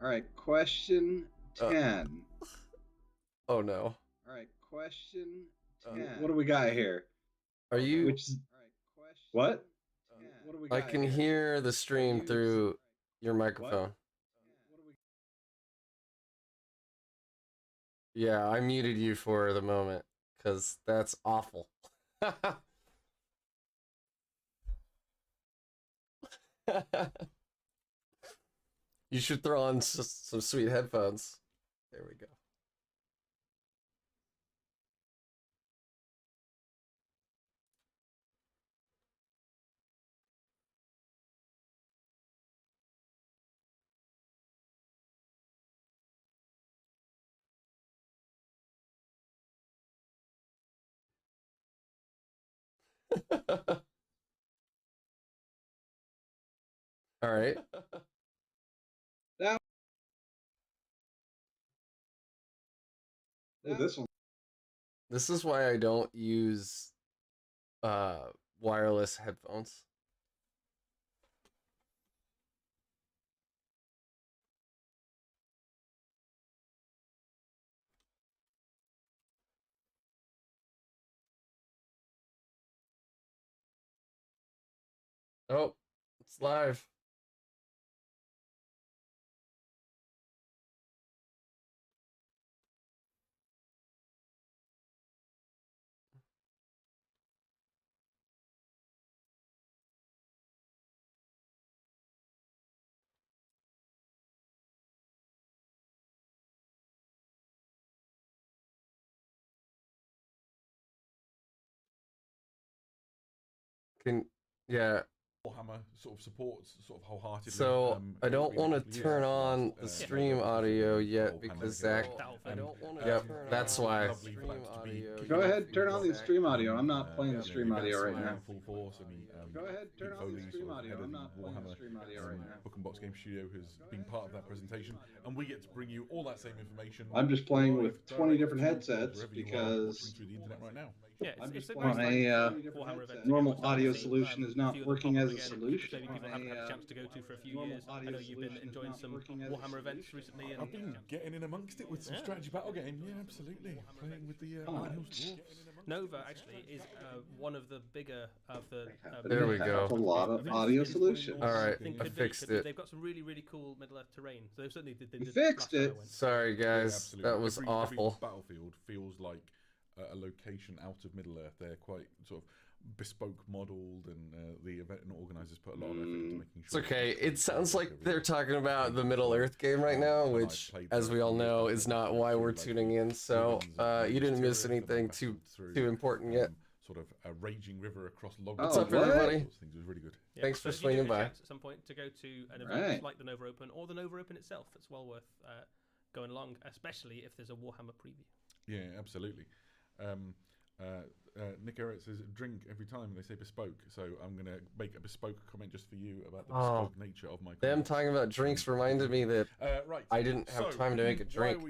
right, question 10. Oh no. All right, question 10. What do we got here? Are you? Which? What? What do we got I can here? hear the stream through your microphone. Yeah, I muted you for the moment because that's awful. You should throw on some sweet headphones. There we go. All right. That, this one. This is why I don't use wireless headphones. Oh, it's live. Yeah. Warhammer sort of supports sort of wholeheartedly. So I don't want to turn on the stream audio yet because Zach. I don't want to. Yep, that's why. Go ahead, turn on the stream audio. I'm not playing the stream audio right now. Go ahead, turn on the stream audio. I'm not playing the stream audio right now. Book and Box Game Studio has been part of that presentation, and we get to bring you all that same information. I'm just playing with 20 different headsets because through the internet right now. Yeah, it's my normal audio solution is not working as a solution. Maybe people haven't had a chance to go to for a few years. I know you've been enjoying some Warhammer events recently. And I've been getting in amongst it with some strategy battle game. Yeah, absolutely. Playing with the Iron Hills Dwarfs. Nova actually is one of the bigger of the. There we go. A lot of audio solutions. All right, I fixed it. They've got some really cool Middle Earth terrain. So they certainly did. You fixed it. Sorry guys, that was awful. Every battlefield feels like a location out of Middle Earth. They're quite sort of bespoke modeled, and the event organisers put a lot of effort into making sure. It's okay. It sounds like they're talking about the Middle Earth game right now, which, as we all know, is not why we're tuning in. So you didn't miss anything too important yet. Sort of a raging river across log. What's up, everybody? Things was really good. Yeah, Thanks for so swinging by. At some point to go to an event like the Nova Open or the Nova Open itself, it's well worth going along, especially if there's a Warhammer preview. Yeah, absolutely. Nick Eric says drink every time they say bespoke, so I'm going to make a bespoke comment just for you about the bespoke nature of my comments. Them talking about drinks reminded me that I didn't have time to make a drink.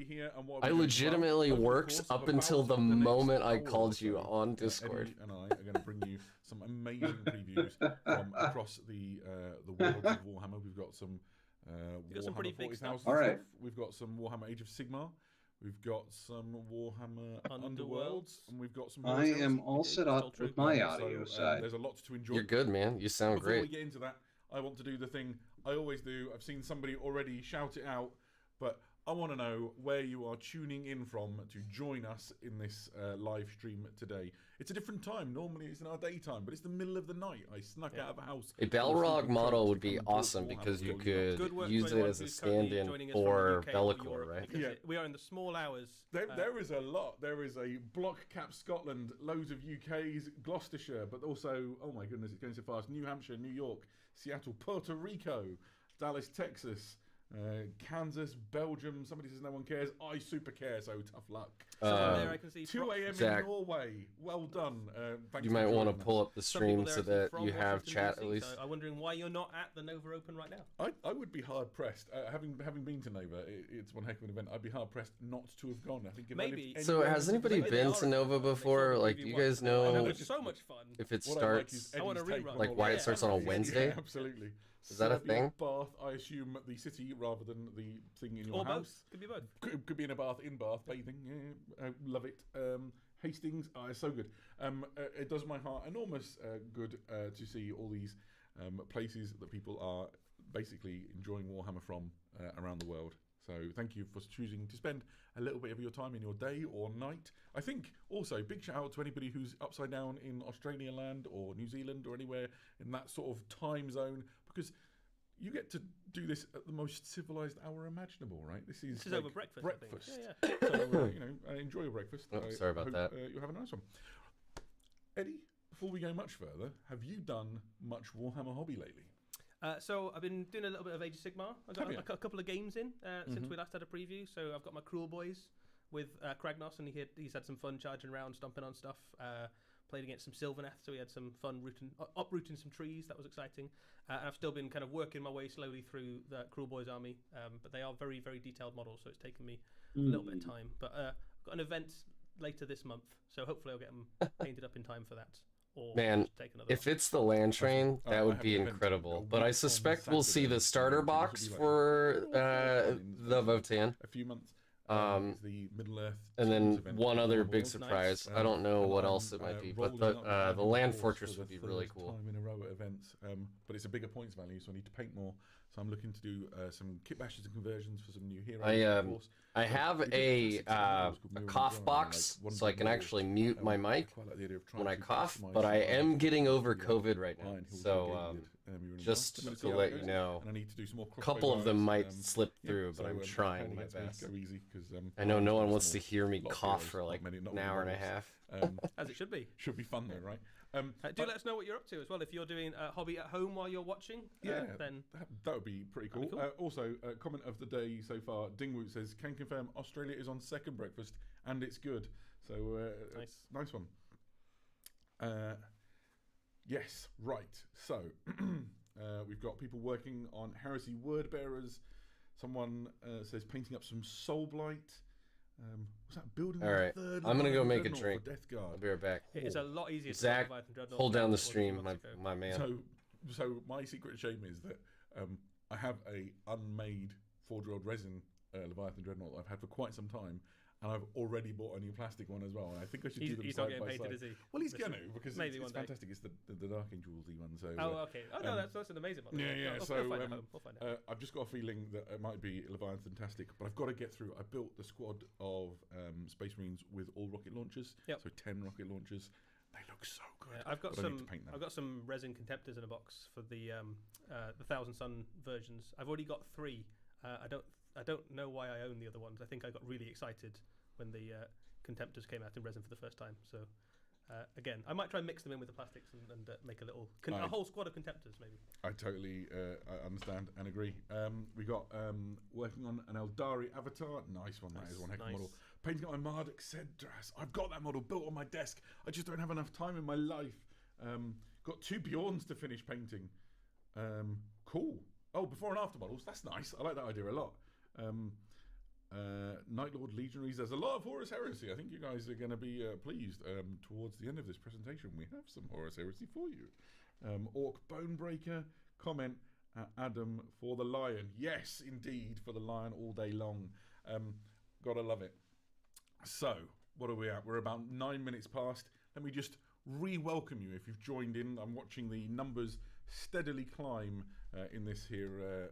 I legitimately worked up until the moment I called you on Discord. Eddie and I are going to bring you some amazing previews from across the world of Warhammer. We've got some Warhammer pretty big stuff. All right. We've got some Warhammer Age of Sigmar. We've got some Warhammer Underworlds, and we've got some. I am all set up with my audio side. There's a lot to enjoy. You're good, man. You sound Before great. we get into that, I want to do the thing I always do. I've seen somebody already shout it out, but I want to know where you are tuning in from to join us in this live stream today. It's a different time. Normally it's in our daytime, but it's the middle of the night. I snuck out of a house. A Balrog model would be awesome because you could use it as a stand-in for Bellicor, right? Yeah. We are in the small hours. There is a lot. There is a block cap Scotland, loads of UK's, Gloucestershire, but also, oh my goodness, it's going so fast. New Hampshire, New York, Seattle, Puerto Rico, Dallas, Texas. Kansas, Belgium. Somebody says no one cares. I super care, so tough luck. There I can see 2 a.m. Zach, in Norway. Well done. You might want to pull up the stream so that you have chat at least. So I'm wondering why you're not at the Nova Open right now. I would be hard pressed. Having been to Nova, it's one heck of an event. I'd be hard pressed not to have gone. I think maybe. So has anybody been to Nova before? Like, do you guys know it's so much fun. if it starts, I want to rerun. like why it starts on a Wednesday? Yeah, absolutely. Is that a thing? Bath, I assume the city rather than the thing in your house. Both. Could be both. Could be in a bath, in Bath, bathing. Yeah, I love it. Hastings, it's so good. It does my heart enormous good to see all these places that people are basically enjoying Warhammer from around the world. So thank you for choosing to spend a little bit of your time in your day or night. I think also big shout out to anybody who's upside down in Australia land or New Zealand or anywhere in that sort of time zone, because you get to do this at the most civilized hour imaginable, right? This is like over breakfast. Breakfast. Yeah. So, enjoy your breakfast. Sorry about that. You have a nice one. Eddie, before we go much further, have you done much Warhammer hobby lately? So I've been doing a little bit of Age of Sigmar. I got a couple of games in since we last had a preview. So I've got my Cruel Boys with Kragnos, and he's had some fun charging around, stomping on stuff. Played against some Sylvaneth, so we had some fun uprooting some trees. That was exciting. And I've still been kind of working my way slowly through the Cruel Boys army, but they are very, very detailed models, so it's taken me a little bit of time. But I've got an event later this month, so hopefully I'll get them painted up in time for that. Or Man, take another if it's the land train, that would be incredible. But I suspect we'll see the starter box for the Votan. A few months. The Middle Earth, and then one other big surprise. I don't know what else it might be, but the land fortress would be really cool. Time in a row at events, but it's a bigger points value, so I need to paint more. So I'm looking to do some kit bashes and conversions for some new heroes. I have a cough box, so I can actually mute my mic when I cough, but I am getting over COVID right now, so just to let you know, a couple of them might slip through, but I'm trying my best. I know no one wants to hear me cough for like an hour and a half. As it should be. Should be fun though, right? Do let us know what you're up to as well. If you're doing a hobby at home while you're watching, then that would be pretty cool. Also, comment of the day so far, Dingwoot says, can confirm Australia is on second breakfast and it's good. So nice one. Yes, right. So we've got people working on Heresy Word Bearers. Someone says painting up some Soul Blight. Was that building? All right, I'm gonna go make a drink. I'll be right back. It's a lot easier. Zach, hold down the stream, my man. So my secret shame is that I have a unmade forge-rolled resin Leviathan Dreadnought that I've had for quite some time, and I've already bought a new plastic one as well. And I think I should do them side by side. Is he? Well, he's going to, because it's fantastic. It's the Dark Angels one. So okay. Oh no, that's an amazing one. Yeah. We'll find it. I've just got a feeling that it might be Leviathan-tastic, but I've got to get through. I built the squad of Space Marines with all rocket launchers. So 10 rocket launchers. They look so good. Yeah, I've got some resin contemptors in a box for the Thousand Sun versions. I've already got 3. I don't know why I own the other ones. I think I got really excited when the contemptors came out in resin for the first time. So again, I might try and mix them in with the plastics and make a whole squad of contemptors maybe. I totally I understand and agree. We got working on an Eldari avatar. Nice one. That is one heck of a model. Painting on my Marduk Cedras. I've got that model built on my desk. I just don't have enough time in my life. Got 2 Bjorns to finish painting. Cool. Oh, before and after models. That's nice. I like that idea a lot. Night Lord Legionaries. There's a lot of Horus Heresy. I think you guys are going to be pleased. Towards the end of this presentation, we have some Horus Heresy for you. Orc Bonebreaker. Comment Adam for the Lion. Yes, indeed, for the Lion all day long. Gotta love it. So, what are we at? We're about 9 minutes past. Let me just re-welcome you if you've joined in. I'm watching the numbers steadily climb in this here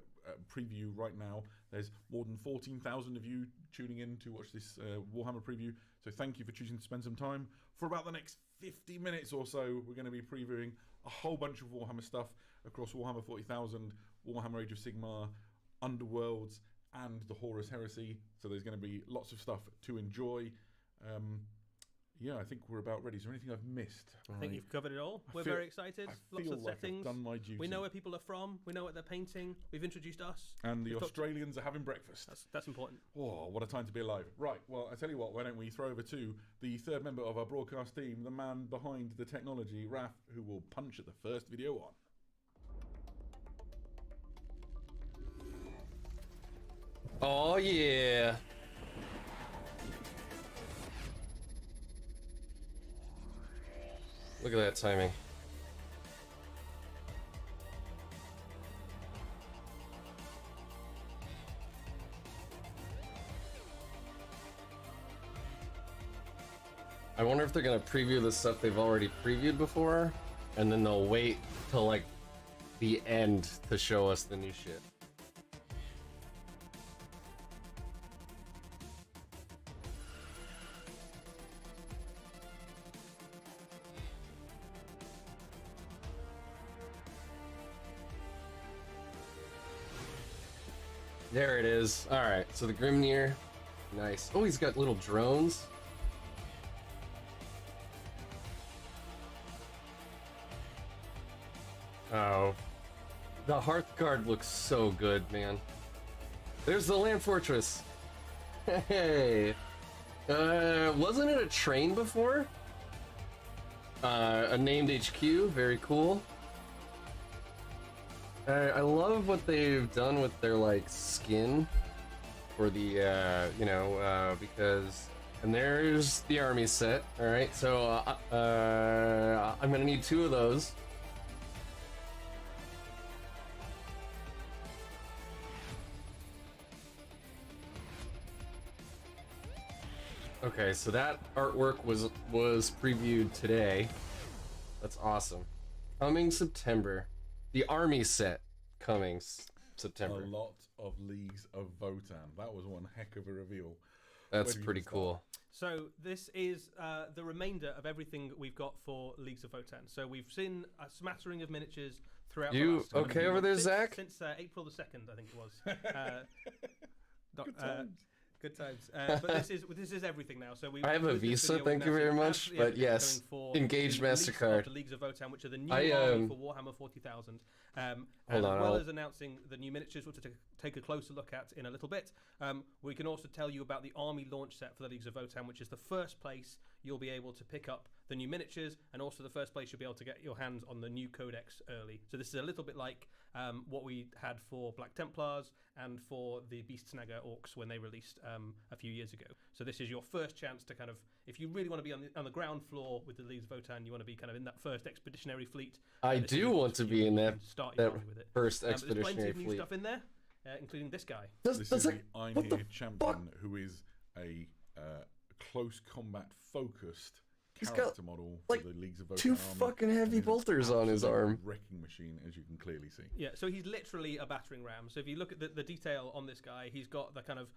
preview right now. There's more than 14,000 of you tuning in to watch this Warhammer preview. So thank you for choosing to spend some time. For about the next 50 minutes or so, we're going to be previewing a whole bunch of Warhammer stuff across Warhammer 40,000, Warhammer Age of Sigmar, Underworlds, and the Horus Heresy. So there's going to be lots of stuff to enjoy. Yeah, I think we're about ready. Is there anything I've missed? I think you've covered it all. We're very excited. Lots of settings. I've done my duty. We know where people are from. We know what they're painting. We've introduced us. And the Australians are having breakfast. That's important. Oh, what a time to be alive. Right, well, I tell you what, why don't we throw over to the third member of our broadcast team, the man behind the technology, Raf, who will punch at the first video on. Oh, yeah. Look at that timing. I wonder if they're gonna preview the stuff they've already previewed before, and then they'll wait till like the end to show us the new shit. There it is. All right, so the Grimnir, nice. Oh, he's got little drones. Oh, the Hearthguard looks so good, man. There's the Land Fortress. Hey, wasn't it a train before? A named HQ, very cool. I love what they've done with their like skin for the because, and there's the army set. All right, so I'm gonna need 2 of those. Okay, so that artwork was previewed today. That's awesome. Coming September. The army set coming September. A lot of Leagues of Votan. That was one heck of a reveal. That's pretty cool. So this is the remainder of everything we've got for Leagues of Votan. So we've seen a smattering of miniatures throughout. You the last okay over there, Zach? Since April the 2nd, I think it was. Good times. Good times. But this is everything now. So I have a Visa, thank you very much. But yes, engaged MasterCard. Leagues of Votan, which are the new army for Warhammer 40,000. As well as announcing the new miniatures, which we'll take a closer look at in a little bit. We can also tell you about the army launch set for the Leagues of Votan, which is the first place you'll be able to pick up the new miniatures, and also the first place you'll be able to get your hands on the new codex early. So this is a little bit like what we had for Black Templars and for the Beast Snagger Orcs when they released a few years ago. So this is your first chance to kind of, if you really want to be on the ground floor with the Leagues of Votan, you want to be kind of in that first expeditionary fleet. I do want to be in that with it. first There's expeditionary plenty of new fleet. stuff in there, including this guy. This is the Einhir champion, who is a close combat focused character model for the Leagues of Votan 2 army. Fucking heavy bolters on his arm. Wrecking machine, as you can clearly see. Yeah, so he's literally a battering ram. So if you look at the detail on this guy, he's got that kind of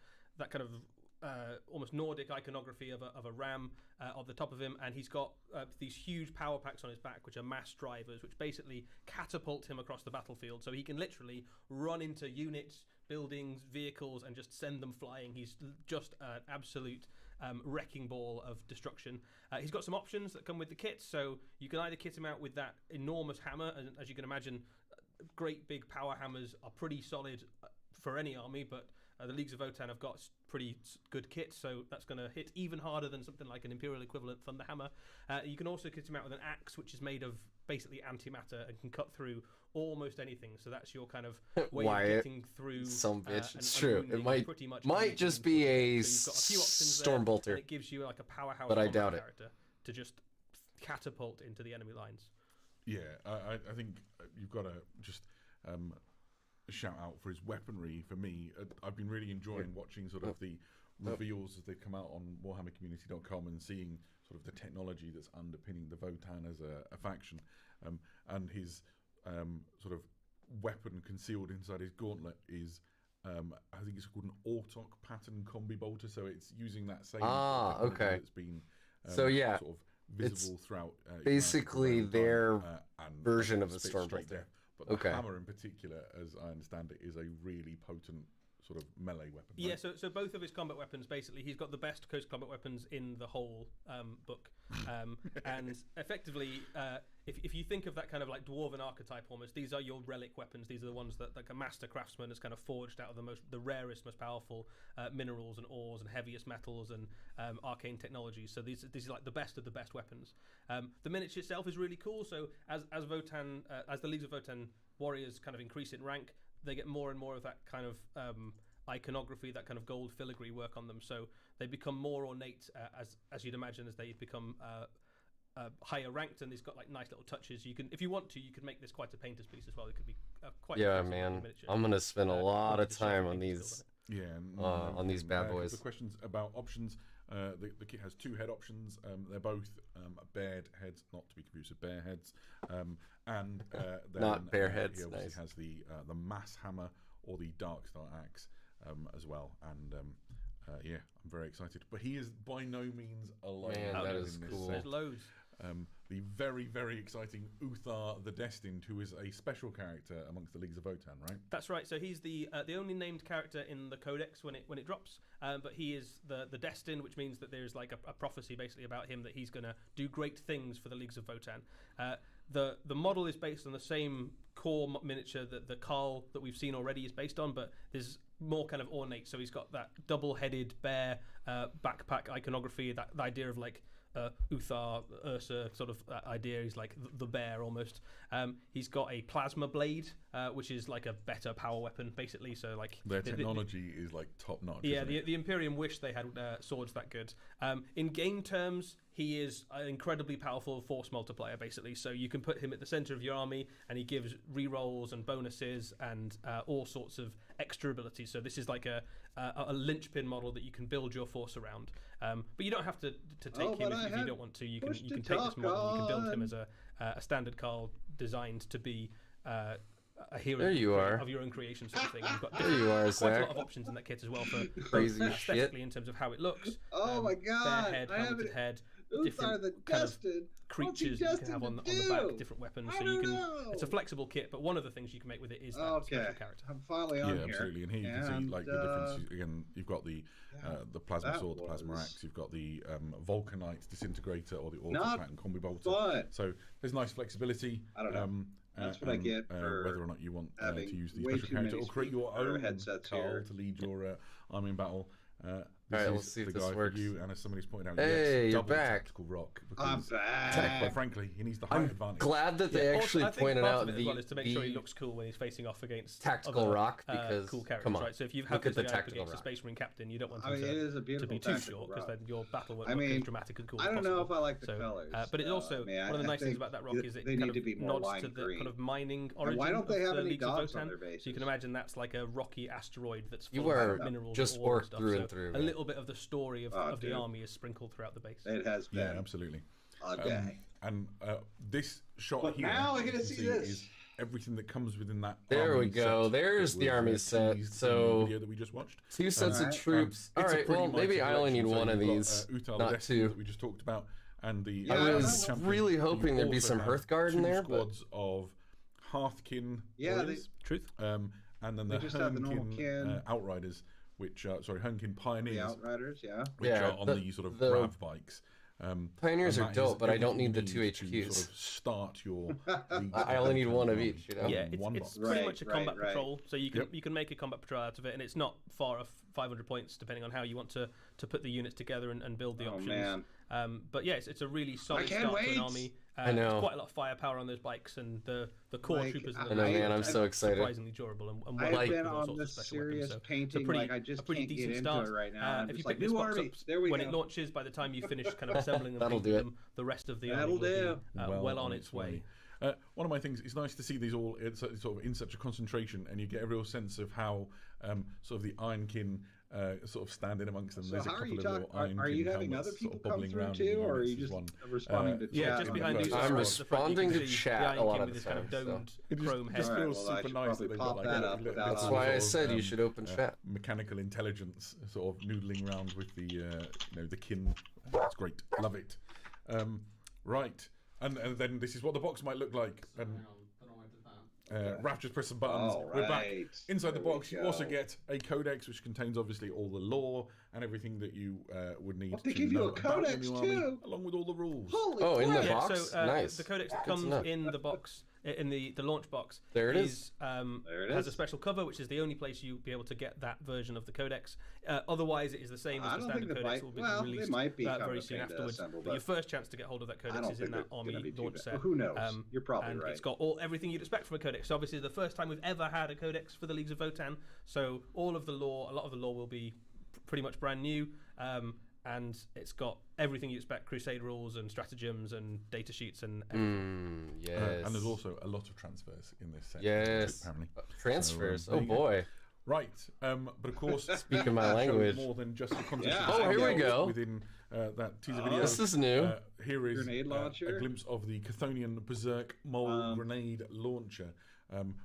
almost Nordic iconography of a ram at the top of him, and he's got these huge power packs on his back, which are mass drivers, which basically catapult him across the battlefield. So he can literally run into units, buildings, vehicles, and just send them flying. He's just an absolute wrecking ball of destruction. He's got some options that come with the kit, so you can either kit him out with that enormous hammer, and as you can imagine, great big power hammers are pretty solid for any army, but the Leagues of Votan have got pretty good kits, so that's going to hit even harder than something like an Imperial equivalent Thunder Hammer. You can also kit him out with an axe, which is made of basically antimatter and can cut through almost anything. So that's your kind of way of getting through. Some bitch. It's true. It might just be a Stormbolter. It gives you like a powerhouse, but I doubt it, to just catapult into the enemy lines. Yeah, I think you've got to just shout out for his weaponry. For me, I've been really enjoying watching sort of the reveals as they've come out on warhammercommunity.com and seeing sort of the technology that's underpinning the Votan as a faction, and his sort of weapon concealed inside his gauntlet is I think it's called an Autok pattern combi bolter, so it's using that same that's been sort of visible throughout basically their version of a Stormbolter. But the hammer in particular, as I understand it, is a really potent sort of melee weapon. Yeah, right? So both of his combat weapons, basically, he's got the best coast combat weapons in the whole book. And effectively, if you think of that kind of like dwarven archetype almost, these are your relic weapons. These are the ones that like a master craftsman has kind of forged out of the rarest, most powerful minerals and ores and heaviest metals and arcane technologies. So these are like the best of the best weapons. The miniature itself is really cool. So as Votan, as the Leagues of Votan warriors kind of increase in rank, they get more and more of that kind of iconography, that kind of gold filigree work on them. So they become more ornate, as you'd imagine, as they become higher ranked, and he's got like nice little touches. You can, if you want to, you can make this quite a painter's piece as well. It could be quite. Yeah, man. I'm gonna spend a lot of time on these on these bad boys. The questions about options. The kit has 2 head options. They're both bared heads, not to be confused with bear heads. And then, not bear heads. He obviously Nice. has the mass hammer or the dark star axe as well. And I'm very excited. But he is by no means alone. Man, that is cool. There's loads. The very, very exciting Uthar the Destined, who is a special character amongst the Leagues of Votan, right? That's right. So he's the only named character in the Codex when it drops. But he is the Destined, which means that there's like a prophecy basically about him that he's going to do great things for the Leagues of Votan. The model is based on the same core miniature that the Carl that we've seen already is based on, but there's more kind of ornate. So he's got that double-headed bear backpack iconography, that the idea of like Uthar, Ursa sort of idea. He's like the bear almost. He's got a plasma blade, which is like a better power weapon basically. So like their technology is like top notch. Yeah, the Imperium wish they had swords that good. In game terms, he is an incredibly powerful force multiplier basically. So you can put him at the center of your army, and he gives rerolls and bonuses and all sorts of extra abilities. So this is like a linchpin model that you can build your force around. But you don't have to take him if you don't want to. You can take this model. You can build him as a standard Carl designed to be a hero of your own creation sort of thing. You've got there you are, quite a lot of options in that kit as well for crazy aesthetically in terms of how it looks. Oh my god! Bare head, helmeted head. Different the kind of creatures that you can have on the back, different weapons. So you can. It's a flexible kit, but one of the things you can make with it is that special character. I'm finally on here. Absolutely. And here you can see like the difference. Again, you've got the plasma sword, the plasma axe. You've got the Vulcanite disintegrator or the Autopattern combi bolter. So there's nice flexibility. I don't know. That's what I get for whether or not you want to use the special character or create your own Carl to lead your army in battle. All right, let's see if this works. You, and as somebody's pointed out, hey, yes, you're back. Tactical rock. I'm back. Quite frankly, he needs the height advantage. Glad that they actually pointed out the is to make sure he looks cool when he's facing off against tactical rock, because cool characters, come on, right? So if you have look at the against tactical a rock. Space Marine captain, you don't want him to be too short, because then your battle won't look as dramatic and cool. I don't know if I like the colors, but it's also one of the nice things about that rock is it kind of nods to the kind of mining origin. Why don't they have the any Leagues of dogs on Votan? their bases? So you can imagine that's like a rocky asteroid that's full You are of minerals, just ore orc through and through. A little bit of the story of the army is sprinkled throughout the base. It has been. Yeah, absolutely. Okay. And this shot but here, now I get to see this. Is everything that comes within that. There we go. There's the army set. So video that we just watched. 2 sets of troops. All right. Well, maybe I only need one of these, not 2. That we just talked about, and the. I was really hoping there'd be some Hearthguard in there. Squads of Hearthkin. Truth. And then the Hunkin Outriders, which Hunkin Pioneers. The Outriders, which are on the sort of grav bikes. Pioneers are dope, but I don't need the 2 HQs. Sort of start your. I only need one of each. You know? Yeah, it's pretty much a combat patrol, so you can make a combat patrol out of it, and it's not far off 500 points depending on how you want to put the units together and build the options. Man. But yeah, it's a really solid start to an army. I know. There's quite a lot of firepower on those bikes, and the core troopers. I know, man. I'm so excited. Surprisingly durable and I've been on the serious painting. Like I just can't get into it right now. If you pick this box up when it launches, by the time you finish kind of assembling them, the rest of the army will be well on its way. One of my things, it's nice to see these all sort of in such a concentration, and you get a real sense of how sort of the Ironkin sort of standing amongst them. So there's a couple of little Ironkin are you having other people come through around too, or are you just responding to chat? Yeah, just behind you. I'm responding to chat a lot of the time. It just feels super nice that they've got like a that's why I said you should open chat. Mechanical intelligence sort of noodling around with the the kin. It's great, love it. Right, and then this is what the box might look like. And Raph just pressed some buttons. We're back inside the box. You also get a codex, which contains obviously all the lore and everything that you would need to give you a codex too, along with all the rules. Holy in the box. So nice. The codex that comes in the box. In the launch box, there it is. Has a special cover, which is the only place you'll be able to get that version of the codex. Otherwise, it is the same as the standard codex. Will be released very soon afterwards. But your first chance to get hold of that codex is in that army launch set. Who knows? You're probably right. It's got everything you'd expect from a codex. So obviously, the first time we've ever had a codex for the Leagues of Votan. So all of the lore, a lot of the lore will be pretty much brand new. And it's got everything you expect: crusade rules and stratagems and data sheets and everything. Yes. And there's also a lot of transfers in this set. Yes. Apparently. Transfers. So, oh boy. Right, but of course, Speaking my language. More than just the content. Yeah. Oh, here we go. Within that teaser video. This is new. Here is Grenade launcher. a glimpse of the Chthonian Berserk Mole Grenade Launcher,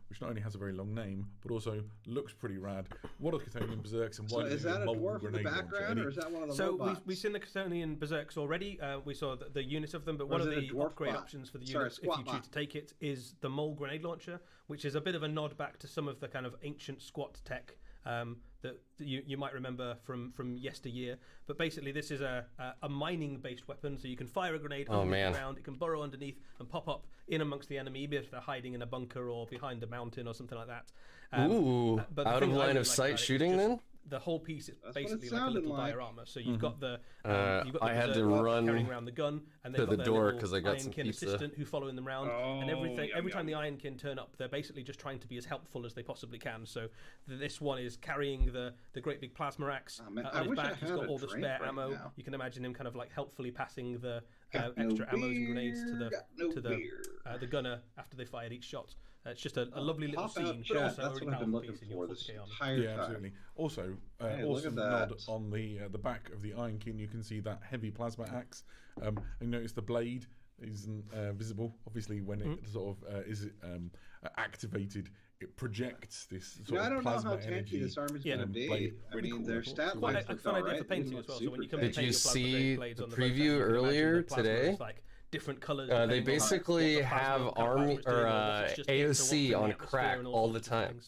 which not only has a very long name, but also looks pretty rad. What are Chthonian Berserks and why So is that a dwarf in the background, or is that one of the robots? So we've seen the Chthonian Berserks already. We saw the unit of them, but one of the upgrade options for the units, if you choose to take it, is the Mole Grenade Launcher, which is a bit of a nod back to some of the kind of ancient squat tech that you might remember from yesteryear. But basically, this is a mining-based weapon, so you can fire a grenade underneath the ground, it can burrow underneath and pop up in amongst the enemy, if they're hiding in a bunker or behind a mountain or something like that. But out of line of sight shooting then? The whole piece is basically like a little diorama. So you've got the I had to run carrying around the gun, and to the door because I got some Ironkin pizza. assistant who following them around, and every time the Ironkin turn up, they're basically just trying to be as helpful as they possibly can. So this one is carrying the great big plasma axe on his back. He's got all the spare ammo. Now. You can imagine him kind of like helpfully passing the extra ammos and grenades to the gunner after they fired each shot. It's just a lovely little scene. Yeah, that's what I've been looking for this entire time. Absolutely. Also, awesome nod on the back of the Ironkin. You can see that heavy plasma axe. And notice the blade isn't visible. Obviously, when it sort of is activated, it projects this sort of plasma energy. I don't know how tanky this arm is going to be. I mean, their stat quite lines a fun idea for painting as well. So when you come Did you see the preview earlier today? Different colors. They basically have army or AOC on crack all the time.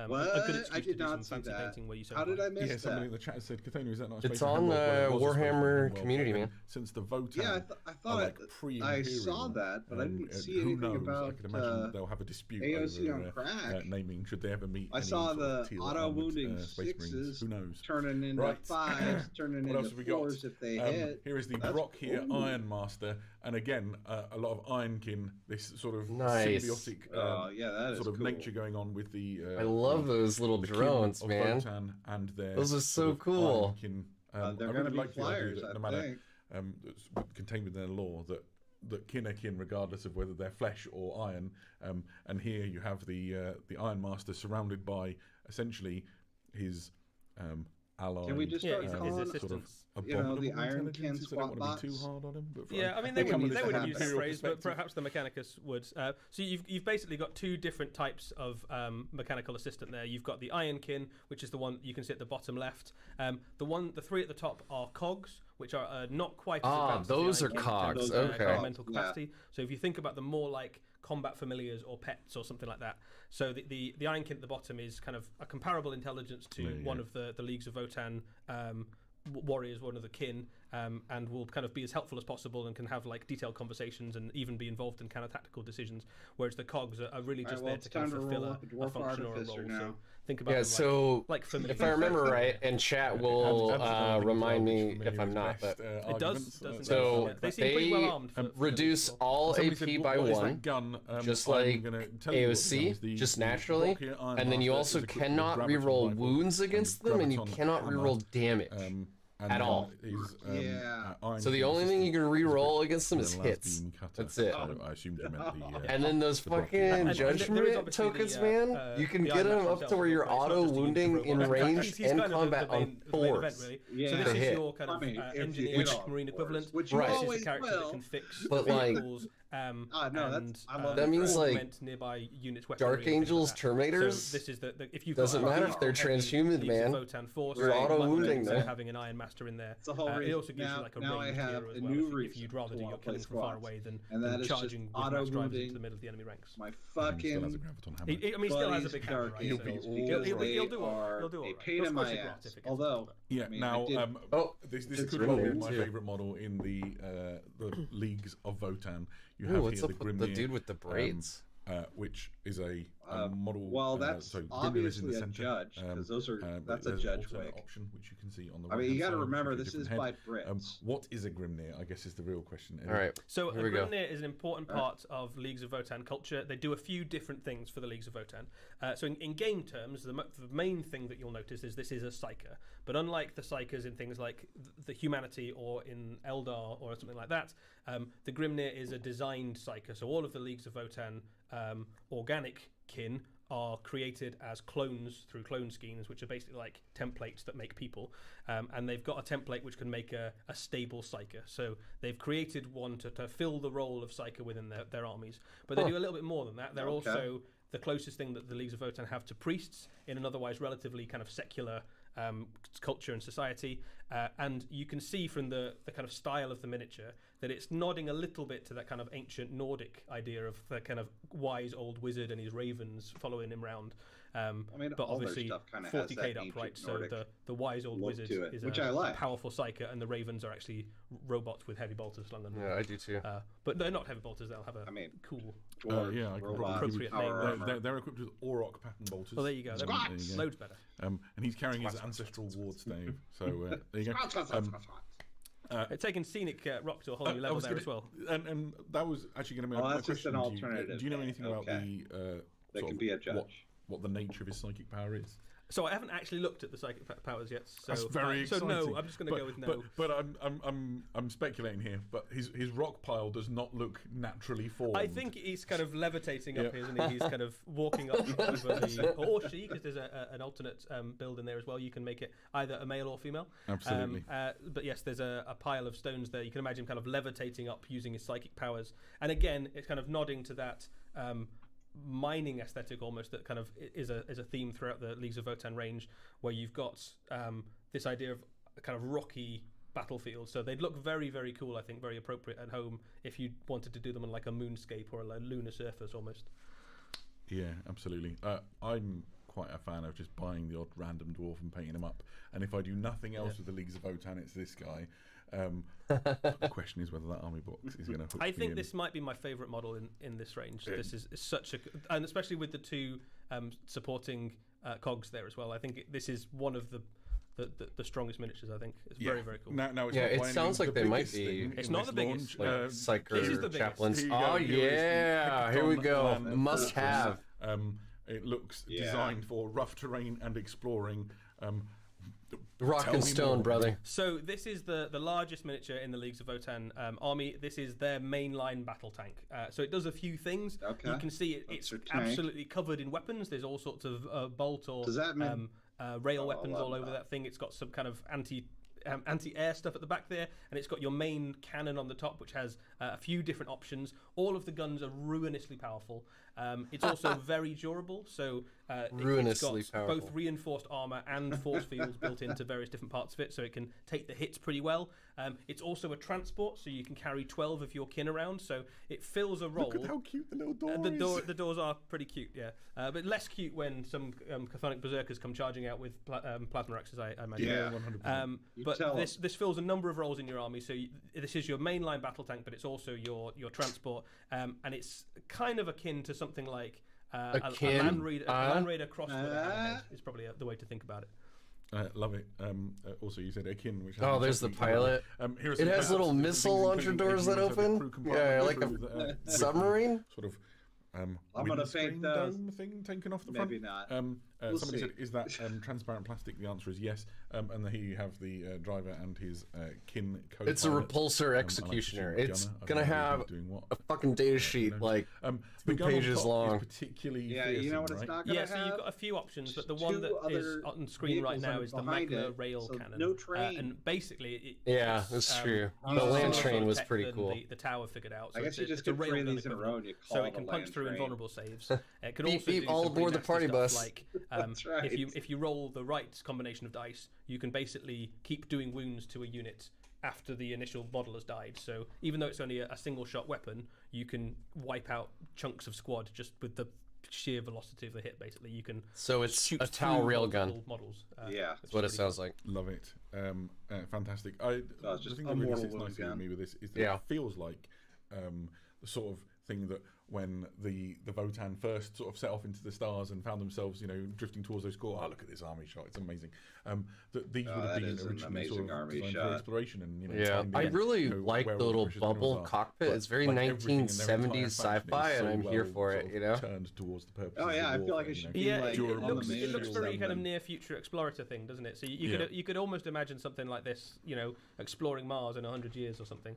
What? I did not see that. How did I miss that? Somebody in the chat said, Chthonian, is that not a It's on the Warhammer community, man. Since the Votan, yeah, I thought I saw that, but I didn't see anything about. I can imagine they'll have a dispute AOC over on crack. Naming. Should they ever meet? I saw the auto wounding sixes. Who knows? Turning into fives, turning into fours if they hit. Here is the Brock here Iron Master, and again a lot of Ironkin. This sort of symbiotic sort of nature going on with the. I love those little drones, man. And those are so cool. They're going to be flyers, no matter contained within their lore that kin are kin regardless of whether they're flesh or iron. And here you have the Iron Master surrounded by essentially his ally. Can we just start calling his assistants? The Ironkin squat bots? Too hard on him, but yeah, I mean they wouldn't use that phrase, but perhaps the Mechanicus would. So you've basically got two different types of mechanical assistant there. You've got the Ironkin, which is the one you can see at the bottom left. The three at the top are cogs, which are not quite as advanced. Those as are cogs. Okay. Mental capacity. Yeah. So if you think about them more like combat familiars or pets or something like that. So the Ironkin at the bottom is kind of a comparable intelligence to one of the Leagues of Votan warriors, one of the kin, and will kind of be as helpful as possible and can have like detailed conversations and even be involved in kind of tactical decisions. Whereas the cogs are really just there to kind of fulfill a function or a role. Now. So think about them like if I remember right, and chat will remind me if I'm not, but it does. So they seem pretty well armed. Reduce all AP by 1, just like AOC, just naturally, and then you also cannot reroll wounds against them, and you cannot reroll damage. At all. So the only thing you can re-roll against them is hits. That's it. I assumed you meant the. And then those fucking judgment tokens, man. You can get them up to where you're auto wounding in range and combat on 4s. So this is your kind of engineered marine equivalent. Which is a character that can fix vehicles. That means like nearby units, Dark Angels, Terminators. So this is if you doesn't matter if they're transhuman, man. You're auto wounding them. Having an Iron Master in there. It also gives you like a range here as well. If you'd rather do your killing from far away than charging with mass drivers into the middle of the enemy ranks. My fucking. He still has a big hammer. He'll do all. A pain in my ass. Although. Yeah. Now, this could well be my favorite model in the Leagues of Votan. You have what's here up with the dude with the braids? Which is a model. Well, that's obviously a judge, because that's a judge wig. Option which you can see on the. I mean, you got to remember this is by Brits. What is a Grimnir? I guess is the real question. All right. So a Grimnir is an important part of Leagues of Votan culture. They do a few different things for the Leagues of Votan. So in game terms, the main thing that you'll notice is this is a psyker. But unlike the psykers in things like the Humanity or in Eldar or something like that, the Grimnir is a designed psyker. So all of the Leagues of Votan organic kin are created as clones through clone schemes, which are basically like templates that make people. And they've got a template which can make a stable Psyker. So they've created one to fill the role of Psyker within their armies. But they do a little bit more than that. They're also the closest thing that the Leagues of Votann have to priests in an otherwise relatively kind of secular culture and society. And you can see from the kind of style of the miniature that it's nodding a little bit to that kind of ancient Nordic idea of the kind of wise old wizard and his ravens following him around. I mean, but all their obviously stuff kind of has 40k'd that up, right? ancient So Nordic the wise old look wizard to it, is which a I like. powerful Psyker, and the ravens are actually robots with heavy bolters slung on them. Yeah, I do too. But they're not heavy bolters. They'll have a cool yeah, I can probably appropriate name. They're equipped with Auroch pattern bolters. Well, there you go. Loads better. And he's carrying his ancestral ward stave. So there you go. It's taking scenic rock to a whole new level there as well. And that was actually going to be my that's just question an to you. alternative. Do you know anything about the That can be a judge. what the nature of his psychic power is? So I haven't actually looked at the psychic powers yet. So That's very exciting. So no, I'm just going to go with no. But I'm speculating here. But his rock pile does not look naturally formed. I think he's kind of levitating up here, isn't he? He's kind of walking up over the, or she, because there's an alternate build in there as well. You can make it either a male or female. Absolutely. But yes, there's a pile of stones there. You can imagine him kind of levitating up using his psychic powers. And again, it's kind of nodding to that mining aesthetic almost that kind of is a theme throughout the Leagues of Votann range, where you've got this idea of a kind of rocky battlefield. So they'd look very, very cool, I think, very appropriate at home if you wanted to do them on like a moonscape or a lunar surface almost. Yeah, absolutely. I'm quite a fan of just buying the odd random dwarf and painting him up. And if I do nothing else with the Leagues of Votann, it's this guy. The question is whether that army box is going to hook I think me this might be my favourite model in this range. This is such a, and especially with the two supporting cogs there as well. I think this is one of the strongest miniatures. I think it's very, very cool. Now it's Yeah, not it by any sounds means like the they might biggest be- thing It's in not this the biggest. launch. Psyker this is the biggest. chaplains. Here you go, Oh here is the yeah, here we Hecaton go. Land Must Fortress. have. It looks designed for rough terrain and exploring. Rock Tell and me stone, more. brother. So this is the largest miniature in the Leagues of Votann army. This is their mainline battle tank. So it does a few things. Okay. You can see it's absolutely covered in weapons. There's all sorts of bolt or Does that mean rail I weapons love all over that thing. It's got some kind of anti-air stuff at the back there, and it's got your main cannon on the top, which has a few different options. All of the guns are ruinously powerful. It's also very durable, so it's got powerful. both reinforced armor and force fields built into various different parts of it, so it can take the hits pretty well. It's also a transport, so you can carry 12 of your kin around, so it fills a role. Look at how cute the little door is. The doors are pretty cute, yeah. But less cute when some Chthonic berserkers come charging out with plasma axes, I imagine. Yeah. 100%. But this fills a number of roles in your army. So this is your mainline battle tank, but it's also your transport, and it's kind of akin to something like a Land Raider crossed with a hammerhead is probably the way to think about it. Love it. Also, you said Akin, which Oh, there's the pilot. It has little missile launcher doors that open. Yeah, like a submarine. Sort of. I'm gonna paint those. Dome thing taken off the front. Maybe not. Somebody said, "Is that transparent plastic?" The answer is yes. And then here you have the driver and his kin co-pilot. It's a repulsor executioner. It's gonna have a fucking data sheet like 2 pages long. Particularly You know what it's not gonna have? So you've got a few options, but the one that is on screen right now is the Magna rail cannon. No train. And basically, that's true. The land train was pretty cool. The tower figured out. So I guess you just get 3 of these in a row and you call so it it can a punch land through train. invulnerable saves. It could Beep, also beep, do all some aboard pretty the party nasty bus. stuff, like That's right. if you roll the right combination of dice, you can basically keep doing wounds to a unit after the initial model has died. So even though it's only a single shot weapon, you can wipe out chunks of squad just with the sheer velocity of the hit. Basically, you can. So it's shoot a Tau through railgun. multiple models. That's what it sounds like. Love it. Fantastic. it's The just thing a that really mortal sits nicely wound with me with this is that it feels like the sort of thing that when the Votann first sort of set off into the stars and found themselves, drifting towards those core. Oh, look at this army shot! It's amazing. That these would have that been is an originally sort amazing of army designed shot. for exploration and finding, I really like where the all little precious bubble minerals are. cockpit. But, It's very like, everything in their entire 1970s fashion is sci-fi, and so I'm here well for it. sort of turned towards the purpose. Oh yeah, I feel like it should be like it on the looks manual very kind of something. near future explorator thing, doesn't it? So you could almost imagine something like this, exploring Mars in 100 years or something.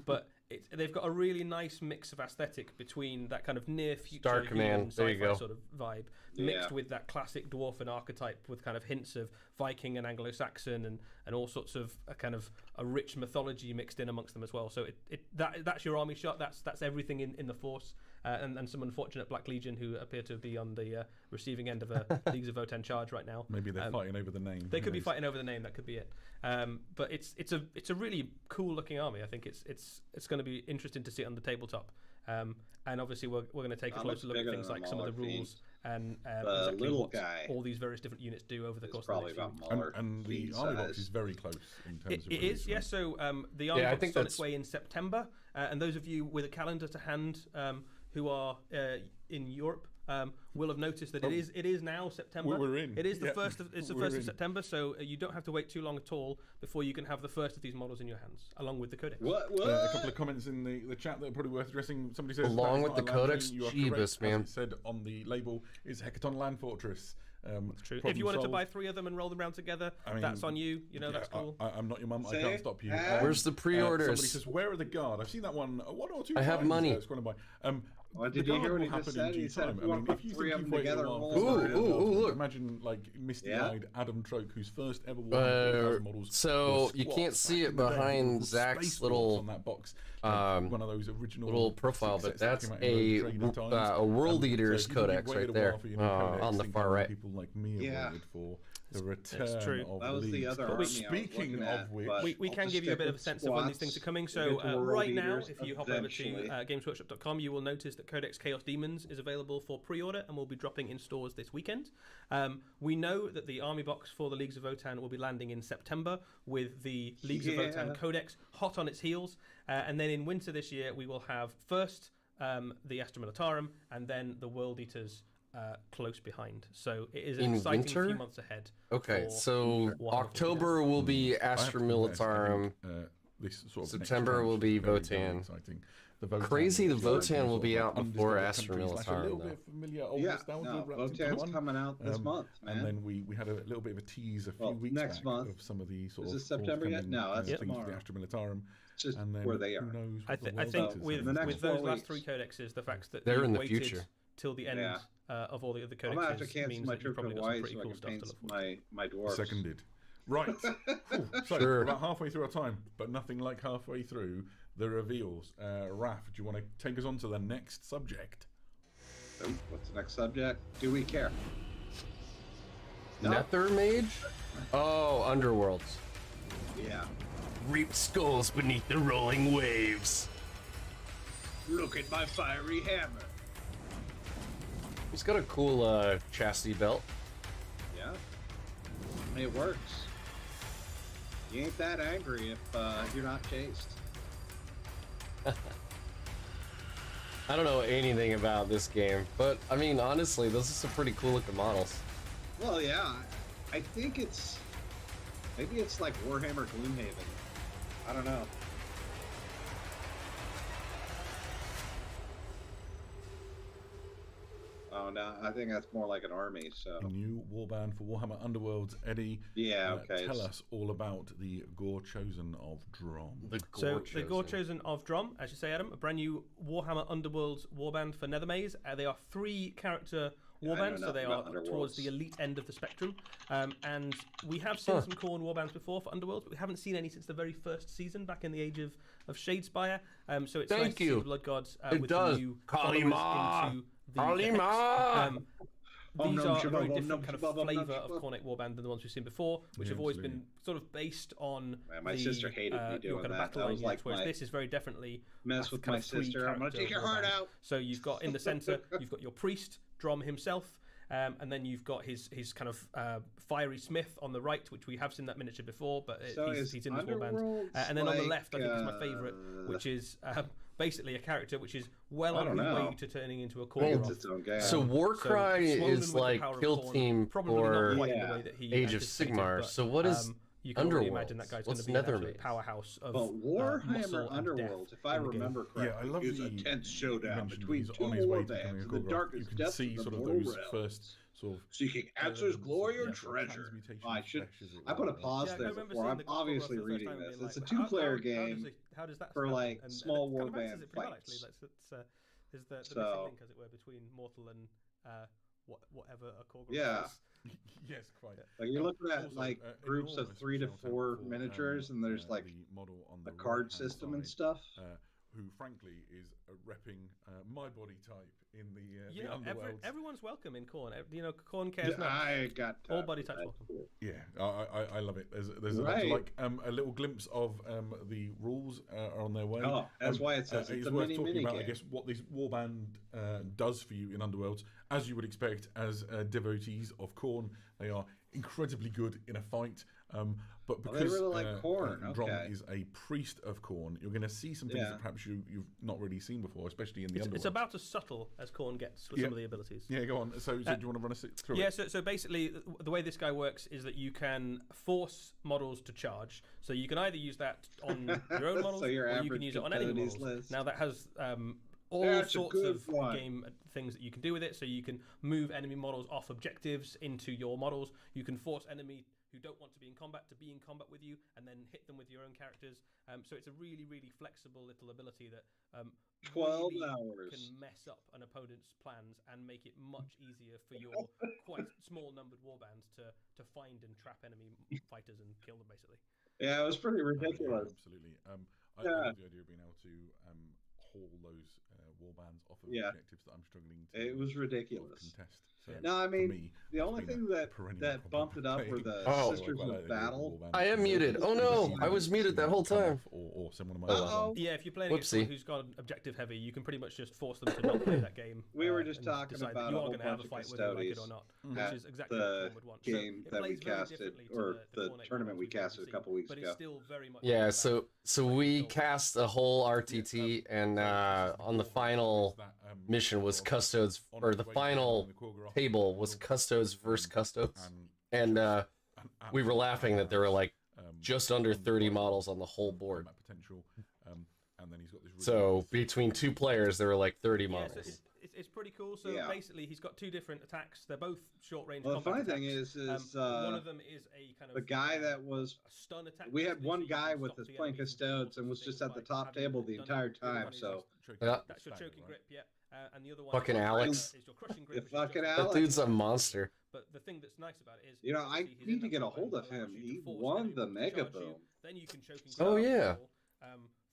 But they've got a really nice mix of aesthetic between that kind of near future Star Command, there you sci-fi go. sort of vibe, mixed with that classic dwarven archetype with kind of hints of Viking and Anglo-Saxon and all sorts of a kind of a rich mythology mixed in amongst them as well. So that's your army shot. That's everything in the Force. And some unfortunate Black Legion who appear to be on the receiving end of a Leagues of Votan charge right now. Maybe they're fighting over the name. They could be fighting over the name. That could be it. But it's a really cool looking army. I think it's going to be interesting to see it on the tabletop. And obviously we're going to take a closer look at things like some of the rules and exactly what all these various different units do over the course of the next few weeks. And the army box is very close in terms of it is, yes. So the army box is on its way in September, and those of you with a calendar to hand who are in Europe will have noticed that it is now September. We're in. It is the first of September, so you don't have to wait too long at all before you can have the first of these models in your hands, along with the codex. What? A couple of comments in the chat that are probably worth addressing. Somebody says along with the codex. Jeebus, man. As it said on the label, is Hecaton Land Fortress. That's true. If you wanted to buy 3 of them and roll them around together, that's on you. You know, that's cool. I'm not your mum. I can't stop you. Where's the pre-orders? Somebody says, where are the guard? I've seen that one or two I have times, money. Scrolling by. Did you hear what he just said? He said, I mean, if you think you've waited a while look. imagine like misty-eyed Adam Troke, whose first ever models. So you can't see it behind Zach's little on that box. One of those original little profile, but that's a World Eaters Codex right there on the far right. People like me waited for the return of that was the other army. Speaking of which, we can give you a bit of a sense of when these things are coming. So right now, if you hop over to gamesworkshop.com, you will notice that Codex Chaos Demons is available for pre-order and will be dropping in stores this weekend. We know that the army box for the Leagues of Votan will be landing in September with the Leagues of Votan Codex hot on its heels. And then in winter this year, we will have first the Astra Militarum and then the World Eaters close behind. So it is an exciting few months ahead. Okay, so October will be Astra Militarum. September will be Votan. Crazy, the Votan will be out before Astra Militarum. Votan's coming out this month, man. And then we had a little bit of a tease a few weeks next back month. of some of the sort of September yet? No, that's tomorrow. The Astra Militarum. Just and then where they are. Who knows I think with those last 3 codexes, the fact that they're in the waited future till the end of all the other codexes I'm gonna have to cancel my trip to Hawaii so I can paint my dwarves. Seconded. Right. So Sure. about halfway through our time, but nothing like halfway through the reveals. Raf, do you want to take us on to the next subject? What's the next subject? Do we care? No. Nether Mage? Oh, Underworlds. Yeah. Reap skulls beneath the rolling waves. Look at my fiery hammer. He's got a cool chastity belt. Yeah. It works. You ain't that angry if you're not chased. I don't know anything about this game, but I mean, honestly, those are some pretty cool looking models. Well, yeah. I think maybe it's like Warhammer Gloomhaven. I don't know. Oh no, I think that's more like an army. So a new warband for Warhammer Underworlds, Eddie. Yeah, okay. Tell us all about the Gore Chosen of Drom. The Gore Chosen of Drom, as you say, Adam, a brand new Warhammer Underworlds warband for Nethermaze. They are 3-character warbands, so they are towards the elite end of the spectrum. And we have seen some Khorne warbands before for Underworlds, but we haven't seen any since the very first season back in the age of Shadespire. So it's nice to see the Blood Gods with the new Kalima! Into the Kalima! These are a very different kind of flavour of Khorne warband than the ones we've seen before, which have always been sort of based on my sister hated me doing kind of that. battle line like whereas this is very definitely mess with my sister. I'm gonna take your heart out. So you've got in the centre, you've got your priest, Drom himself, and then you've got his kind of fiery smith on the right, which we have seen that miniature before, but he's in this warband. And then on the left, I think is my favourite, which is basically a character which is well on his way to turning into a Khorne. So Warcry is like Kill Team for Age of Sigmar. So what is you can already imagine that guy's going What's to be an Nether absolute powerhouse of Warhammer Underworld, if I remember correctly, I love is a tense showdown between 2 warbands in the darkest you can depths see of the sort of Mortal those realms, first sort of seeking answers, glory, or treasure. I put a pause there before. I'm obviously reading this. It's a 2-player game for like small warband fights. Is the missing link, as it were, between Mortal and whatever a core group Yeah. is. Yes, quite. Like you're looking at Also, like groups of enormous 3 to shout out 4 for, miniatures, and there's like the model on the the card right-hand system and side, stuff. who frankly is repping my body type in the You know, underworld. everyone's welcome in Khorne. You know, Khorne cares Yeah, not. I got All body types welcome. Yeah, I love it. There's Right. like a little glimpse of the rules are on their way. Oh, that's why it says it's a worth mini talking about, game. I guess, what this warband does for you in Underworlds. As you would expect, as devotees of Khorne, they are incredibly good in a fight. But because they really like Khorne, Drom okay. is a priest of Khorne, you're going to see some things that perhaps you've not really seen before, especially in the Underworld. It's about as subtle as Khorne gets with some of the abilities. Yeah, go on. So do you want to run us through Yeah, it? so basically, the way this guy works is that you can force models to charge. So you can either use that on your own models, So your or you can average use it on enemy abilities models. list. Now that has all That's a sorts good of one. game things that you can do with it. So you can move enemy models off objectives into your models. You can force enemy who don't want to be in combat to be in combat with you, and then hit them with your own characters. So it's a really, really flexible little ability that 12 really hours. can mess up an opponent's plans and make it much easier for your quite small numbered warbands to find and trap enemy fighters and kill them, basically. Yeah, it was pretty Yeah, ridiculous. absolutely. I love the idea of being able to haul those warbands off of objectives that I'm struggling to. It was ridiculous. Contest. So No, I for mean, me, the only it's been thing a that perennial that problem bumped it up were the Oh. Sisters of Battle. I am muted. Oh no, I was muted that whole time. Or someone of Uh-oh. Yeah, if you're playing against Whoopsie. someone who's got objective heavy, you can pretty much just force them to not play that game. We were just and talking decide that about you a are whole going to have a bunch of fight whether you like it or custodies not, at which is exactly what the Khorne would want. game so that we it plays very casted, differently to or the Khorne X tournament we ones we've casted a seen, couple weeks but ago. it's still very much Yeah, about so we cast a whole RTT, and on the final mission was Custodes, or the final table was Custodes versus Custodes, and we were laughing that there were like just under 30 models on the whole board. Potential, and then he's got this So between 2 players, there were like 30 So models. it's pretty cool. So Yeah. basically, he's got 2 different attacks. They're both short range. Well, the funny combat thing attacks. is one of them is a kind of the guy that was. a stun attack. We had basically, one so you guy can with stop his the playing enemy from Custodes and was forcing just at the by top having table the done entire it. The other time. one is So Yeah. that's your choking grip, yeah. And the other one, Fucking Alex. is your crushing grip. the which is just fucking That Alex. dude's a monster. But the thing that's nice about it is, You know, I obviously his need to get a inner hold of weapon him. allows you to He force won enemy the to Mega charge you. Boom. Then you can choking Oh, grip yeah. people,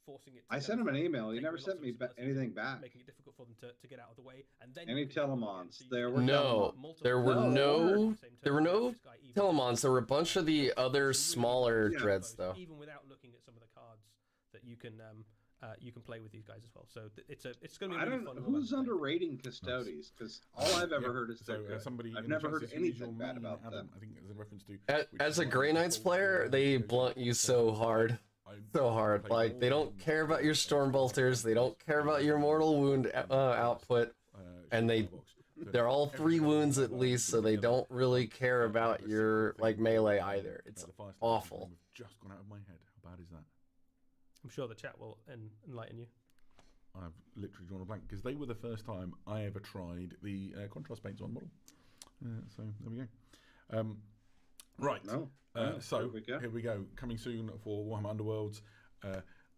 forcing it. I to sent kind him of an email. He take never away sent lots me of abilities, anything back. making it difficult for them to get out of the way. And then Any you can hit them again. Telemons? So you There can were hit No, multiple there were times no- at the same turn there were to no make this guy even Telemons. There were a bunch of the other smaller Yeah. dreads, though. even without looking at some of the cards that you can play with these guys as well. So it's going to be I a really don't. fun. Who's warband to play. underrating Custodes? Because all I've ever heard is So they're good. somebody I've in the never chat heard says, "Who is your anything bad main about Adam?" them. I think as a reference to As a Grey Knights player, they blunt you so hard. So hard. Like, they don't care about your Stormbolters, they don't care about your Mortal Wound output, and they're all 3 wounds at least, so they don't really care about your, like, melee either. It's awful. Just gone out of my head. How bad is that? I'm sure the chat will enlighten you. I've literally drawn a blank because they were the first time I ever tried the contrast paints on model. So there we go. Right. No. So Here we go. Coming soon for Warhammer Underworlds,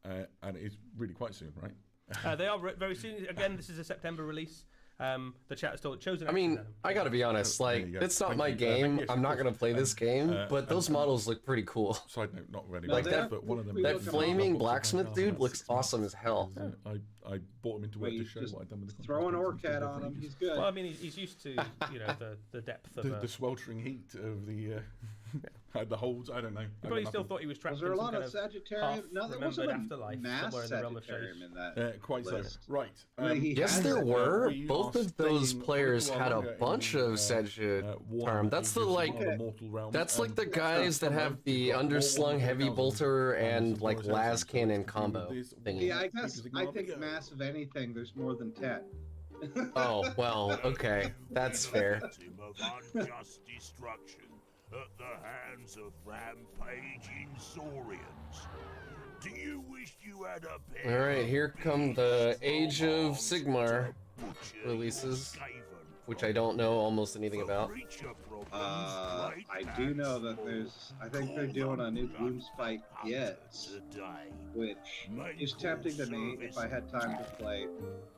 and it's really quite soon, right? They are very soon. Again, this is a September release. The chat is still chosen. I mean, I gotta be honest, like, There you go. it's not Thank my you. game, Yes, I'm of not course. gonna play this game, but those models look pretty cool. Side note, not really. Like that- but one of them. That flaming blacksmith dude looks awesome as hell. I bought him into work Well, to you show just what I'd done with the Throw an contrast paints and Orcat on stuff. him. He's good. Well, I mean, he's used to the depth of. The sweltering heat of the the holds. I don't know. He probably still thought he was trapped Was there in a some lot kind of of Sagittarium? No, there wasn't remembered a afterlife mass somewhere in the realm of Sagittarium Shade. in that. quite so. list. Right. I mean, he Yes, has there it. were. We Both are of those staying players a little had a longer in bunch the, of Sagittarium. That's the, like, mortal realm. that's like the guys that have the underslung heavy bolter and like las cannon combo thingy. Yeah, I think mass of anything. There's more than 10. Oh, well, okay. That's fair. Victim of unjust destruction at the hands of rampaging Saurians. Do you wish you had a pair Alright, here come the Age of Sigmar butcher releases. your Skaven which I don't know almost anything about. I do know that I think they're doing a new Gloomspite Gets, which is tempting to me if I had time to play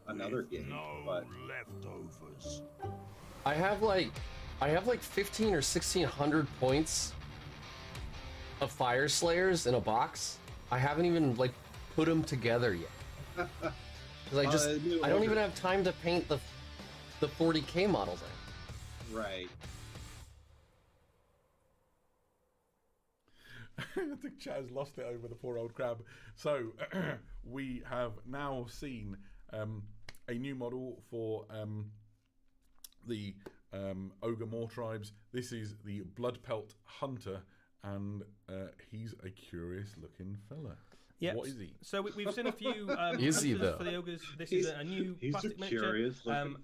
another game, but... I have like 15 or 1600 points of Fire Slayers in a box. I haven't even like put them together yet. Because I don't even have time to paint the 40k models in. Right. I think Chad has lost it over the poor old crab. So we have now seen a new model for the Ogre Moor tribes. This is the Bloodpelt Hunter, and he's a curious looking fella. Yeah. What is he? So we've seen a few Is he, hunters though? for the ogres. This is a new plastic miniature,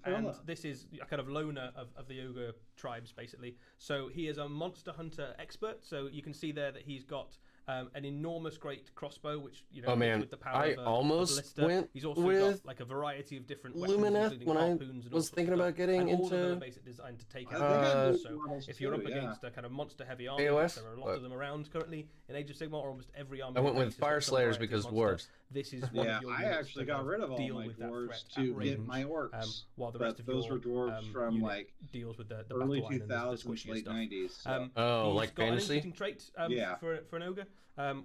and this is a kind of loner of the ogre tribes, basically. So he is a monster hunter expert. So you can see there that he's got an enormous great crossbow, which with the power of a almost ballista. went He's also with got like a variety of different weapons, Lumineth including when I harpoons and all was sorts of thinking stuff. about getting and all of them into are basically designed to take out so if you're up against a kind of monster heavy army, AOS, there are a lot of them around currently in Age of Sigmar. Almost every army. I went with Fire Slayers because dwarves. This is one of your I units actually to got kind rid of all deal my with that dwarves threat to at range, get my orcs. while the but rest of those your were dwarves from unit like deals with the early battle line and the 2000s, squishier late stuff. 90s. Oh, He's like got fantasy? an interesting trait Yeah. for an ogre,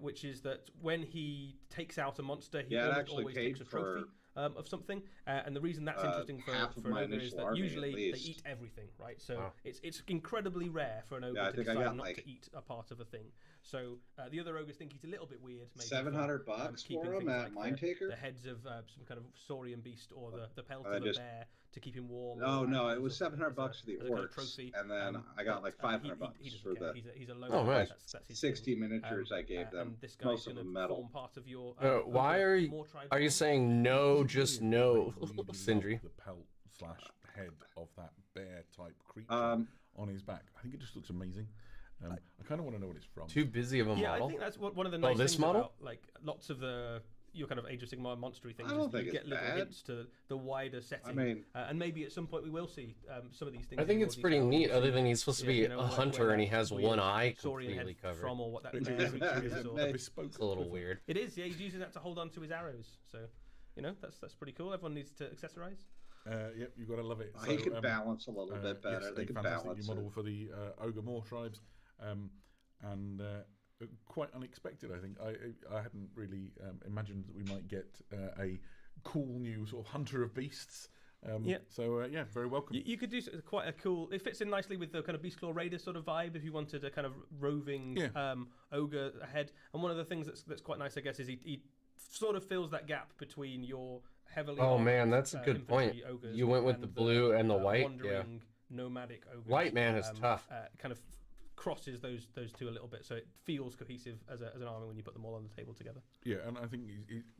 which is that when he takes out a monster, he it almost actually always paid takes a trophy of something. And the reason that's interesting half of for an my ogre is initial that army, usually at they least. eat everything, right? So Wow. it's incredibly rare for an ogre I to think I decide got, not like, to eat a part of a thing. So the other ogres think he's a little bit weird. Maybe $700 for, keeping for him things at like Mindtaker? the heads of some kind of saurian beast or the pelt I of just- a bear to keep him warm. No, or no, it as was a- $700 as for the a kind of orcs, trophy. and then I got like $500 he doesn't for care. the He's a low. Oh, nice. That's his 60 thing. miniatures I gave them. And this guy's Most of going them to metal. form part of your. Why are you saying no, just no, Sindri? The pelt / head of that bear type creature on his back. I think it just looks amazing. I kind of want to know what it's from. Too busy of a Yeah, model? I think that's one of the nice this things model? about like lots of your kind of Age of Sigmar monstery things. I don't Is think you it's get little bad. hints to the wider setting. I mean, and maybe at some point we will see some of these things. I think in it's more pretty detail. neat, other than he's supposed to be You know, a where hunter and he has weird one eye saurian head completely covered. from, or what that It's bear feature is. a Or... bespoke. It's a little weird. It is. Yeah, he's using that to hold on to his arrows. So, that's pretty cool. Everyone needs to accessorize. Yep, you've got to love it. he could balance a little bit better. Yes, They a could fantastic balance new model it. for the Ogre Moor tribes, and quite unexpected. I think I hadn't really imagined that we might get a cool new sort of hunter of beasts. So very welcome. You could do quite a cool. It fits in nicely with the kind of Beastclaw Raider sort of vibe. If you wanted a kind of roving ogre ahead, and one of the things that's quite nice, I guess, is he sort of fills that gap between your heavily. Oh armored, man, that's a good point. ogres You went with the blue and the white. Yeah. wandering nomadic ogres. White man is tough. Kind of crosses those two a little bit, so it feels cohesive as an army when you put them all on the table together. Yeah, and I think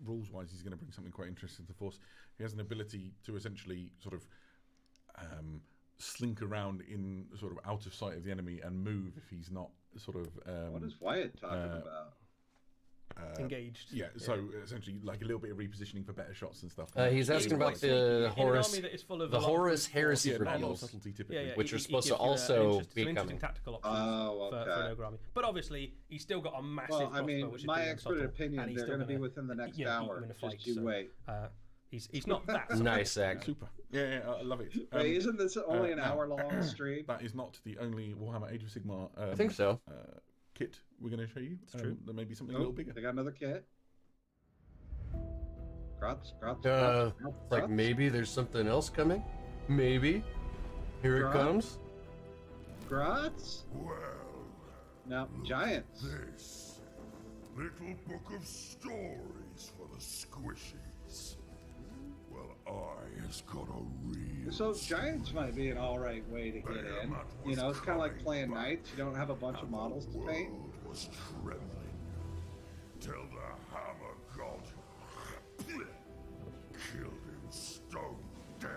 rules-wise, he's going to bring something quite interesting to the force. He has an ability to essentially sort of slink around in sort of out of sight of the enemy and move if he's not sort of. What is Wyatt talking about? Engaged. Yeah, so essentially like a little bit of repositioning for better shots and stuff. He's asking about the Horus, that is full of the a lot of Horus heresy yeah, not reveals. subtlety typically. Which are supposed to gives you also some be interesting coming. tactical options Oh, for okay. an ogre army. But obviously, he's still got a massive Well, I crossbow, mean, which is my pretty expert unsubtle, opinion, and he's they're still going to be gonna, within the next eat you hour. in a fight, Just you so, wait. He's not that Nice, Zach. Super. Yeah, I love it. Wait, isn't this only an now, hour-long stream? That is not the only Warhammer Age of Sigmar. I think so. Kit we're going to show you. It's true. There may be something Nope, a little bigger. They got another kit. Grotz. Like maybe there's something else coming. Maybe. Here it comes. Grotz? Well, No, giants. this little book of stories for the squishies. Well, I has got a real. So giants might be an alright way to get in. You know, it's kind of like playing knights. You don't have a bunch of models to paint. world was trembling till the hammer god killed him stone dead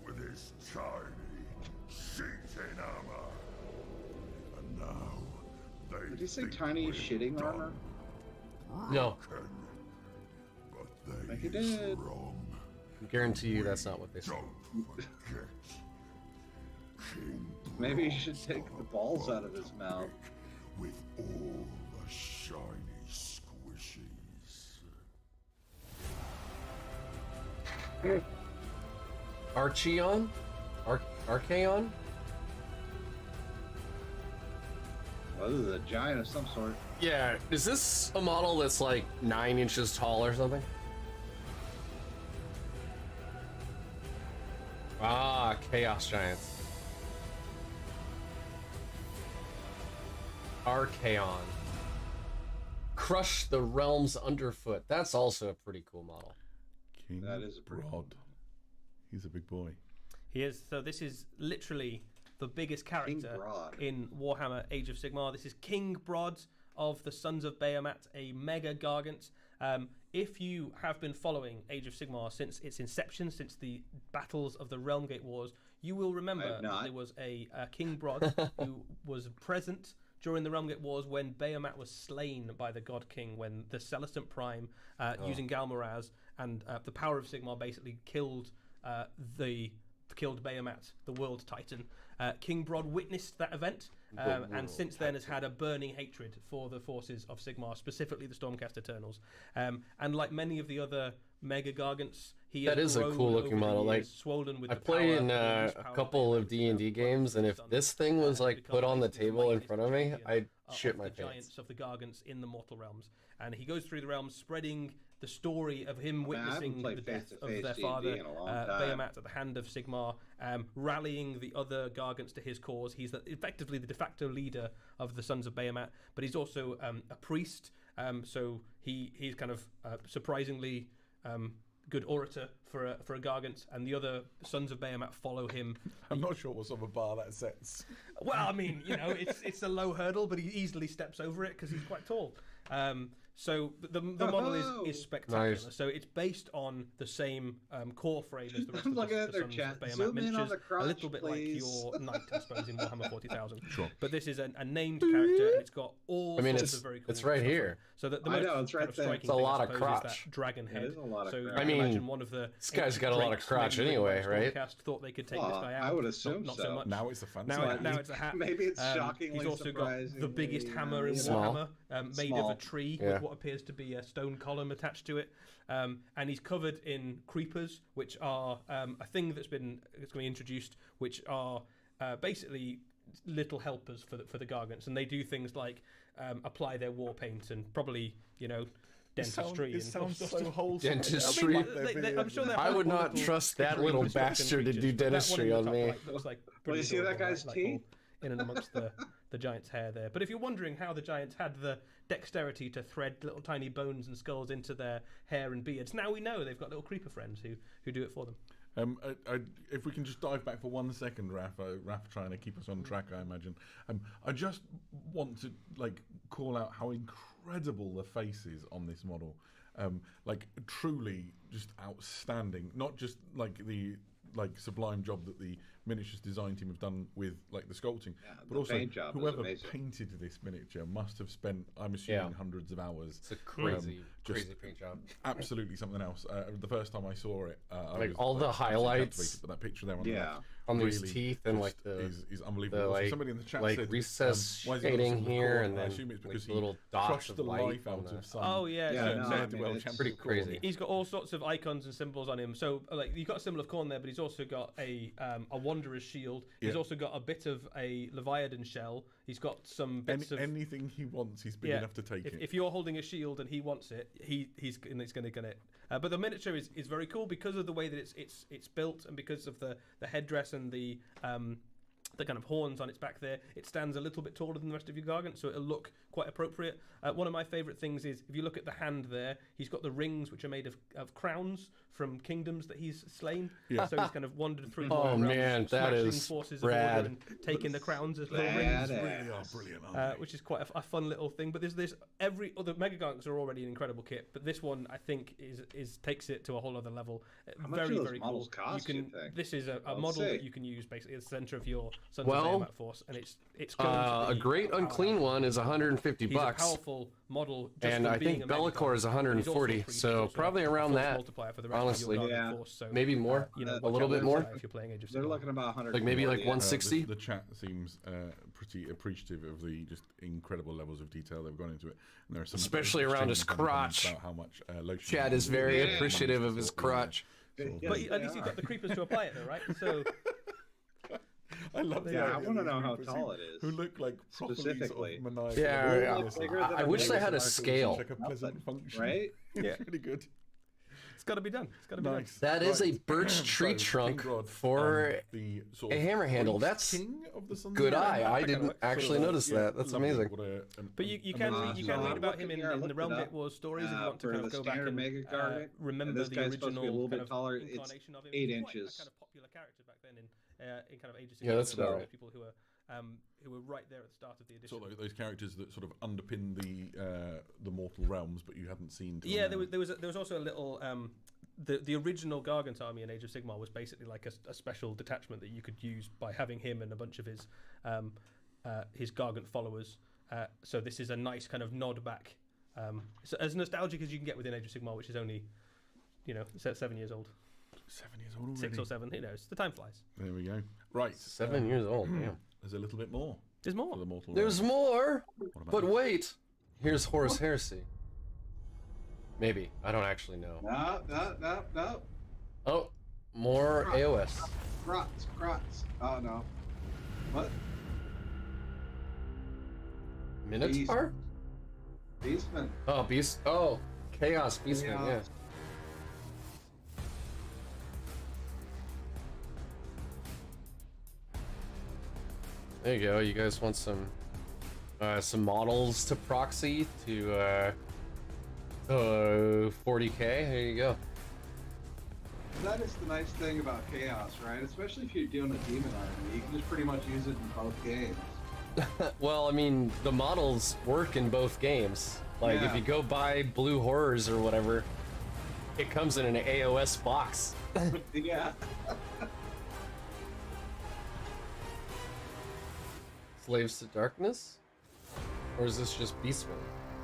with his tiny cheating armor. And now they Did he say think tiny we're shitting done, armor? No, broken. But think he they is did. wrong. I guarantee you that's not what they said. Don't forget, Maybe you should take the balls out of his mouth. With all the shiny squishies. Archeon? Archeon? Well, this is a giant of some sort. Yeah, is this a model that's like 9 inches tall or something? Ah, Chaos Giants. Archeon. Crush the realms underfoot. That's also a pretty cool model. King That is a pretty cool Brod. He's a big boy. He is. So this is literally the biggest character Brod. in Warhammer Age of Sigmar. This is King Brod of the Sons of Bahamut, a mega gargant. If you have been following Age of Sigmar since its inception, since the battles of the Realmgate Wars, you will remember that there was a King Brod who was present during the Realmgate Wars when Bahamut was slain by the God King, when the Celestant Prime, using Galmaraz and the power of Sigmar, basically killed Bahamut, the World Titan. King Brod witnessed that event, and since then has had a burning hatred for the forces of Sigmar, specifically the Stormcast Eternals. And like many of the other Mega Gargants, he That is a cool looking model. Like, swollen with I the play power, in a couple of D&D games, and if this thing was like put on the table in front of me, I'd shit my the giants pants. of the Gargants in the mortal realms. And he goes through the realms spreading the story of him witnessing the death of their father Bahamut at the hand of Sigmar, rallying the other Gargants to his cause. He's effectively the de facto leader of the Sons of Bahamut, but he's also a priest, so he's kind of surprisingly good orator for a Gargant, and the other Sons of Bahamut follow him. I'm not sure what's on the bar that sets. Well, I mean, you know, it's a low hurdle, but he easily steps over it because he's quite tall. So the model is spectacular. Nice. So it's based on the same core frame as the rest I'm of looking the at their Sons chat. of Bahamut Zoom in on miniatures. the crotch, A little bit please. like your knight, I suppose, in Warhammer 40,000. Sure. But this is a named character, and it's got all sorts of very cool it's right stuff. here. So the I most know, it's right kind of there. striking It's a thing, lot I of suppose, is crotch. that dragon head. It is a lot of So crotch. I mean, imagine one of the this guy's got a lot of drakes crotch maybe anyway, the right? Stormcast thought they could take this guy out. I would assume not so. much. Now it's a fancy Now it's a hat. Maybe it's shockingly He's also got the surprisingly, biggest hammer in Small. Warhammer, made Small. of a tree Yeah. with what appears to be a stone column attached to it. And he's covered in creepers, which are a thing that's going to be introduced, which are basically little helpers for the Gargants, and they do things like apply their war paint and probably, you know, dentistry. It sounds so wholesome. Dentistry. I'm sure they're I would helpful not little trust that little construction bastard to do features. That one dentistry in on the me. top right looks like Well, you pretty see that adorable, guy's like teeth? all in and amongst the giant's hair there. But if you're wondering how the giants had the dexterity to thread little tiny bones and skulls into their hair and beards, now we know they've got little creeper friends who do it for them. If we can just dive back for 1 second, Raph trying to keep us on track, I imagine. I just want to call out how incredible the face is on this model. Truly just outstanding. Not just the sublime job that the miniatures design team have done with the sculpting, but also paint job is whoever amazing. painted this miniature must have spent, I'm assuming, hundreds of hours. It's a crazy just paint job. Absolutely something else. The first time I saw it, I was, all the absolutely highlights. captivated, but that picture there on On the these really teeth and just the is unbelievable. So somebody in the chat said, recess why is he shading on the here, core? and I then assume it's because he little dots crushed of the light life on out the- of some. Oh yeah, it's pretty crazy. He's got all sorts of icons and symbols on him. So you've got a symbol of corn there, but he's also got a wanderer's shield. He's also got a bit of a Leviathan shell. He's got some bits of anything he wants, he's big enough to take it. If you're holding a shield and he wants it, he's going to get it. But the miniature is very cool because of the way that it's built, and because of the headdress and the kind of horns on its back there. It stands a little bit taller than the rest of your Gargant, so it'll look quite appropriate. One of my favourite things is, if you look at the hand there, he's got the rings which are made of crowns from kingdoms that he's slain. Yeah. So he's kind of wandered through Oh, realms, man, that smashing is forces rad. of order and taking the crowns as little Badass. rings. Really are brilliant, aren't they? Which is quite a fun little thing. But there's every other Mega Gargants are already an incredible kit, but this one I think is takes it to a whole other level. How much do Very those very models cool. cost, you think? This is a Let's model see. that you can use basically at the center of your Sons Well, of Behemoth Force, and it's going to a be great unclean one is 150 He's bucks. a powerful model, just And from I being think a Bellicor is Megaton, but he's also 140, free to so also probably have a around force that, multiplier for the rest honestly. of your Yeah. Guardian Force, so, Maybe more, you know, a little bit more. if you're playing Age of They're Sigmar. looking about 100. Like maybe like 160. The chat seems pretty appreciative of the just incredible levels of detail they've gone into it. And there are some Especially around his extremely fun comments crotch. about how much lotion Chad he is uses. very Yeah. appreciative of his crotch. Yes, But they at least you've are. got the creepers to apply it, though, right? So I love Yeah, I idea want to of know these how creepers tall it is. who look like properly Specifically. sort of maniacal. Yeah, Look bigger than I a wish they had a Megaton. scale. Like a pleasant function, Right? It's Yeah. really good. it's got to be done. It's got to be done. Nice. That is a Right. birch tree So, trunk King Rod, for the sort a of hammer handle. priest That's king of the Sons good of eye. Behemoth. I kinda didn't works. actually Sort of, notice yeah, that. That's lovely. amazing. What But you can amazing. you can So read I'm about him looking in here, I the looked Realm it Bit up, Wars stories if you want to for kind the of go back standard and Mega Gargant, remember this the guy's supposed to be a original little bit kind of taller. It's incarnation of him. 8 He was quite inches. a kind of popular character back then in kind of Age of Yeah, that's Sigmar. about There were right. people who were right there at the start of the edition. Sort of those characters that sort of underpin the mortal realms, but you hadn't seen. Till Yeah, now. there was also a little the original Gargant army in Age of Sigmar was basically like a special detachment that you could use by having him and a bunch of his Gargant followers. So this is a nice kind of nod back, so as nostalgic as you can get within Age of Sigmar, which is only 7 years old, 7 years old already. 6 or 7. Who knows? The time flies. There we go. Right, 7 years old. Damn. There's a little bit more There's more. for the mortal. There's realms. more, What about but this? wait. Here's Horus Heresy. Maybe. I don't actually know. No. Oh, more AOS. Crots. Oh, no. What? Minotaur? Beastman. Oh, Beast. Oh, Chaos Beastman, yeah. Chaos. There you go. You guys want some models to proxy to 40k? There you go. That is the nice thing about Chaos, right? Especially if you're doing a demon army, you can just pretty much use it in both games. Well, I mean, the models work in both games. Like, if Yeah. you go buy Blue Horrors or whatever, it comes in an AOS box. Yeah. Slaves to Darkness? Or is this just Beastmen?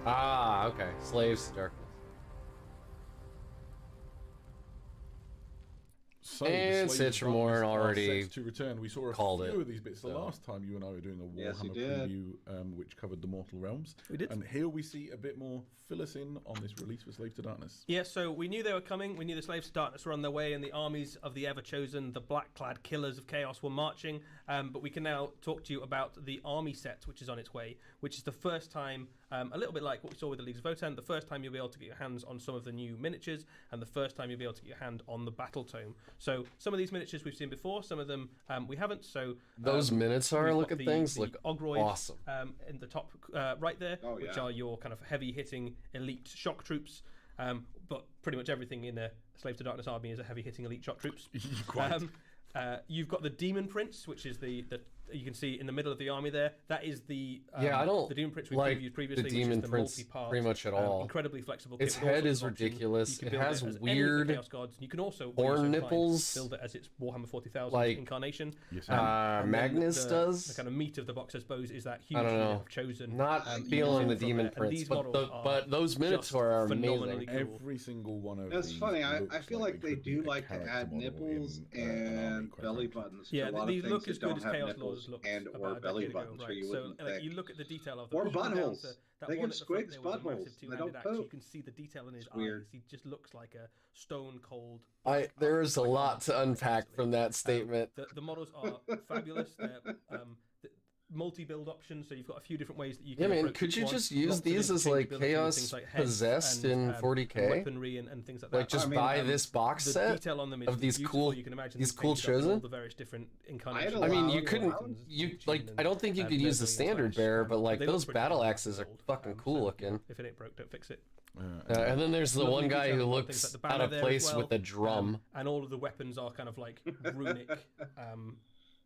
Ah, okay. Slaves to Darkness. So, And Slaves of Citramore Darkness are already set to return. We saw a called few it, of these bits the so. last time you and I were doing a Yes, you Warhammer did. preview, which covered the Mortal Realms. We did. And here we see a bit more. Fill us in on this release for Slave to Darkness. Yeah, so we knew they were coming. We knew the Slaves to Darkness were on their way, and the armies of the Ever-Chosen, the black-clad killers of chaos, were marching. But we can now talk to you about the army set, which is on its way, which is the first time, a little bit like what we saw with the Leagues of Votann, the first time you'll be able to get your hands on some of the new miniatures, and the first time you'll be able to get your hand on the Battle Tome. So some of these miniatures we've seen before, some of them we haven't. So Those Minotaur we've got looking things the look Ogroids, awesome. in the top right there, Oh, which yeah. are your kind of heavy-hitting elite shock troops. But pretty much everything in a Slave to Darkness army is a heavy-hitting elite shock troops. Quite. You've got the Demon Prince, which is the you can see in the middle of the army there. That is the Yeah, I don't the Demon Prince we like previewed previously, the Demon which is the Prince multi-part, pretty much at all. incredibly flexible. Its kit with all head sorts is of options. ridiculous. You can It build has as any of the weird Chaos Gods. You can also, when horn you're so inclined, nipples. build it as its Warhammer 40,000 Like, incarnation. Yes, And then Magnus does. The kind of meat of the box, I suppose, is that huge I don't unit know. of Chosen. Not you can feeling see the from Demon there. And Prince, these but models are those just Minotaur are phenomenally amazing. cool. Every single one of That's these funny. I looks feel like they could do be a like to character add model nipples in, an army, and quite belly frankly. buttons. Yeah, to a lot these of look things as that good don't as have Chaos nipples Lords looked and about or a belly decade ago, buttons, right? or you So wouldn't like, think. you look at the detail of them. Or even down buttholes. to that They one give at the front squigs there with the buttholes. massive They two-handed don't axe. poke. You can see the detail in his It's weird. eyes. He just looks like a stone cold. There is a lot to unpack from that statement. The models are fabulous. They're multi-build options, so you've got a few different ways that you can. Yeah, man, approach could each you one. just use Lots of these as like interchangeability with Chaos things like heads Possessed and, in 40k? weaponry and things like that. Like just I mean, buy this box the set detail on them is of these beautiful. cool, You can imagine these them cool painted up in all Chosen. the various different I incarnations. had I mean, Wow. you couldn't, Wow. you like, I don't think you could use the standard bearer, but like those battle axes are fucking cool looking. If it ain't broke, don't fix it. And then there's the Lovely one guy detail who on things looks like the out banner of there as place well. with a drum. And all of the weapons are kind of like runic.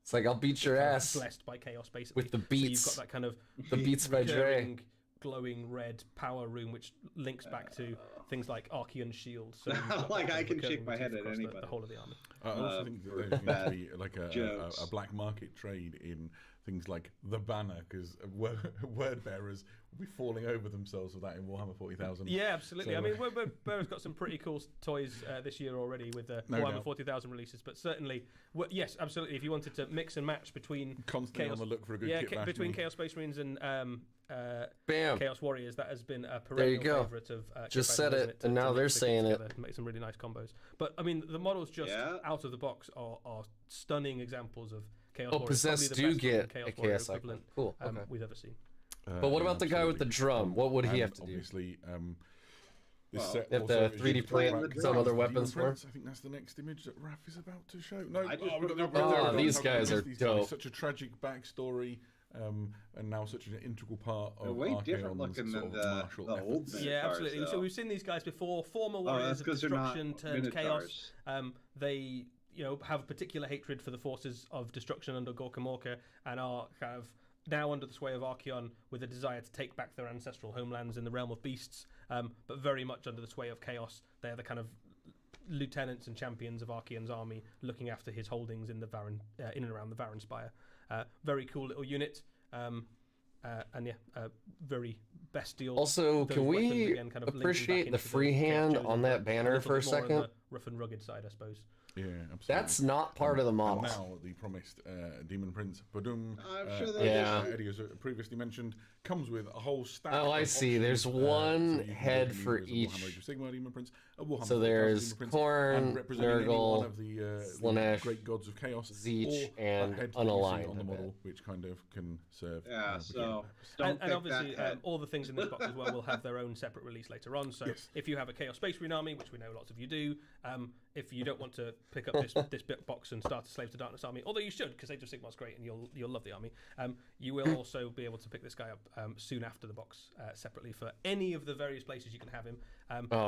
It's like, I'll beat your kind of ass blessed by chaos, basically. with the So beats. you've got that kind of The Beats by Dre. recurring glowing red power rune, which links back to things like Archeon shield. So like I can shake my head at anybody. The whole of the army. I also think that there's going to be like a black market trade in things like the banner, because word bearers will be falling over themselves with that in Warhammer 40,000. Yeah, absolutely. So, I mean, word bearers got some pretty cool toys this year already with the Warhammer 40,000 releases, but certainly, yes, absolutely. If you wanted to mix and match between constantly Chaos, on the look for a good kit bash, between Chaos Space Marines and Bam. Chaos Warriors, that has been a perennial favorite of just said it, and now they're saying it. Make some really nice combos. But I mean, the models just out of the box are stunning examples of Chaos Warriors. Possessed do get a Chaos equivalent. Cool. Okay. We've ever seen. But what about the guy with the drum? What would he have to do? Obviously, this Well, set If the 3D plant some other weapons for him? I think that's the next image that Raph is about to show. No, these guys are dope. Such a tragic backstory, and now such an integral part of They're way different Archaon's looking sort than of the martial old efforts. Yeah, Minotaurs, absolutely. though. So we've seen these guys before, former warriors of destruction turned chaos. They have particular hatred for the forces of destruction under Gorka Morka and are kind of now under the sway of Archeon with a desire to take back their ancestral homelands in the realm of beasts, but very much under the sway of chaos. They are the kind of lieutenants and champions of Archeon's army, looking after his holdings in the Varan, in and around the Varan Spire. Very cool little unit, and very bestial. Also, can we appreciate the freehand on that banner for a second? Rough and rugged side, I suppose. Yeah, absolutely. That's not part of the model. And now the promised Demon Prince Badum, I'm sure Eddie has previously mentioned, comes with a whole stack. Oh, I see. There's one head for each. Sigma Demon Prince, a So there's Korn, Nurgle, one of the Slanesh, great gods of chaos, Zeech, or and a head Unaligned on the model, which kind of can serve. Yeah, so and obviously all the things in this box as well will have their own separate release later on. So if you have a Chaos Space Marine army, which we know lots of you do, if you don't want to pick up this bit box and start a Slave to Darkness army, although you should, because Age of Sigmar is great and you'll love the army, you will also be able to pick this guy up soon after the box separately for any of the various places you can have him.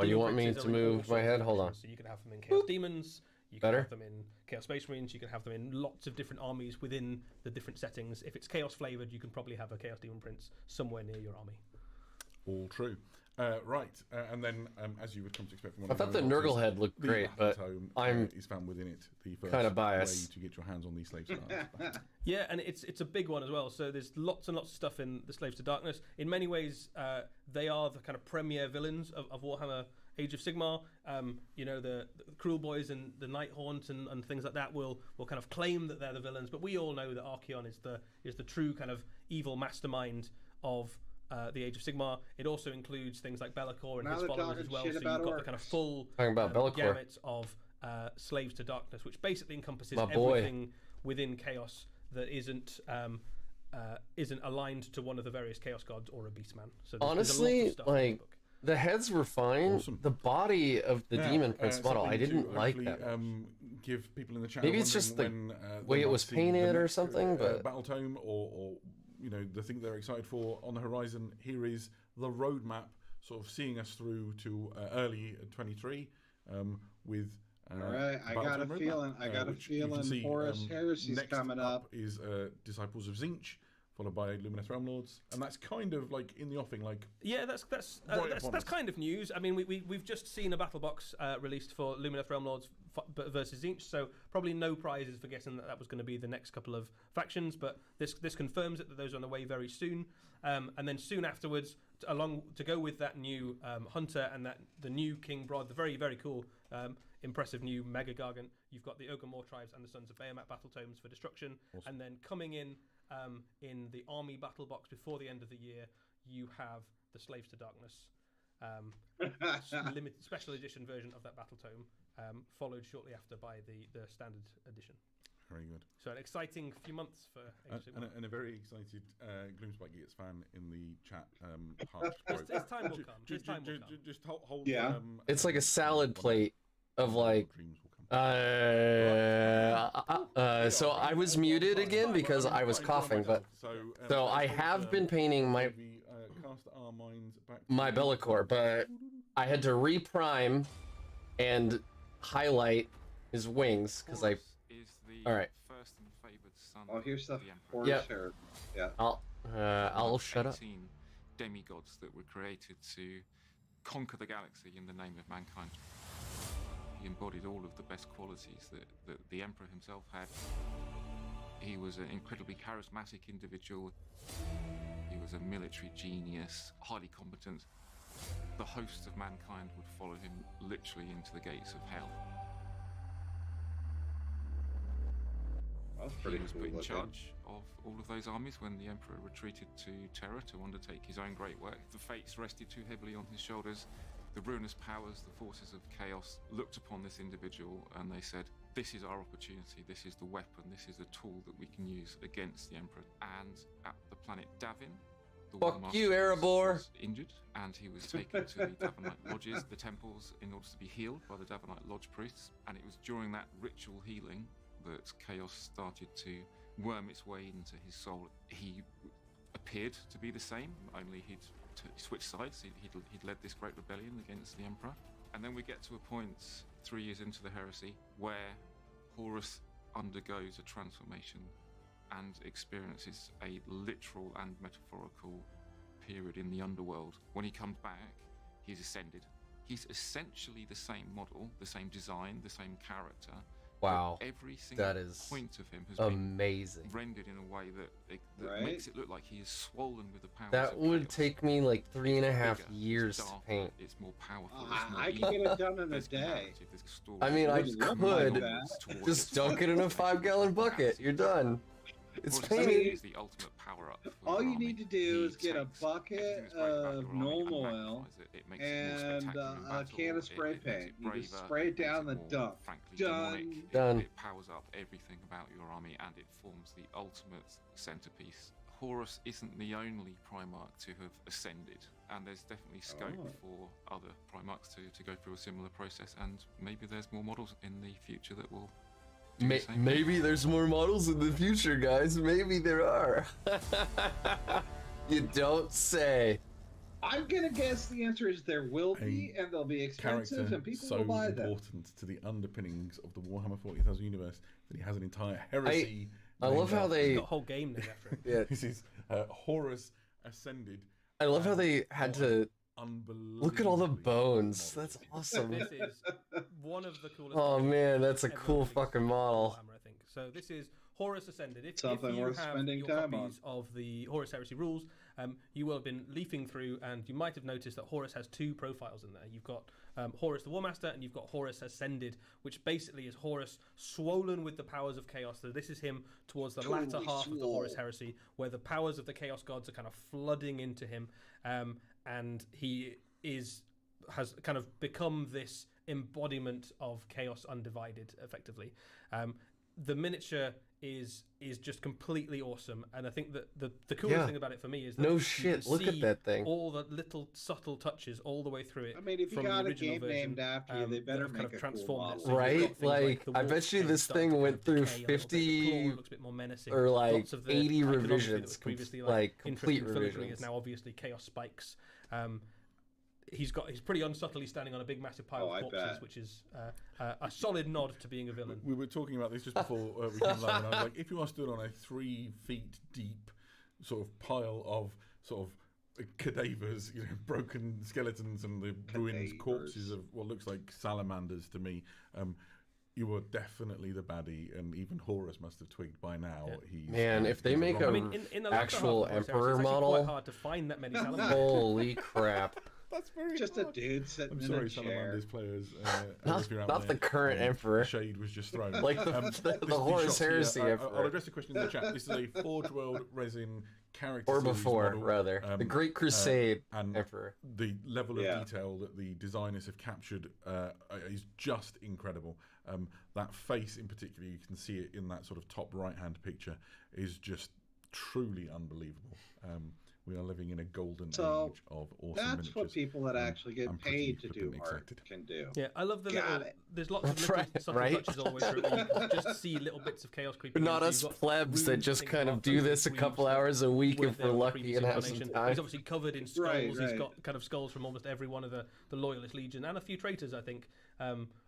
You want me to move my head? Hold on. So you can have them in Chaos Demons, you can have them in Chaos Space Marines, you can have them in lots of different armies within the different settings. If it's Chaos flavoured, you can probably have a Chaos Demon Prince somewhere near your army. All true. Right, and then as you would come to expect from one I thought the Nurgle head looked great, but I'm is found within it the first kind of biased way to get your hands on these Slaves to Darkness. Yeah, and it's a big one as well. So there's lots and lots of stuff in the Slaves to Darkness. In many ways, they are the kind of premier villains of Warhammer Age of Sigmar. The Cruel Boys and the Nighthaunt and things like that will kind of claim that they're the villains, but we all know that Archeon is the true kind of evil mastermind of the Age of Sigmar. It also includes things like Be'lakor and his followers as well. So you've got the kind of full gamut of Slaves to Darkness, which basically encompasses everything within Chaos that isn't aligned to one of the various Chaos gods or a Beastman. So honestly, like the heads were fine. Awesome. The body of the Demon Prince model, I didn't like that. Give people in the chat. Maybe it's just the way it was painted or something, but Battle Tome or the thing they're excited for on the horizon here is the roadmap, sort of seeing us through to early 23 with. All right, I got a feeling Horus Heresy's coming up. Is Disciples of Zinch, followed by Lumineth Realm Lords, and that's kind of like in the offing. Like that's kind of news. I mean, we've just seen a battle box released for Lumineth Realm Lords versus Zinch, so probably no prizes for guessing that was going to be the next couple of factions. But this confirms it that those are on the way very soon, and then soon afterwards, to go with that new Hunter and the new King Brod, the very very cool. Impressive new Mega Gargant. You've got the Ogre Moor tribes and the Sons of Bahamut battle tomes for destruction, and then coming in the army battle box before the end of the year, you have the Slaves to Darkness limited special edition version of that battle tome, followed shortly after by the standard edition. Very good. So an exciting few months for and a very excited Gloomspike Geeks fan in the chat. His time will come. Just hold. Yeah. It's like a salad plate of like. So I was muted again because I was coughing, but so I have been painting my Be'lakor, but I had to reprime and highlight his wings because I. All right. Oh, here's the Horus Heresy. Yeah. I'll shut up. demigods that were created to conquer the galaxy in the name of mankind. He embodied all of the best qualities that the Emperor himself had. He was an incredibly charismatic individual. He was a military genius, highly competent. The hosts of mankind would follow him literally into the gates of hell. He was put in charge of all of those armies when the Emperor retreated to Terra to undertake his own great work. The fates rested too heavily on his shoulders. The ruinous powers, the forces of chaos, looked upon this individual and they said, this is our opportunity, this is the weapon, this is the tool that we can use against the Emperor. And at the planet Davin, the War Fuck you, Master Erebor! was injured, and he was taken to the Davinite lodges, the temples, in order to be healed by the Davinite lodge priests. And it was during that ritual healing that chaos started to worm its way into his soul. He appeared to be the same, only he'd switched sides. He'd led this great rebellion against the Emperor. And then we get to a point 3 years into the heresy where Horus undergoes a transformation and experiences a literal and metaphorical period in the underworld. When he comes back, he's ascended. He's essentially the same model, the same design, the same character. Wow, every single that is point of him has amazing. been rendered in a way that makes it look like he is swollen with the power. That would chaos. take me like 3.5 Bigger, years to darker, paint. It's more powerful. I can get it done in a day. I mean, I Wouldn't look could like just dunk it in a 5-gallon bucket. You're done. It's painted. Is the ultimate power up. All you need to do is get a bucket of normal oil and a can of spray paint. You just spray it down the dump. Done. Done. It powers up everything about your army and it forms the ultimate centerpiece. Horus isn't the only Primarch to have ascended, and there's definitely scope for other Primarchs to go through a similar process, and maybe there's more models in the future that will Maybe there's more models in the future, guys. Maybe there are. You don't say. I'm gonna guess the answer is there will be, and they'll be expensive, and people will buy them. So important to the underpinnings of the Warhammer 40,000 universe that he has an entire heresy. I love how they got a whole game named after him. Yeah. This is Horus Ascended. I love how they had to look at all the bones. That's awesome. This is one of the coolest. Oh man, that's a cool fucking model. I think so. This is Horus Ascended. If Something you worth have spending your time copies of the Horus Heresy rules, you will have been leafing through, and you might have noticed that Horus has two profiles in there. You've got Horus the War Master, and you've got Horus Ascended, which basically is Horus swollen with the powers of chaos. So this is him towards the latter half of the Horus Heresy, where the powers of the Chaos Gods are kind of flooding into him, and he has kind of become this embodiment of chaos undivided, effectively. The miniature is just completely awesome, and I think that the coolest thing about it for me is that no shit. Look at that thing. All the little subtle touches all the way through it. I mean, if you got a game named after you, they better make a cool model. So right? Like I bet you this thing went through 50 looks a bit more menacing. or like Lots of the 80 iconography that revisions, was previously like complete interesting filigree revisions. is now obviously chaos spikes. He's pretty unsubtly standing on a big massive pile of corpses, which is a solid nod to being a villain. We were talking about this just before we came live, and I was like, if you are stood on a 3 feet deep sort of pile of sort of cadavers, you know, broken skeletons and the ruined corpses of what looks like salamanders to me, you were definitely the baddie, and even Horus must have twigged by now. Yeah. Man, if they make an actual Emperor model, it's quite hard to find that many salamanders. Holy crap. That's very just hard. a dude sitting I'm sorry, in a chair. Salamanders players. Not the current Emperor. Shade was just thrown. Like the Horus Heresy Emperor. I'll address a question in the chat. This is a Forge World resin character or before, model, rather. The Great Crusade and Emperor. The level of detail that the designers have captured is just incredible. That face in particular, you can see it in that sort of top right-hand picture, is just truly unbelievable. We are living in a golden age of awesome miniatures. That's what people that actually get paid to do art can do. Yeah, I love the there's lots of little subtle touches all the way through. Where you just see little bits of chaos creeping. But not us plebs that just kind of do this a couple hours a week if we're lucky and have some time. He's obviously covered in skulls. Right. He's got kind of skulls from almost every one of the Loyalist Legion and a few traitors, I think,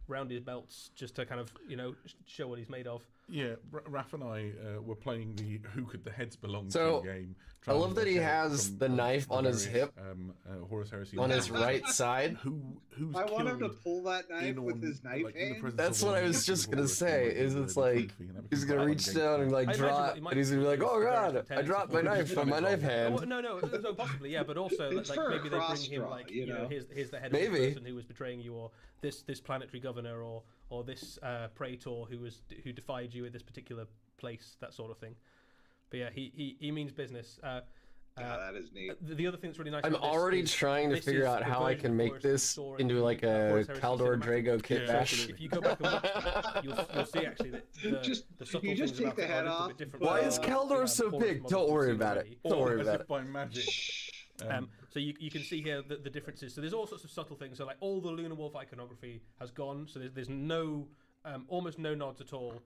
round his belts just to kind of, you know, show what he's made of. Yeah, Raph and I were playing the Who Could the Heads Belong So, to game. I love that he has the knife on his hip, Horus Heresy on his right side. Who's I want him to killed pull that knife with his knife hand. That's what I was just gonna say. Is it's like he's gonna reach down and like drop, and he's gonna be like, "Oh God, I dropped my knife from my knife hand." No, possibly, yeah, but also It's like for a maybe they bring cross him draw, like you know? here's the head of Maybe. the person who was betraying you, or this planetary governor, or this praetor who defied you at this particular place, that sort of thing. But yeah, he means business. That is neat. The other thing that's really nice. I'm about this already is trying to this figure is out the how I version can of make Horus we this saw into in like the a Horus Heresy Caldor cinematic. Drago kit Yeah, bash. If you go back and watch, you'll see actually that the subtle you just things take about the it are head a little off, bit different. Why from, is Caldor so Horus big? models Don't we've worry seen about it. already. Don't worry as about if it. by magic. So you can see here the differences. So there's all sorts of subtle things. So like all the Lunar Wolf iconography has gone. So there's no almost no nods at all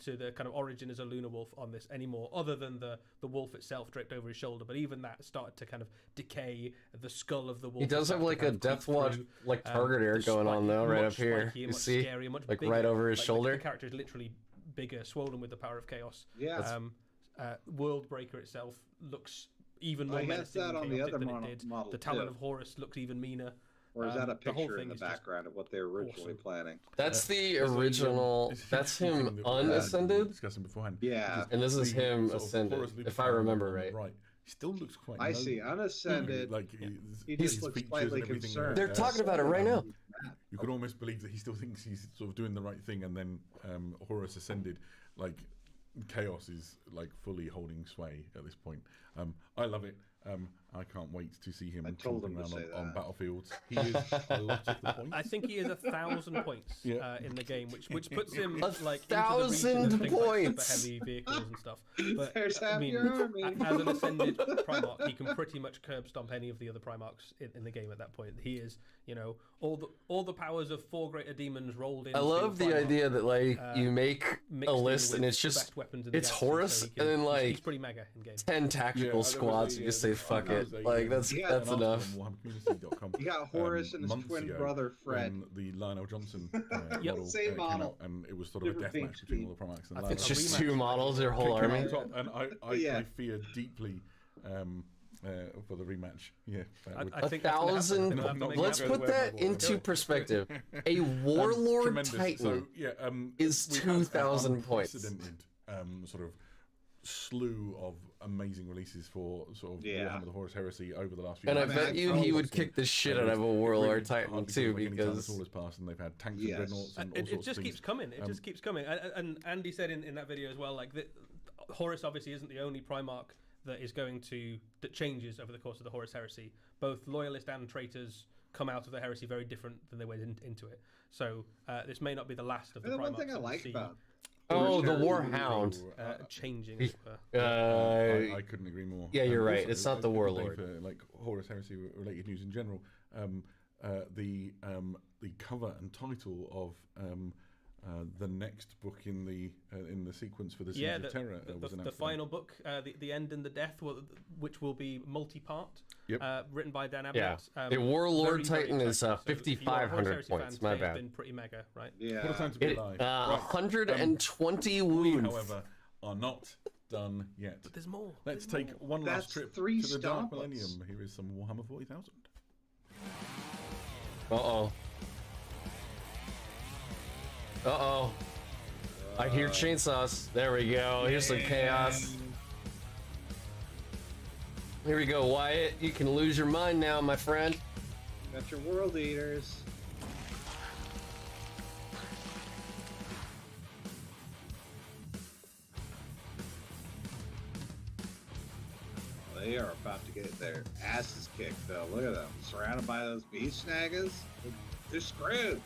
to the kind of origin as a Lunar Wolf on this anymore, other than the wolf itself draped over his shoulder. But even that started to kind of decay. The skull of the wolf. He does have like a Death Watch like target air going on though, right up here. You see, like right over his shoulder. The character is literally bigger, swollen with the power of chaos. Yeah. Worldbreaker itself looks even more I guess menacing that and on the chaotic other than it did. model The Talon too. of Horus looks even meaner. Or is that a the whole picture in thing the is just background of what they were originally planning? That's the There's a, original. it's a That's thing him that we were unascended, discussing beforehand. Yeah. and this is The him sort of ascended, Horus if I Lucifer remember on the right. Right. He still looks quite. I see. noble. Unascended. Like He his just looks features slightly and everything concerned. They're talking about it right now. You could almost believe that he still thinks he's sort of doing the right thing, and then Horus ascended. Like chaos is like fully holding sway at this point. I love it. I can't wait to see him told him to around say on that. battlefields. He is a lot of the points. I think he is 1,000 points in the game, which puts him like 1,000 into the region of things points. like super heavy vehicles and stuff. But There's I half mean, your army. as an ascended Primarch, he can pretty much curb stomp any of the other Primarchs in the game at that point. He is, all the powers of 4 greater demons rolled in. I love the idea that like you make a list and it's just it's Horus and then like he's pretty mega in game. 10 tactical squads. You just say fuck it. Like that's enough. You got Horus and his twin brother Fred. When the Lionel Johnson Yep, same came model. out, and it was sort of a Different deathmatch between all the Primarchs and It's Lionel. just 2 models, their whole Came out army. on top, and I Yeah. fear deeply for the rematch. Yeah, I think 1,000. Not- not Let's gonna put go that overboard. into perspective. A Warlord tremendous. Titan So, yeah, is we've had an 2,000 points. unprecedented, sort of slew of amazing releases for sort of Yeah. Warhammer the Horus Heresy over the last few And I years. bet you he would kick the shit out of a Warlord Titan too, because all has passed, and they've had tanks Yes. and dreadnoughts and all It sorts just of keeps things. coming. It just keeps coming. And Andy said in that video as well, like Horus obviously isn't the only Primarch that changes over the course of the Horus Heresy. Both loyalists and traitors come out of the heresy very different than they went into it. So this may not be the last of the And the Primarchs one thing I that we'll like see, about oh, the Horus Warhound. changing. As it were. I couldn't agree more. Yeah, you're right. Also, It's not the a good day Warlord. for, like Horus Heresy related news in general. The cover and title of the next book in the sequence for the Seeds of Terror was the announced. final book, the End and the Death, which will be multi-part, Yep. written by Dan Yeah. Abnett. The Warlord very Titan is exciting. So if you are a Horus 5,500 Heresy points. fan, My today has bad. been pretty mega, right? What a Yeah. time to be alive. 120 We, wounds. however, are not done yet. But there's more. Let's take one last That's trip 3 to the Dark stoplights. Millennium. Here is some Warhammer 40,000. Uh-oh. Uh-oh. I hear chainsaws. There we go. Here's some chaos. Here we go, Wyatt. You can lose your mind now, my friend. Got your world eaters. They are about to get their asses kicked, though. Look at them. Surrounded by those beast snaggers. They're screwed.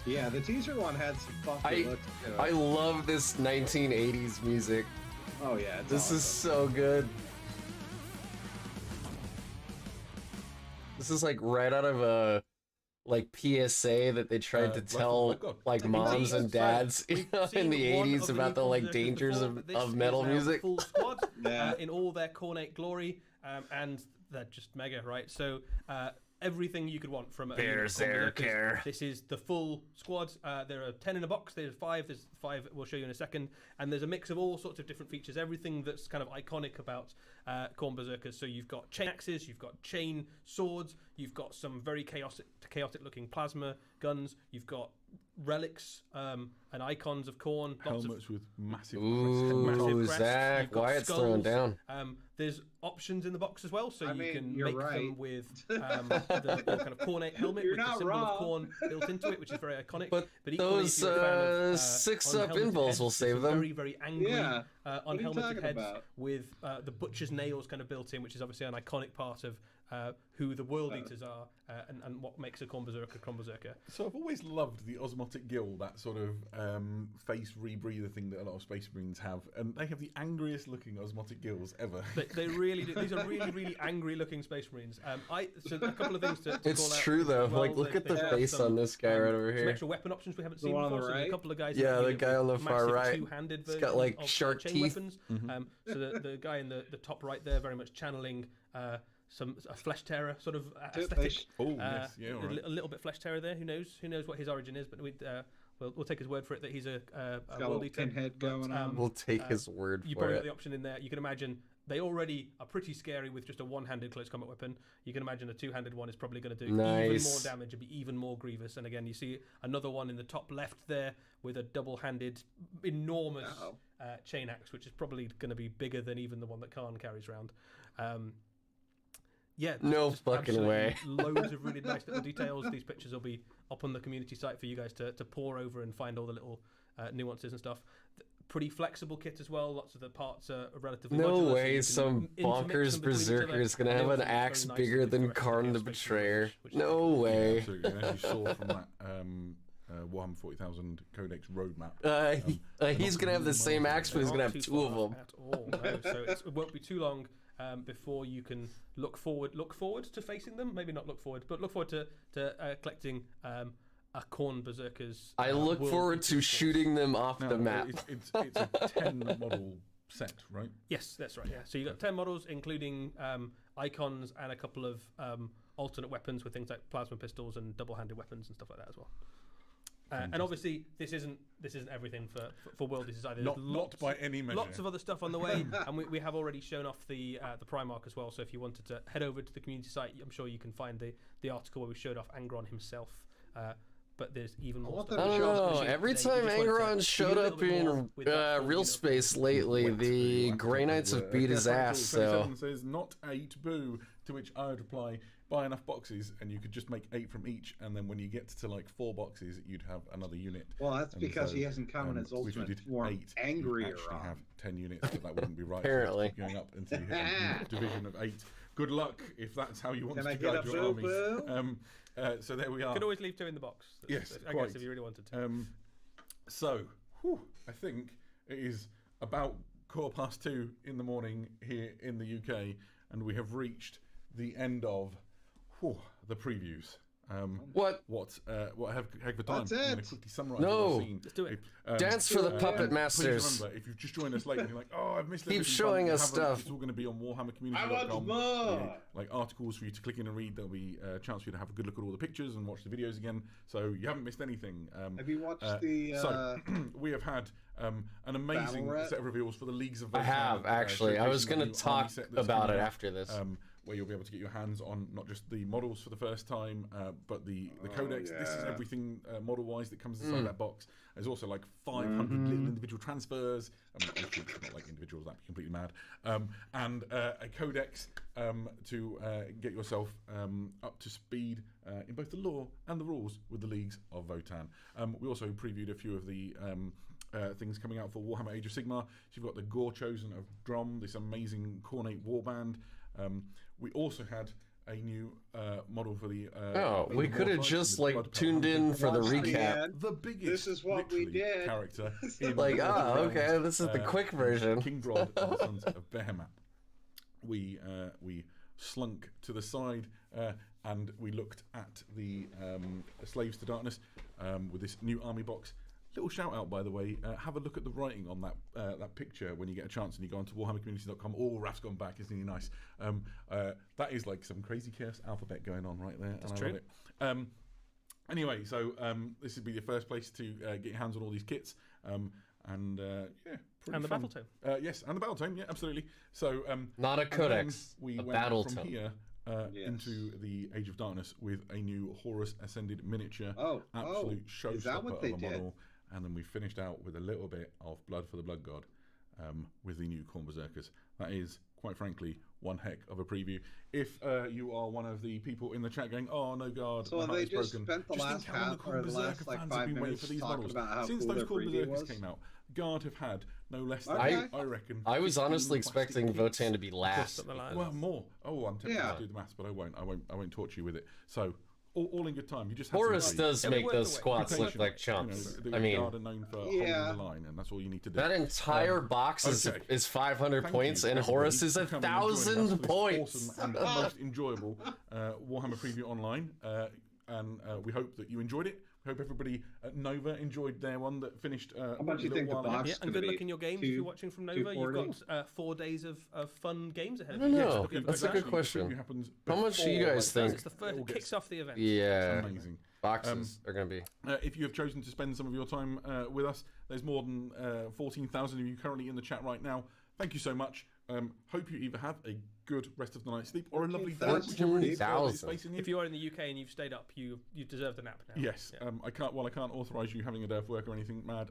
Yeah, the teaser one had some funky looks to it. I love this 1980s music. Oh yeah, it's This awesome. is so good. This is like right out of a like PSA that they tried to tell like moms and dads in the 80s about the like dangers of metal music. Full squad Yeah. in all their cornate glory, and they're just mega, right? So everything you could want from a Berserker. This is the full squad. There are 10 in a box. There's 5. There's 5 we'll show you in a second. And there's a mix of all sorts of different features. Everything that's kind of iconic about Khorne Berserkers. So you've got chain axes, you've got chain swords, you've got some very chaotic looking plasma guns, you've got relics and icons of Khorne. Helmets with massive Ooh, crests. Zach, You've got Wyatt's skulls. throwing down. There's options in the box as well, so I you mean, can you're make right. them with the kind of Khornate helmet You're with the not symbol of wrong. Khorne built into it, which is very iconic. But equally, those if you're a fan of, 6-up unhelmeted invols heads, will there's save some them. Very, very angry Yeah. are you unhelmeted talking heads about? with the butcher's nails kind of built in, which is obviously an iconic part of who the World Eaters are and what makes a Khorne Berserker. So I've always loved the Osmotic Gill, that sort of face rebreather thing that a lot of Space Marines have, and they have the angriest looking Osmotic Gills ever. They really do. These are really, really angry looking Space Marines. So a couple of things to call It's out true though. as well. Like, look at the They've got face some, on this guy right over some here. extra weapon options we haven't The seen one on before. the So there's right? a couple of guys. Yeah, that the hit guy with on the far massive right. two-handed He's got, versions like, of shark chain teeth. weapons. So the guy in the top right there, very much channeling a flesh terror sort of aesthetic. Oh, yes, yeah, all right. A little bit flesh terror there. Who knows what his origin is? But we'll take his word for it that he's a Got a world little eater. pinhead going on. We'll take his word You for probably got it. the option in there. You can imagine they already are pretty scary with just a one-handed close combat weapon. You can imagine a two-handed one is probably going to do even Nice. more damage and be even more grievous. And again, you see another one in the top left there with a double-handed, enormous chain axe, which is probably going to be bigger than even the one that Khan carries around. Yeah, No just fucking absolutely way. Loads of really nice little details. These pictures will be up on the community site for you guys to pore over and find all the little nuances and stuff. Pretty flexible kit as well. Lots of the parts are relatively No modular, so way you can some intermix bonkers them between each berserker other. is gonna And have they an also work axe very nicely bigger with than the rest of Karn the Space Betrayer. Marines, which is No cool. way. Absolutely. And as you saw from that Warhammer 40,000 Codex roadmap, He's gonna have the same axe, but he's gonna have Not too two of far them. at all, no. So it won't be too long before you can look forward to facing them. Maybe not look forward, but look forward to collecting a Khorne Berserker's. I look World forward to Eaters shooting them off now, the map. it's a 10 model set, right? Yes, that's right. Yeah. So you got 10 models, including icons and a couple of alternate weapons with things like plasma pistols and double-handed weapons and stuff like that as well. And obviously, this isn't everything for World Eaters either. There's Not by any measure. Lots of other stuff on the way, and we have already shown off the Primarch as well. So if you wanted to head over to the community site, I'm sure you can find the article where we showed off Angron himself. But there's even more stuff. I don't know. Every time Angron showed up in real space lately, the Grey Knights have beat his ass. So says not 8 boo, to which I would reply, buy enough boxes and you could just make 8 from each, and then when you get to like 4 boxes you'd have another unit. Well, that's And because so, he hasn't come in his if you ultimate did form 8, you'd angrier actually on. have 10 units, but that wouldn't be right. Apparently. So going up until you hit a division of 8. Good luck if that's how you want Can to I get guide a your armies. boo-boo? So there we are. You could always leave 2 in the box. Yes, I quite. guess if you really wanted to. So, I think it is about 2:15 in the morning here in the UK, and we have reached the end of the previews. what? What heck of a time. That's I'm going to it. quickly summarise No. what I've seen. Let's do it. Dance for the puppet masters. Please remember, if you've just joined us late and you're like, oh, I've missed Keep everything, showing but you us haven't, stuff. It's all going to be on warhammercommunity.com. I want more. Like articles for you to click in and read. There'll be a chance for you to have a good look at all the pictures and watch the videos again. So you haven't missed anything. Have you watched So we have had an amazing Battle Rat? set of reveals for the Leagues of I Votan, have actually. I was showcasing gonna the new talk army set that's about it coming out, after this. where you'll be able to get your hands on not just the models for the first time, but the codex. This is yeah. everything model-wise that comes inside that box. There's also like 500 little individual transfers. Obviously it's not like individuals, that'd be completely mad. And a codex to get yourself up to speed in both the lore and the rules with the Leagues of Votan. We also previewed a few of the things coming out for Warhammer Age of Sigmar. So you've got the Gore Chosen of Drum, this amazing Khornate warband. We also had a new model for the we could have just like tuned in for the Watch the recap. end. the biggest This is what we literally, did. character in Like, Lord of the Realms, okay, this is the quick version. King Grod and the Sons of Behemat. We slunk to the side and we looked at the Slaves to Darkness with this new army box. Little shout out, by the way. Have a look at the writing on that picture when you get a chance and you go onto warhammercommunity.com. Oh, Raf's gone back. Isn't he nice? That is like some crazy chaos alphabet going on right there. That's and true. I love it. Anyway, so this would be your first place to get your hands on all these kits. And the battle tome. Yes, and the battle tome. Yeah, absolutely. So Not a codex, we a went battle from tome. here into the Age of Darkness with a new Horus Ascended miniature. Absolute showstopper is that what of they a did? model. And then we finished out with a little bit of Blood for the Blood God with the new Khorne Berserkers. That is, quite frankly, one heck of a preview. If you are one of the people in the chat going, "Oh no, God, so my heart they is just broken," spent the just last think how long half the Khorne or the Berserker last like fans 5 have been waiting minutes for these talking models. about how Since cool those their Khorne preview Berserkers was. came out, Guard have had no less than, Okay. I reckon, I was 15 honestly plastic expecting kits Votan to be last. across- Well, more. Oh, I'm tempted Yeah. to do the maths, but I won't. I won't torture you with it. So, all in good time. You just have Horus to does It'll be make worth those the wait. squats Reputation, look like you know, chumps. the I mean, Guard are known for Yeah. holding the line, and that's all you need to do. that entire box okay. is 500 Thank points, you, and everybody, Horus is for coming and joining us 1,000 for this points. Awesome and most enjoyable Warhammer preview online, and we hope that you enjoyed it. We hope everybody at Nova enjoyed their one that finished. How much do you a think the little while ago. box Yeah, is and gonna good luck be? in your games if you're watching from Nova. You've got 4 days of fun games ahead I of don't you. know. Because That's a good actually, question. the preview happens How much do you before, guys like, think? It's the first. all It gets kicks off the event. Yeah, amazing. boxes are going to be. If you have chosen to spend some of your time with us, there's more than 14,000 of you currently in the chat right now. Thank you so much. Hope you either have a good rest of the night's sleep or a lovely day. 14,000. If you are in the UK and you've stayed up, you deserve the nap now. Yes, Yeah. I can't authorise you having a day of work or anything mad.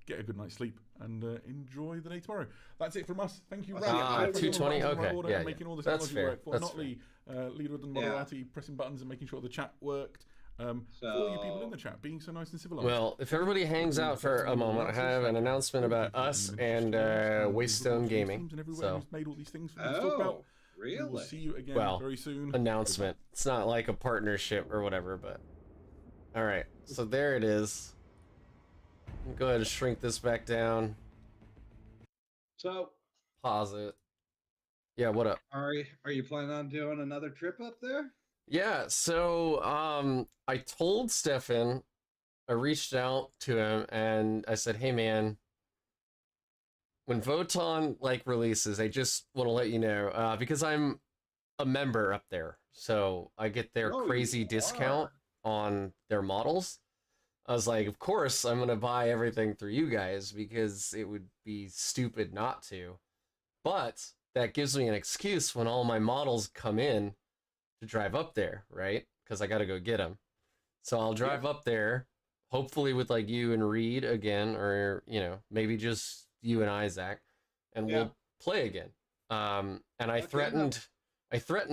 Get a good night's sleep and enjoy the day tomorrow. That's it from us. Thank you, Ray. 220. Okay, yeah, making all the that's technology fair. work. For That's Notley, leader of the Moderati, pressing buttons and making sure the chat worked. For all you people in the chat, being so nice and civilized. Well, if everybody hangs out for a moment, I have an announcement about us and Waystone Gaming. So, made all these things for me to talk about. Really? We'll see you again well, very soon. announcement. It's not like a partnership or whatever, but all right. So there it is. Go ahead and shrink this back down. So, Pause it. Yeah, what up? are you planning on doing another trip up there? Yeah, so I told Stefan, I reached out to him and I said, "Hey man, when Votan like releases, I just want to let you know because I'm a member up there, so I get their Oh, crazy you discount on their models." I was like, "Of course, I'm gonna buy everything through you guys because it would be stupid not to." But that gives me an excuse when all my models come in to drive up there, right? Because I got to go get them. So I'll drive up there, hopefully with like you and Reed again, or maybe just you and Isaac, and we'll play again. And I threatened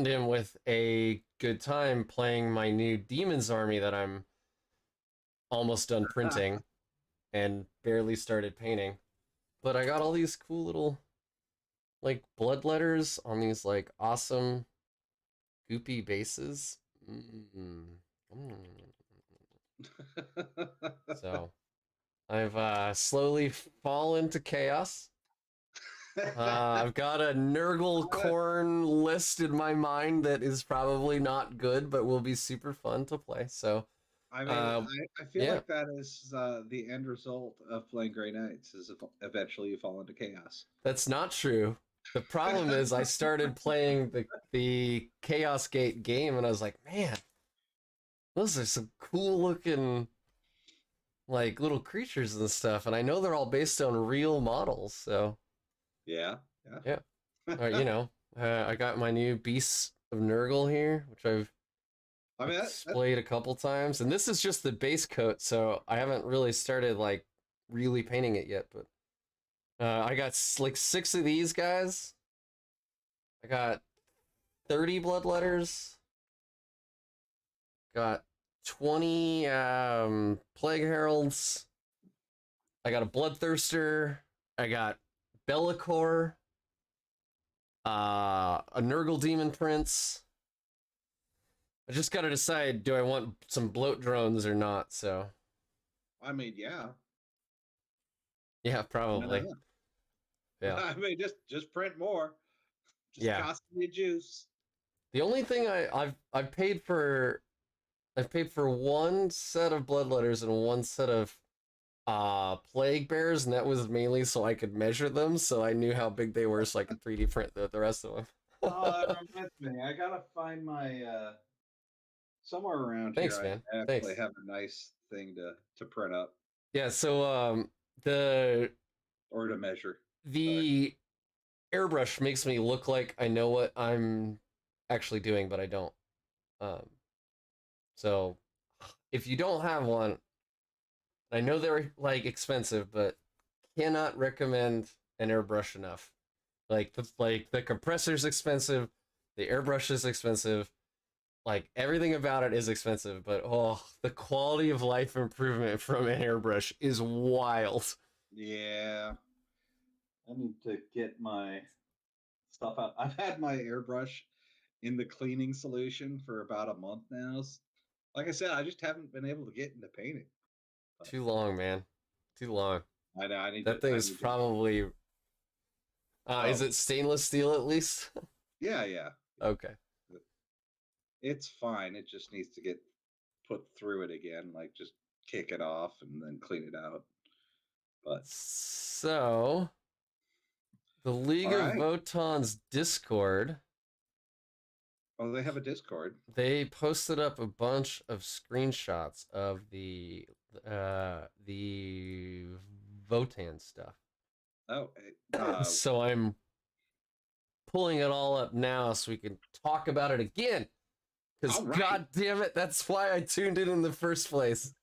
him with a good time playing my new Demons Army that I'm almost done printing and barely started painting. But I got all these cool little like blood letters on these like awesome goopy bases. So I've slowly fallen to chaos. I've got a Nurgle Khorne list in my mind that is probably not good, but will be super fun to play. So I mean, I feel like that is the end result of playing Grey Knights, is eventually you fall into chaos. That's not true. The problem is I started playing the Chaos Gate game and I was like, man, those are some cool looking like little creatures and stuff. And I know they're all based on real models. So yeah. I got my new Beasts of Nurgle here, which I've displayed a couple times. And this is just the base coat. So I haven't really started like really painting it yet, but I got like 6 of these guys. I got 30 bloodletters. Got 20 plague heralds. I got a bloodthirster. I got Bellicor. A Nurgle demon prince. I just got to decide, do I want some bloat drones or not? So. I mean, yeah. Yeah, probably. Yeah. I mean, just print more. Just cost me juice. The only thing I've paid for one set of bloodletters and one set of plague bears, and that was mainly so I could measure them, so I knew how big they were, so I could 3D print the rest of them. Oh, that reminds me. I gotta find my somewhere around Thanks, here. man. I actually Thanks. have a nice thing to print up Yeah, so the or to measure. the airbrush makes me look like I know what I'm actually doing, but I don't. So if you don't have one, I know they're like expensive, but cannot recommend an airbrush enough. Like the compressor's expensive, the airbrush is expensive, like everything about it is expensive, but oh, the quality of life improvement from an airbrush is wild. Yeah, I need to get my stuff out. I've had my airbrush in the cleaning solution for about a month now. Like I said, I just haven't been able to get into painting. Too long, man. Too long. I know. I need that to. thing is probably. Is it stainless steel at least? Yeah, yeah. Okay. It's fine. It just needs to get put through it again. Like just kick it off and then clean it out. But so, the League of Votan's Discord. Oh, they have a Discord. They posted up a bunch of screenshots of the Votan stuff. Oh, so I'm pulling it all up now so we can talk about it again. Because God damn it, that's why I tuned in the first place.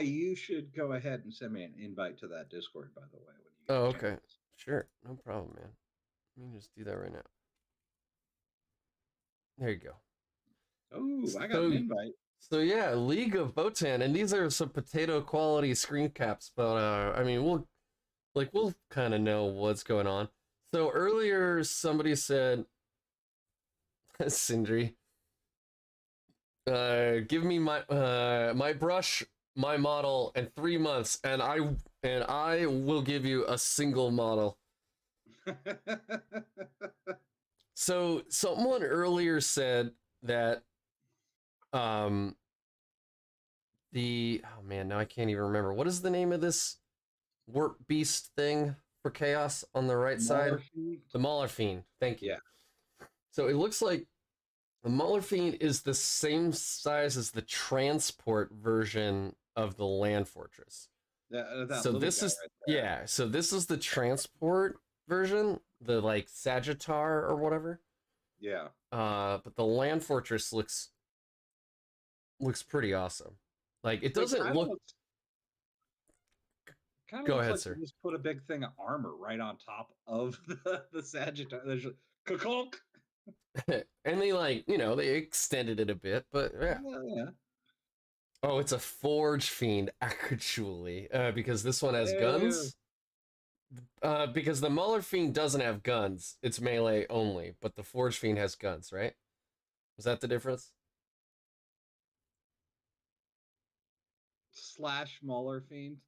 You should go ahead and send me an invite to that Discord, by the way. When you oh, okay. Sure. No problem, man. Let me just do that right now. There you go. Oh, I got an invite. So yeah, League of Votan, and these are some potato quality screen caps, but I mean, we'll kind of know what's going on. So earlier, somebody said, Sindri, give me my my brush, my model, and 3 months, and I will give you a single model. So someone earlier said that oh man, now I can't even remember. What is the name of this warp beast thing for chaos on the right side? The Mauler Fiend. Thank you. Yeah. So it looks like the Mauler Fiend is the same size as the transport version of the Land Fortress. So this is so this is the transport version, the like Sagittar or whatever. Yeah. But the Land Fortress looks pretty awesome. Like it doesn't look. Go ahead, sir. Just put a big thing of armor right on top of the Sagittar. There's and they they extended it a bit, but yeah. Oh, it's a Forge Fiend actually, because this one has guns. Because the Mauler Fiend doesn't have guns; it's melee only. But the Forge Fiend has guns, right? Was that the difference? / Mauler Fiend.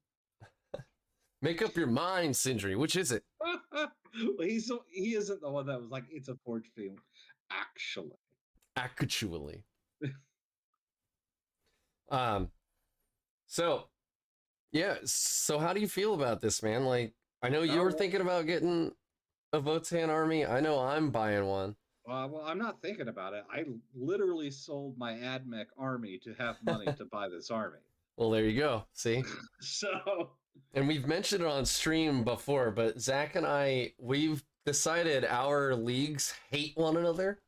Make up your mind, Sindri. Which is it? Well, he isn't the one that was like it's a Forge Fiend. Actually. So yeah. So how do you feel about this, man? Like, I know you were thinking about getting a Votan army. I know I'm buying one. Well, I'm not thinking about it. I literally sold my AdMech army to have money to buy this army. Well, there you go. See? So. And we've mentioned it on stream before, but Zach and I, we've decided our leagues hate one another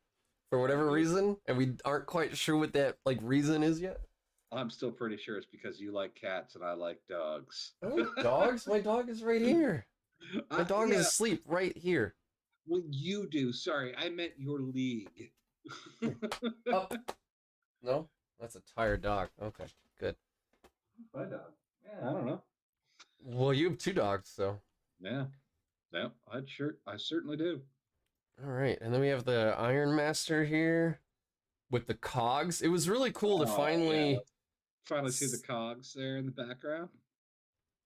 for whatever reason, and we aren't quite sure what that reason is yet. I'm still pretty sure it's because you like cats and I like dogs. Oh, dogs? My dog is right here. My dog is asleep right here. Well, you do. Sorry, I meant your league. Oh. No? That's a tired dog. Okay, good. My dog. Yeah, I don't know. Well, you have 2 dogs, so. Yeah. I certainly do. All right, and then we have the Iron Master here with the cogs. It was really cool to finally see the cogs there in the background.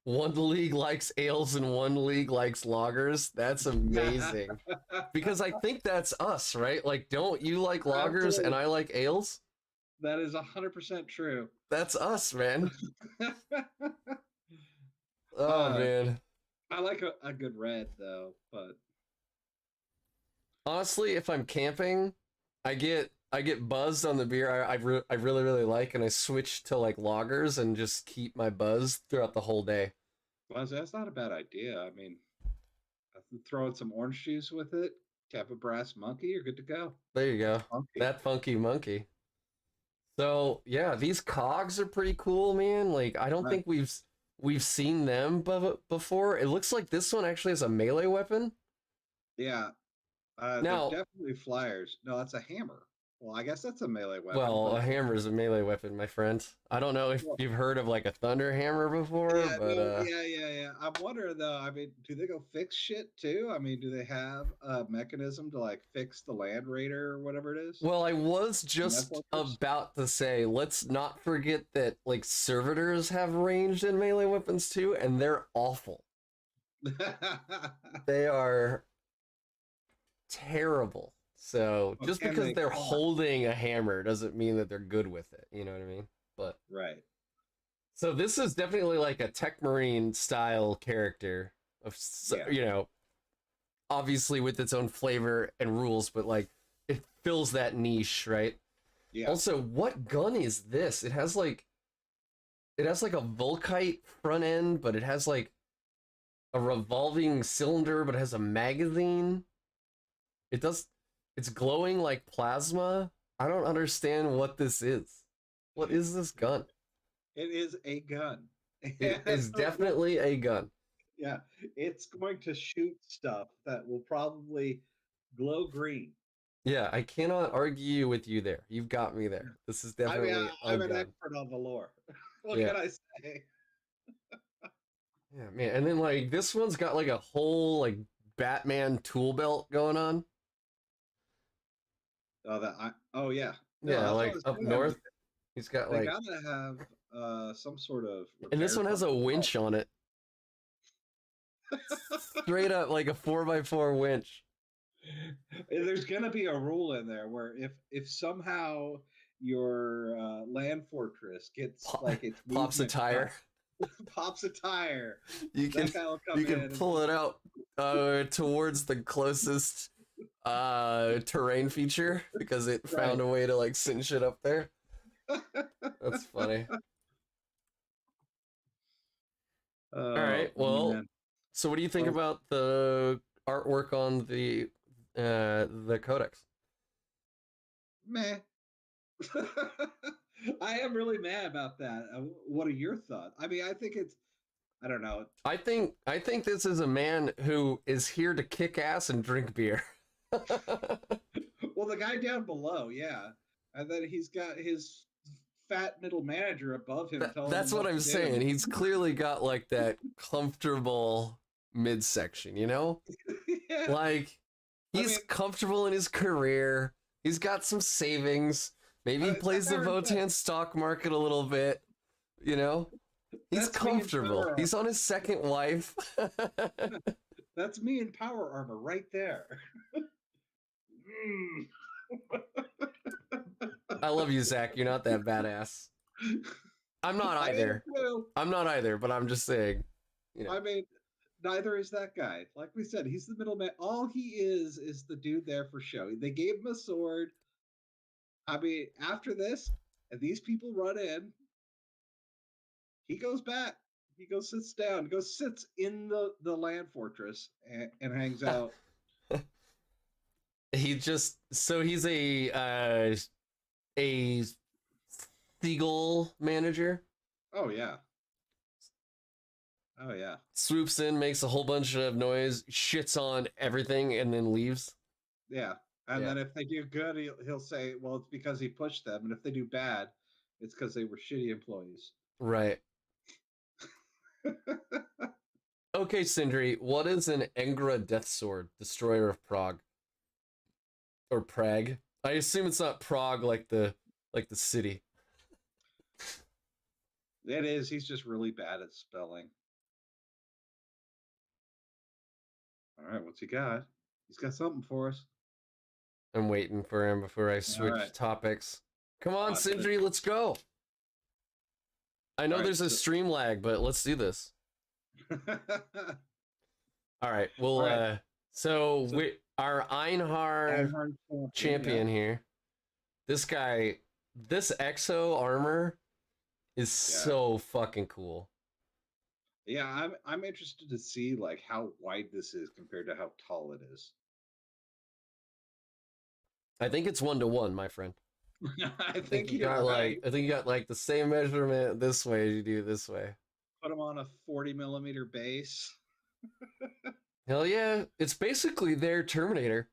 One league likes ales and one league likes lagers. That's amazing. Because I think that's us, right? Like, don't you like lagers and I like ales? That is 100% true. That's us, man. Oh man. I like a good red though, but Honestly, if I'm camping, I get buzzed on the beer I really like, and I switch to like lagers and just keep my buzz throughout the whole day. well, that's not a bad idea. I mean, throw in some orange juice with it, tap a brass monkey, you're good to go. There you go. Funky. That funky monkey. So yeah, these cogs are pretty cool, man. Like I don't think we've seen them before. It looks like this one actually has a melee weapon. Yeah. Now, they're definitely flyers. No, that's a hammer. Well, I guess that's a melee weapon. Well, a hammer is a melee weapon, my friend. I don't know if you've heard of like a thunder hammer before, yeah, but yeah. I'm wondering though. I mean, do they go fix shit too? I mean, do they have a mechanism to like fix the land raider or whatever it is? Well, I was just about to say, let's not forget that like servitors have ranged in melee weapons too, and they're awful. They are terrible. So just because they're holding a hammer doesn't mean that they're good with it. You know what I mean? But right. So this is definitely like a Tech Marine style character of, you know, obviously with its own flavor and rules, but like it fills that niche, right? Yeah. Also, what gun is this? It has like a Volkite front end, but it has like a revolving cylinder, but it has a magazine. It's glowing like plasma. I don't understand what this is. What is this gun? It is a gun. It is definitely a gun. Yeah, it's going to shoot stuff that will probably glow green. Yeah, I cannot argue with you there. You've got me there. This is definitely I'm an expert on the lore. What can I say? Yeah, man. And then like this one's got like a whole like Batman tool belt going on. Yeah. Yeah, like up north. He's got they like gotta have some sort of and this one has a winch on it. Straight up like a 4x4 winch. There's gonna be a rule in there where if somehow your land fortress gets like it pops a tire. Pops a tire. You can pull it out towards the closest terrain feature because it found a way to like cinch it up there. That's funny. All right. Well, man. So what do you think about the artwork on the codex? Meh. I am really mad about that. What are your thoughts? I mean, I think I don't know. I think this is a man who is here to kick ass and drink beer. Well, the guy down below, yeah. And then he's got his fat middle manager above him. That's what I'm saying. He's clearly got like that comfortable midsection, you know? Yeah. Like, he's comfortable in his career. He's got some savings. Maybe he plays the Votan stock market a little bit, you know? He's comfortable. He's on his second wife. That's me in power armor right there. I love you, Zach. You're not that badass. I'm not either. I'm not either, but I'm just saying. You know. I mean, neither is that guy. Like we said, he's the middleman. All he is the dude there for show. They gave him a sword. I mean, after this, and these people run in, he goes back. He goes sits down. Goes sits in the land fortress and hangs out. He's a seagull manager. Oh yeah. Oh yeah. Swoops in, makes a whole bunch of noise, shits on everything, and then leaves. Yeah. And then if they do good, he'll say, well, it's because he pushed them. And if they do bad, it's because they were shitty employees. Right. Okay, Sindri, what is an Engra Death Sword, Destroyer of Prague? Or Prague? I assume it's not Prague like the city. It is. He's just really bad at spelling. All right, what's he got? He's got something for us. I'm waiting for him before I switch topics. Come on, Sindri, let's go. I know there's a stream lag, but let's do this. All right. Well, so our Einhar champion here. This guy, this Exo armor is so fucking cool. Yeah, I'm interested to see like how wide this is compared to how tall it is. I think it's 1-to-1, my friend. I think you got like the same measurement this way as you do this way. Put them on a 40mm base. Hell yeah. It's basically their Terminator.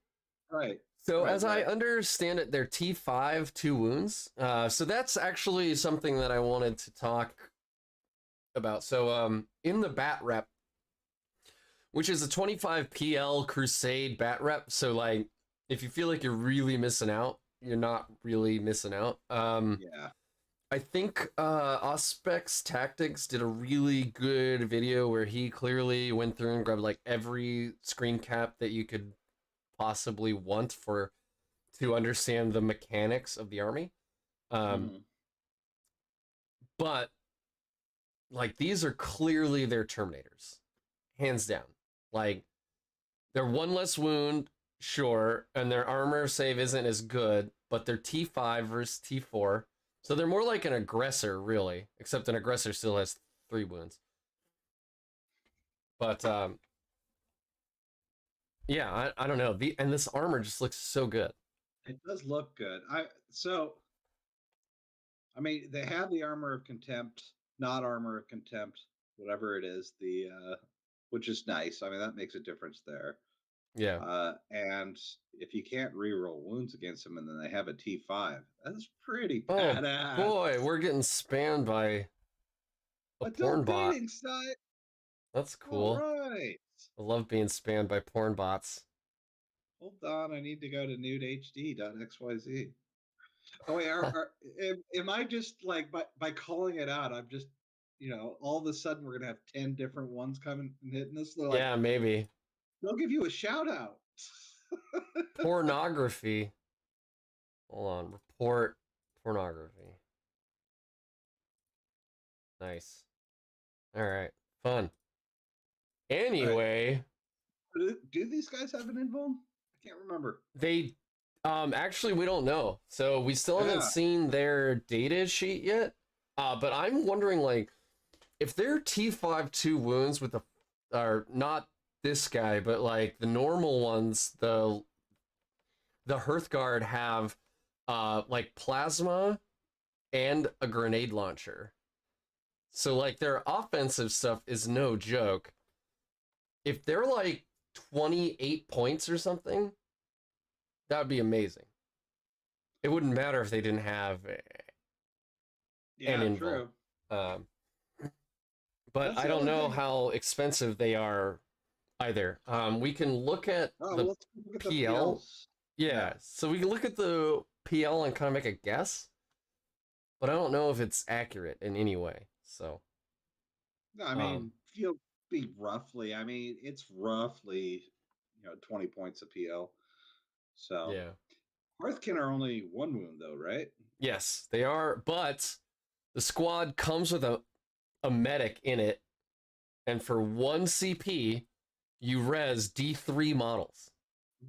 Right. So as I understand it, they're T5, 2 wounds. So that's actually something that I wanted to talk about. So in the bat rep, which is a 25 PL Crusade bat rep. So like, if you feel like you're really missing out, you're not really missing out. Yeah. I think Auspex Tactics did a really good video where he clearly went through and grabbed like every screen cap that you could possibly want to understand the mechanics of the army. But like these are clearly their Terminators, hands down. Like they're 1 less wound, sure, and their armor save isn't as good, but they're T5 versus T4. So they're more like an aggressor, really, except an aggressor still has 3 wounds. But yeah, I don't know. And this armor just looks so good. It does look good. I mean, they have the armor of contempt, not armor of contempt, whatever it is, which is nice. I mean, that makes a difference there. Yeah. And if you can't reroll wounds against them, and then they have a T5, that's pretty badass. Boy, we're getting spammed by a porn bot. Site. That's cool. All right. I love being spammed by porn bots. Hold on, I need to go to nudehd.xyz. Oh wait, am I just like by calling it out? I'm just, all of a sudden we're gonna have 10 different ones coming and hitting us. Like, yeah, maybe. They'll give you a shout out. Pornography. Hold on. Report pornography. Nice. All right. Fun. Anyway. Do these guys have an invuln? I can't remember. They, actually, we don't know. So we still haven't seen their data sheet yet. But I'm wondering, like, if they're T5 2 wounds with or not this guy, but like the normal ones, the Hearthguard have like plasma and a grenade launcher. So like their offensive stuff is no joke. If they're like 28 points or something, that would be amazing. It wouldn't matter if they didn't have an invuln. True. But I don't know how expensive they are either. We can look at the PL. Yeah, so we can look at the PL and kind of make a guess, but I don't know if it's accurate in any way. So, no, I mean, be roughly. I mean, it's roughly 20 points a PL. So yeah, Hearthkin are only 1 wound though, right? Yes, they are. But the squad comes with a medic in it, and for 1 CP. You res D3 models.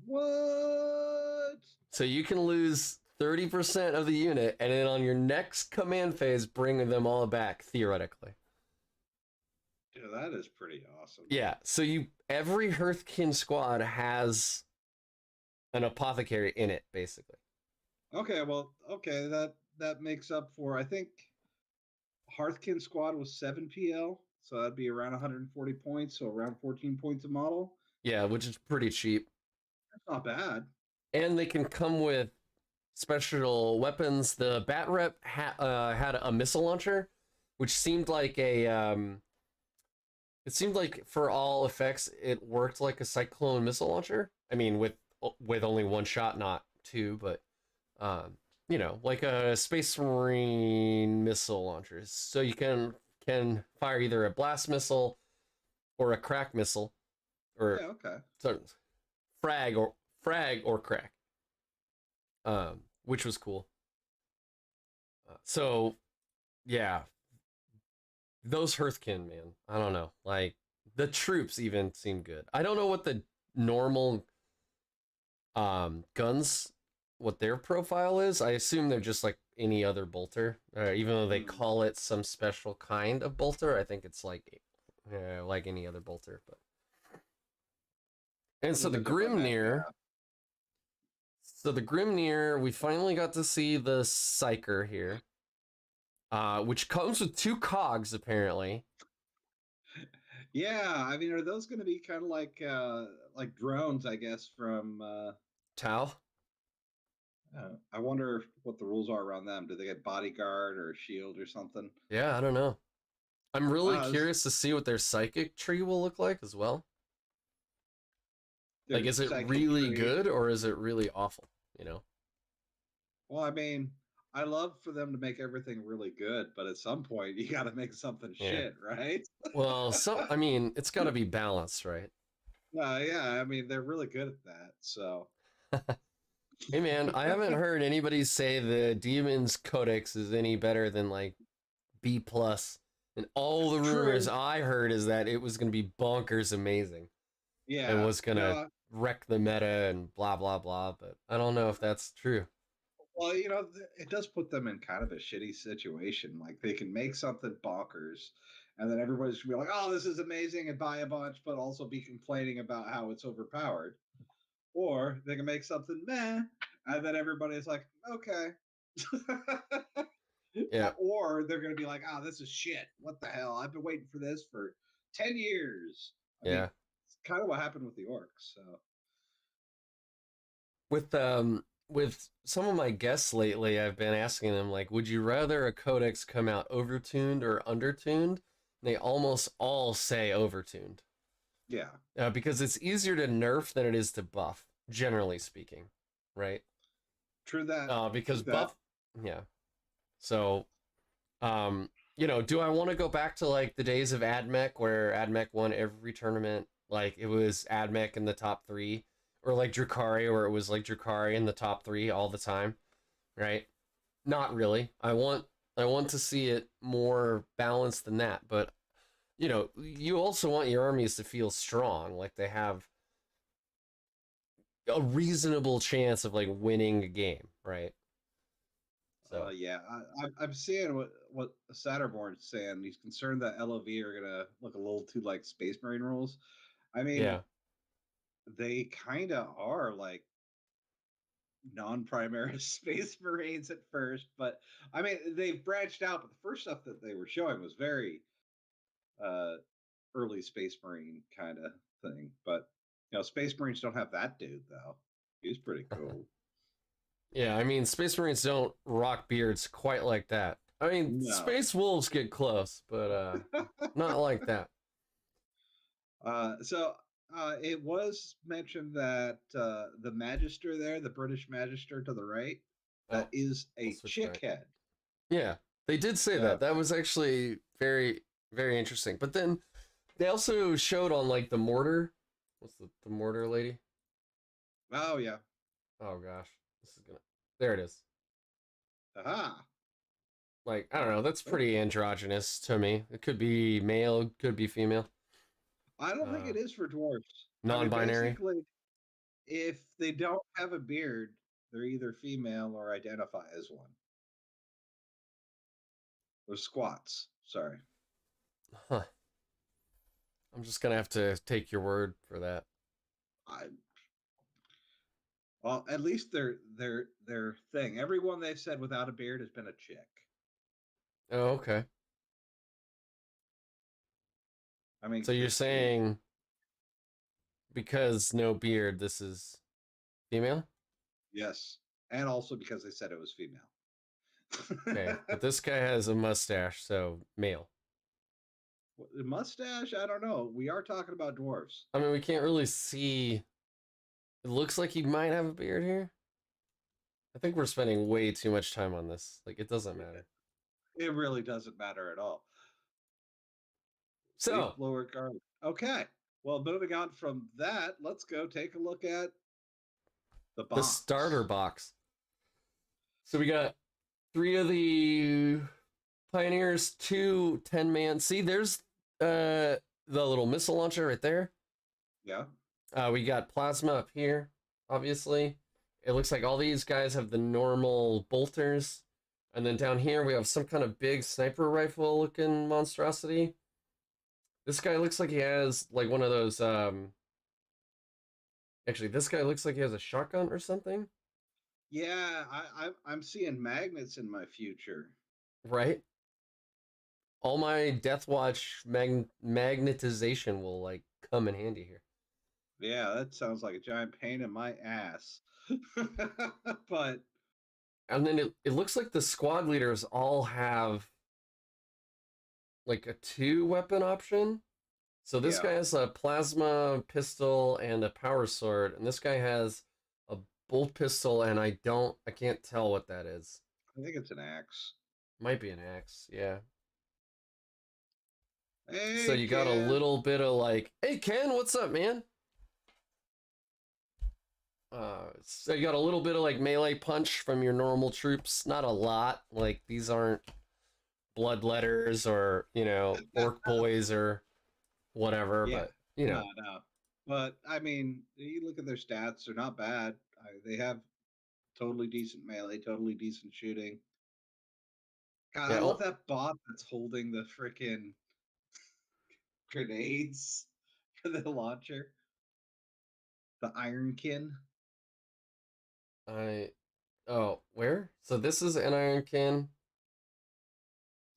What? So you can lose 30% of the unit, and then on your next command phase, bring them all back, theoretically. Dude, that is pretty awesome. Yeah, so every Hearthkin squad has an apothecary in it, basically. Okay, well, that makes up for, I think, Hearthkin squad was 7 PL. So that'd be around 140 points, so around 14 points a model. Yeah, which is pretty cheap. That's not bad. And they can come with special weapons. The bat rep had a missile launcher, which seemed like it seemed like for all effects it worked like a cyclone missile launcher. I mean, with only 1 shot, not 2, but like a Space Marine missile launcher. So you can fire either a blast missile or a crack missile, or frag or crack, which was cool. So, yeah, those Hearthkin, man, I don't know. Like, the troops even seem good. I don't know what the normal guns, what their profile is. I assume they're just like any other bolter. Even though they call it some special kind of bolter, I think it's like any other bolter. But and so the Grimnir. So the Grimnir, we finally got to see the Psyker here, which comes with 2 cogs apparently. Yeah, I mean, are those going to be kind of like drones? I guess from Tau. I wonder what the rules are around them. Do they get bodyguard or shield or something? Yeah, I don't know. I'm really curious to see what their psychic tree will look like as well. Like, is it really good or is it really awful? You know? Well, I mean, I love for them to make everything really good, but at some point you got to make something shit, right? Well, I mean, it's got to be balanced, right? Yeah, I mean, they're really good at that, so. Hey, man, I haven't heard anybody say the Demon's Codex is any better than, like, B+. And all the rumors I heard is that it was going to be bonkers amazing. Yeah. And was going to wreck the meta and blah, blah, blah, but I don't know if that's true. Well, you know, it does put them in kind of a shitty situation. Like, they can make something bonkers, and then everybody's going to be like, oh, this is amazing, and buy a bunch, but also be complaining about how it's overpowered. Or they can make something meh, and then everybody's like, okay. Yeah. Or they're going to be like, oh, this is shit. What the hell? I've been waiting for this for 10 years. I mean, it's kind of what happened with the orcs, so. With some of my guests lately, I've been asking them, like, would you rather a codex come out overtuned or undertuned? They almost all say overtuned. Yeah. Because it's easier to nerf than it is to buff, generally speaking, right? True that. Because buff, yeah. So, you know, do I want to go back to, like, the days of AdMech, where AdMech won every tournament? Like, it was AdMech in the top 3. Or like Drukhari, where it was like Drukhari in the top 3 all the time, right? Not really. I want to see it more balanced than that. But, you know, you also want your armies to feel strong, like they have a reasonable chance of like winning a game, right? So yeah, I'm seeing what Satterborn's saying. He's concerned that LOV are gonna look a little too like Space Marine rules. I mean, yeah. They kind of are like non-Primaris Space Marines at first, but I mean they've branched out. But the first stuff that they were showing was very early Space Marine kind of thing. But you know, Space Marines don't have that dude though. He's pretty cool. Yeah, I mean, Space Marines don't rock beards quite like that. I mean, Space Wolves get close, but not like that. So it was mentioned that the Magister there, the British Magister to the right, that is a chick head. Yeah, they did say that. That was actually very, very interesting. But then they also showed on like the mortar. What's the mortar lady? Oh yeah. Oh gosh, this is gonna. There it is. Aha. Like, I don't know. That's pretty androgynous to me. It could be male, could be female. I don't think it is for dwarves. Non-binary. I mean, basically, if they don't have a beard, they're either female or identify as one. Or squats. Sorry. Huh. I'm just gonna have to take your word for that. Well, at least their thing. Everyone they've said without a beard has been a chick. Oh, okay. I mean, so you're saying because no beard, this is female? Yes, and also because they said it was female. Okay, but this guy has a mustache, so male. The mustache? I don't know. We are talking about dwarves. I mean, we can't really see. It looks like he might have a beard here. I think we're spending way too much time on this. Like, it doesn't matter. It really doesn't matter at all. So, lower guard. Okay. Well, moving on from that, let's go take a look at the box. The starter box. So we got 3 of the Pioneers, 2 10-man. See, there's the little missile launcher right there. Yeah. We got plasma up here, obviously. It looks like all these guys have the normal bolters. And then down here we have some kind of big sniper rifle looking monstrosity. This guy looks like he has like one of those actually this guy looks like he has a shotgun or something. Yeah, I'm seeing magnets in my future. Right? All my Death Watch magnetization will like come in handy here. Yeah, that sounds like a giant pain in my ass. But and then it looks like the squad leaders all have like a 2 weapon option. So this guy has a plasma pistol and a power sword, and this guy has a bolt pistol, and I can't tell what that is. I think it's an axe. Might be an axe, yeah. Hey, so you got a little bit of like, hey Ken, what's up, man? So you got a little bit of like melee punch from your normal troops. Not a lot. Like these aren't bloodletters or, you know, orc boys or whatever, but you know. No. But I mean, you look at their stats, they're not bad. They have totally decent melee, totally decent shooting. God, I love that bot that's holding the freaking grenades for the launcher. The Ironkin. Where? So this is an Ironkin.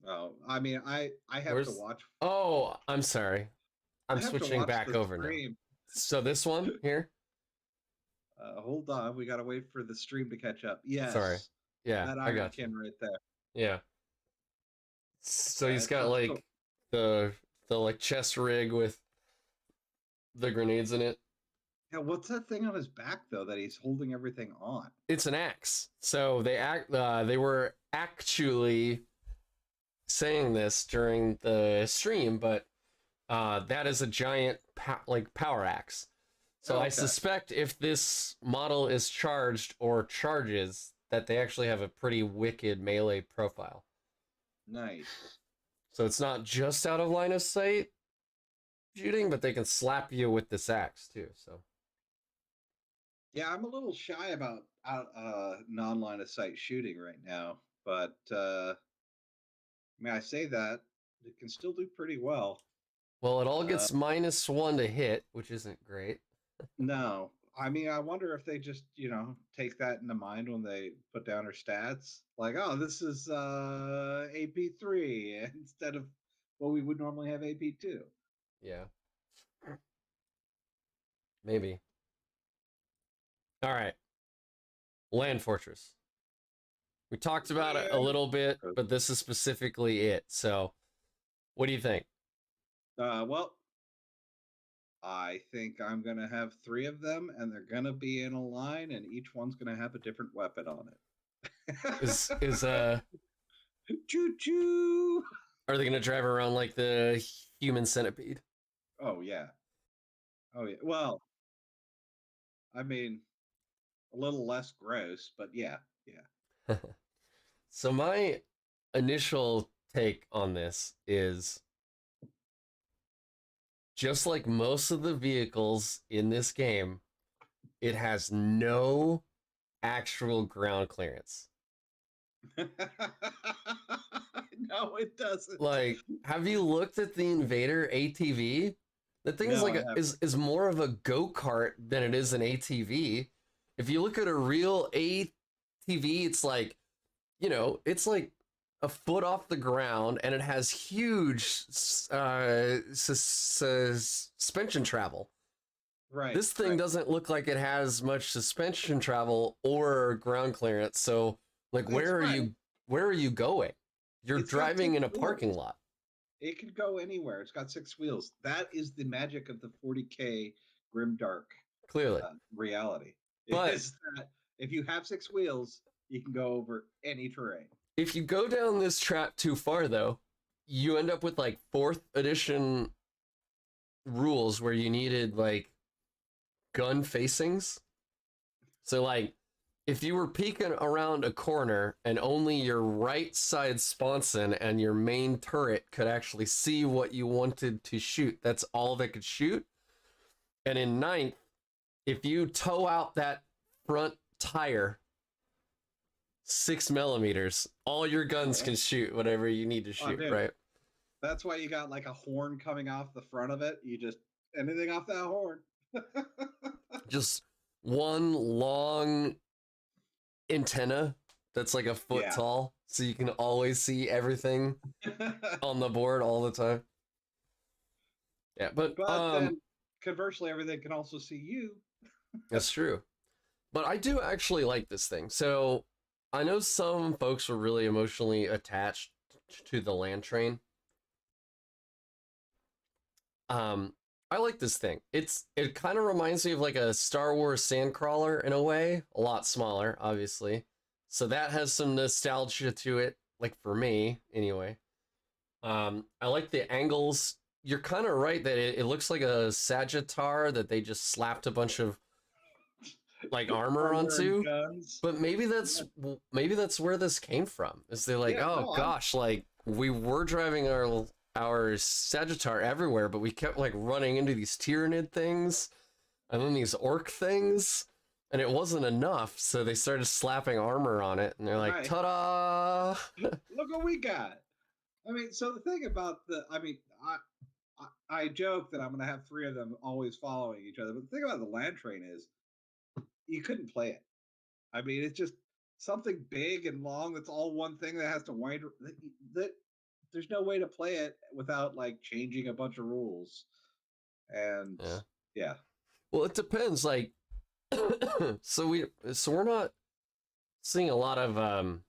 Oh, I mean, I have to watch. Oh, I'm sorry. I'm switching back over now. So this one here. Hold on, we gotta wait for the stream to catch up. Yes. Sorry. Yeah, that I got you. Right there. Yeah. So he's got like the like chest rig with the grenades in it. Yeah, what's that thing on his back though that he's holding everything on? It's an axe. So they were actually saying this during the stream, but that is a giant power axe. So I suspect if this model is charged or charges, that they actually have a pretty wicked melee profile. Nice. So it's not just out of line of sight shooting, but they can slap you with this axe too. So yeah, I'm a little shy about non-line of sight shooting right now, but I mean, I say that it can still do pretty well. Well, it all gets -1 to hit, which isn't great. No, I mean, I wonder if they just, take that into mind when they put down her stats. Like, oh, this is AP3 instead of what we would normally have AP2. Yeah. Maybe. All right. Land Fortress. We talked about it a little bit, but this is specifically it. So, what do you think? Well, I think I'm going to have 3 of them, and they're going to be in a line, and each one's going to have a different weapon on it. Choo-choo! Are they going to drive around like the human centipede? Oh, yeah. Oh, yeah. Well, I mean, a little less gross, but yeah. So my initial take on this is, just like most of the vehicles in this game, it has no actual ground clearance. No, it doesn't. Like, have you looked at the Invader ATV? The thing is more of a go-kart than it is an ATV. If you look at a real ATV, it's like, it's like a foot off the ground, and it has huge suspension travel. Right. This thing doesn't look like it has much suspension travel or ground clearance. So, like, where are you going? You're driving in a parking lot. It could go anywhere. It's got 6 wheels. That is the magic of the 40K Grimdark. Clearly, reality. But is that if you have 6 wheels, you can go over any terrain. If you go down this trap too far, though, you end up with like 4th edition rules where you needed like gun facings. So like if you were peeking around a corner and only your right side sponson and your main turret could actually see what you wanted to shoot, that's all they could shoot. And in ninth, if you tow out that front tire 6 millimeters, all your guns can shoot whatever you need to shoot, right? That's why you got like a horn coming off the front of it. You just anything off that horn. Just one long antenna that's like a foot tall, so you can always see everything on the board all the time. Yeah, but then conversely, everything can also see you. That's true. But I do actually like this thing. So I know some folks were really emotionally attached to the land train. I like this thing. It kind of reminds me of like a Star Wars sandcrawler in a way, a lot smaller, obviously. So that has some nostalgia to it, like for me, anyway. I like the angles. You're kind of right that it looks like a Sagittar that they just slapped a bunch of like armor onto. But maybe that's where this came from. Is they're like, gosh, like we were driving our Sagittar everywhere, but we kept like running into these Tyranid things and then these orc things, and it wasn't enough, so they started slapping armor on it, and they're like, ta-da! Look what we got. I mean, so the thing about I joke that I'm going to have 3 of them always following each other, but the thing about the land train is you couldn't play it. I mean, it's just something big and long that's all one thing that has to wind that there's no way to play it without like changing a bunch of rules. And yeah. Well, it depends. Like, so we're not seeing a lot of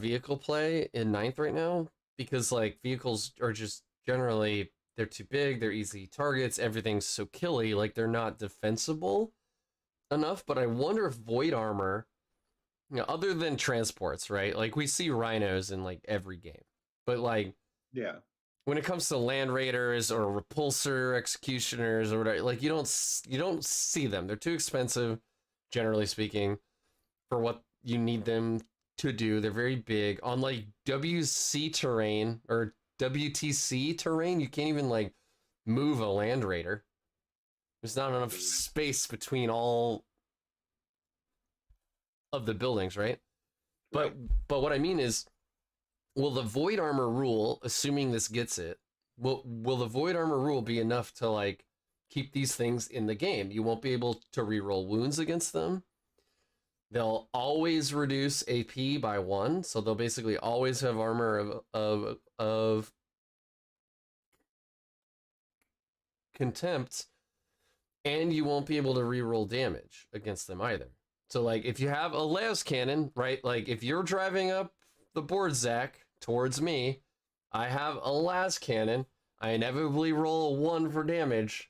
vehicle play in ninth right now, because like vehicles are just generally, they're too big, they're easy targets, everything's so killy, like they're not defensible enough. But I wonder if void armor, you know, other than transports, right? Like we see rhinos in like every game, but like, when it comes to land raiders or repulsor executioners or whatever, like you don't see them. They're too expensive, generally speaking, for what you need them to do. They're very big on like WC terrain or WTC terrain. You can't even like move a land raider. There's not enough space between all of the buildings, right? But what I mean is, will the void armor rule, assuming this gets it, will the void armor rule be enough to like keep these things in the game? You won't be able to reroll wounds against them. They'll always reduce AP by 1, so they'll basically always have armor of contempt, and you won't be able to reroll damage against them either. So like if you have a las cannon, right? Like if you're driving up the board, Zach, towards me, I have a las cannon, I inevitably roll a 1 for damage.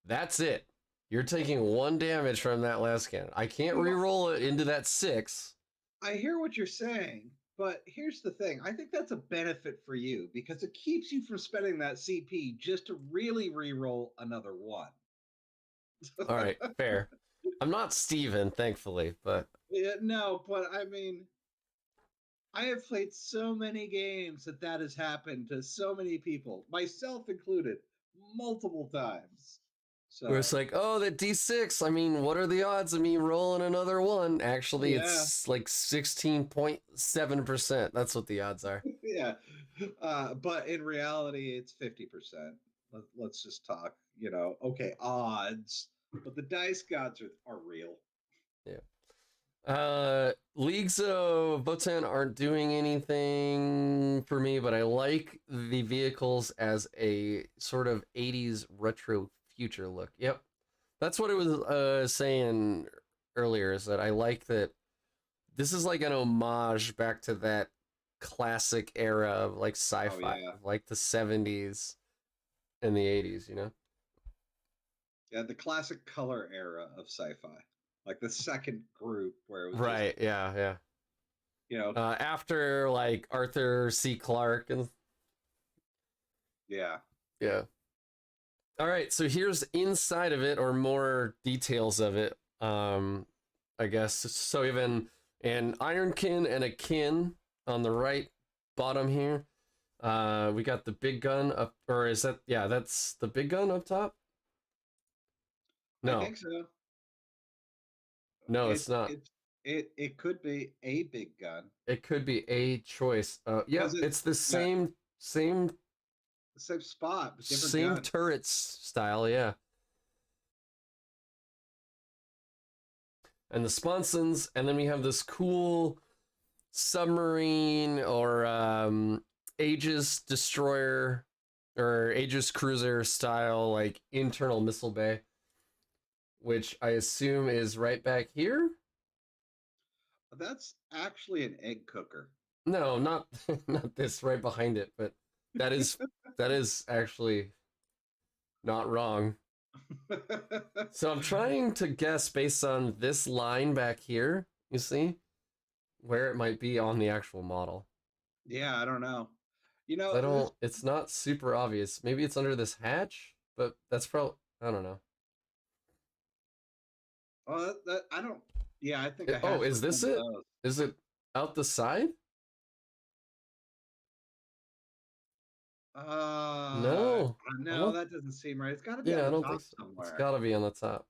That's it. You're taking 1 damage from that las cannon. I can't re-roll it into that 6. I hear what you're saying, but here's the thing. I think that's a benefit for you because it keeps you from spending that CP just to really re-roll another 1. All right, fair. I'm not Steven, thankfully, but... Yeah, no, but I mean, I have played so many games that has happened to so many people, myself included, multiple times. So, where it's like, oh, that D6, I mean, what are the odds of me rolling another 1? Actually, it's like 16.7%. That's what the odds are. Yeah. But in reality, it's 50%. Let's just talk, okay, odds. But the dice gods are real. Yeah. Leagues of Votann aren't doing anything for me, but I like the vehicles as a sort of 80s retro future look. Yep. That's what it was saying earlier, is that I like that this is like an homage back to that classic era of like sci-fi, of like the 70s and the 80s, you know? Yeah, the classic color era of sci-fi. Like the second group where it was right, yeah. After like Arthur C. Clarke and yeah. All right, so here's inside of it, or more details of it. I guess so. We have an ironkin and a kin on the right bottom here. We got the big gun up, or is that? Yeah, that's the big gun up top. No, I think so. no, it's not. It could be a big gun. It could be a choice. Yeah, it's the same same spot, but different same gun. turrets style. Yeah. And the sponsons, and then we have this cool submarine or Aegis destroyer or Aegis cruiser style like internal missile bay, which I assume is right back here. That's actually an egg cooker. No, not not this right behind it, but that is actually not wrong. So I'm trying to guess based on this line back here, you see, where it might be on the actual model. Yeah, I don't know. You know, I don't. It's not super obvious. Maybe it's under this hatch, but that's probably. I don't know. Oh, I don't. Yeah, I think. Oh, is this it? Is it out the side? No. No, that doesn't seem right. It's got to be Yeah, I on the don't top think so. somewhere. It's got to be on the top.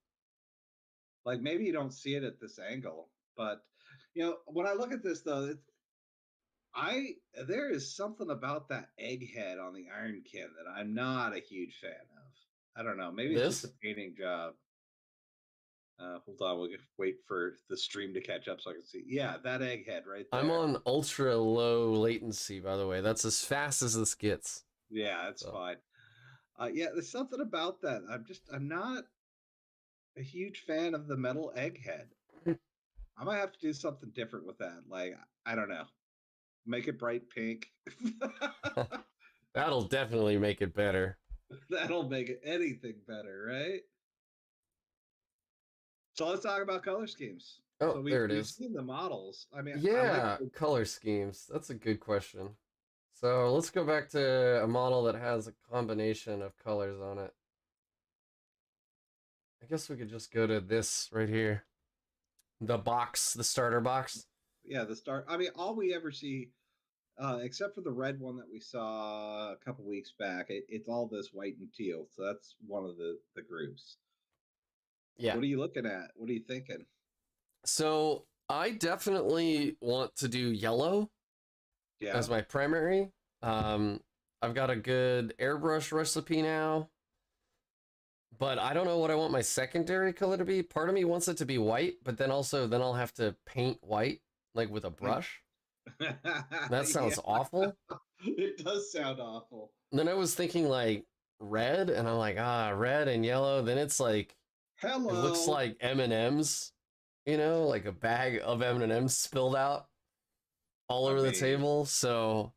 Like maybe you don't see it at this angle, but when I look at this though, there is something about that egghead on the Iron Kin that I'm not a huge fan of. I don't know. Maybe it's just a painting job. Hold on, we'll wait for the stream to catch up so I can see. Yeah, that egghead right there. I'm on ultra low latency, by the way. That's as fast as this gets. Yeah, that's fine. Yeah, there's something about that. I'm not a huge fan of the metal egghead. I might have to do something different with that. Like, I don't know. Make it bright pink. That'll definitely make it better. That'll make it anything better, right? So let's talk about color schemes. Oh, so there it is. We've seen the models. I mean, yeah, color schemes. That's a good question. So let's go back to a model that has a combination of colors on it. I guess we could just go to this right here. The box, the starter box. Yeah, I mean, all we ever see, except for the red one that we saw a couple weeks back, it's all this white and teal. So that's one of the groups. Yeah. What are you looking at? What are you thinking? So I definitely want to do yellow as my primary. I've got a good airbrush recipe now, but I don't know what I want my secondary color to be. Part of me wants it to be white, but then I'll have to paint white like with a brush. That sounds awful. It does sound awful. And then I was thinking like red, and I'm like, red and yellow. Then it's like, hello. It looks like M&Ms, like a bag of M&Ms spilled out all over the table. So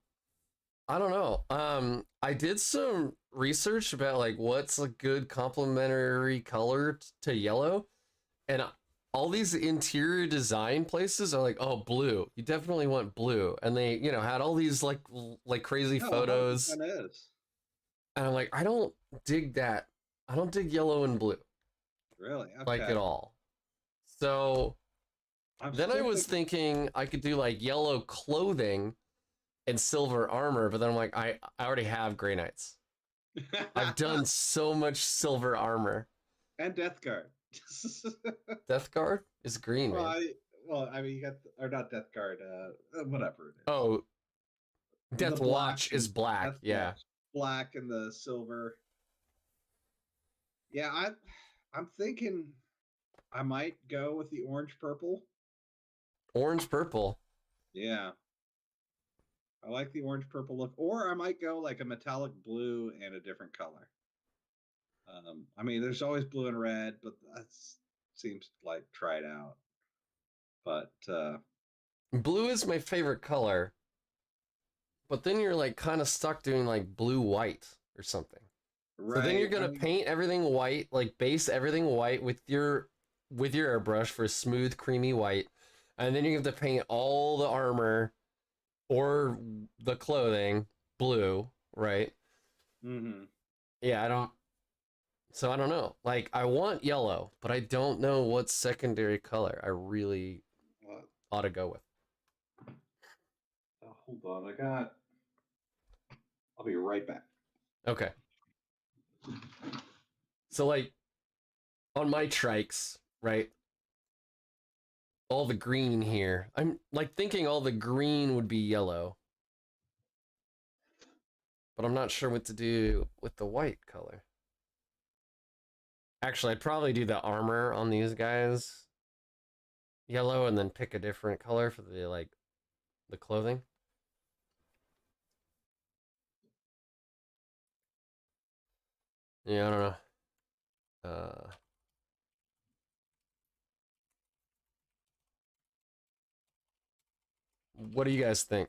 I don't know. I did some research about like what's a good complementary color to yellow, and all these interior design places are like, oh, blue. You definitely want blue, and they had all these like crazy photos. And I'm like, I don't dig that. I don't dig yellow and blue. Really? Okay. Like at all. So then I was thinking I could do like yellow clothing and silver armor, but then I'm like, I already have Grey Knights. I've done so much silver armor. And Death Guard. Death Guard is green, man. I mean, you got, or not Death Guard, whatever it is. Oh, Death Watch is black, yeah. Black and the silver. Yeah, I'm thinking I might go with the orange purple. Orange purple. Yeah. I like the orange purple look. Or I might go like a metallic blue and a different color. I mean, there's always blue and red, but that seems like tried out. But blue is my favorite color. But then you're like kind of stuck doing like blue white or something. Right. So then you're gonna paint everything white, like base everything white with your airbrush for smooth, creamy white, and then you have to paint all the armor or the clothing blue, right? Mm-hmm. Yeah, So I don't know. Like, I want yellow, but I don't know what secondary color I really ought to go with. Hold on, I'll be right back. Okay. So, like, on my trikes, right? All the green here. I'm, like, thinking all the green would be yellow. But I'm not sure what to do with the white color. Actually, I'd probably do the armor on these guys yellow and then pick a different color for the, like, the clothing. Yeah, I don't know. What do you guys think?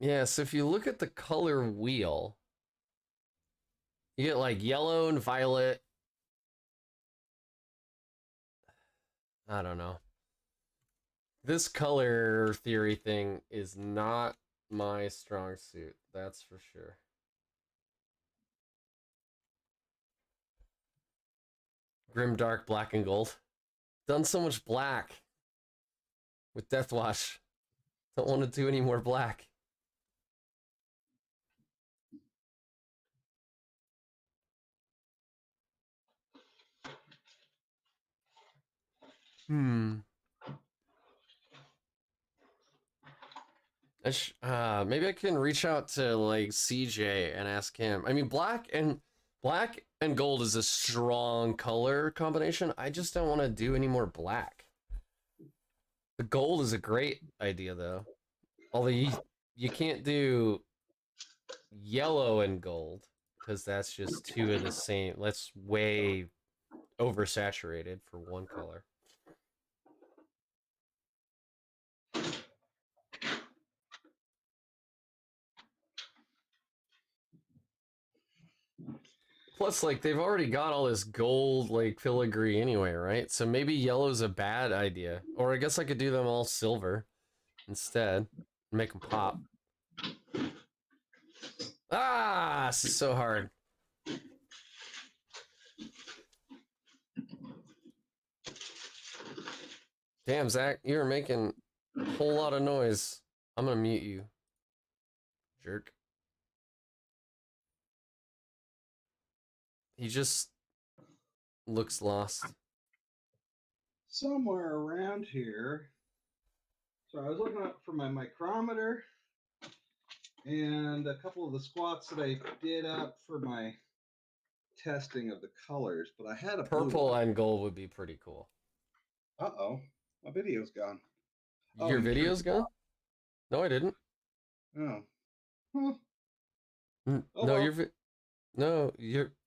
Yeah, so if you look at the color wheel, you get like yellow and violet. I don't know. This color theory thing is not my strong suit, that's for sure. Grim dark, black and gold. Done so much black with Deathwash. Don't want to do any more black. Maybe I can reach out to like CJ and ask him. I mean, black and gold is a strong color combination. I just don't want to do any more black. The gold is a great idea though. Although you can't do yellow and gold because that's just two of the same. That's way oversaturated for one color. Plus, like, they've already got all this gold, like, filigree anyway, right? So maybe yellow's a bad idea. Or I guess I could do them all silver instead. Make them pop. Ah, this is so hard. Damn, Zach, you're making a whole lot of noise. I'm gonna mute you. Jerk. He just looks lost. Somewhere around here. So I was looking up for my micrometer and a couple of the squats that I did up for my testing of the colors, but I had a purple and gold would be pretty cool. Uh-oh, my video's gone. Your video's gone? No, I didn't. Oh. Huh. No, well.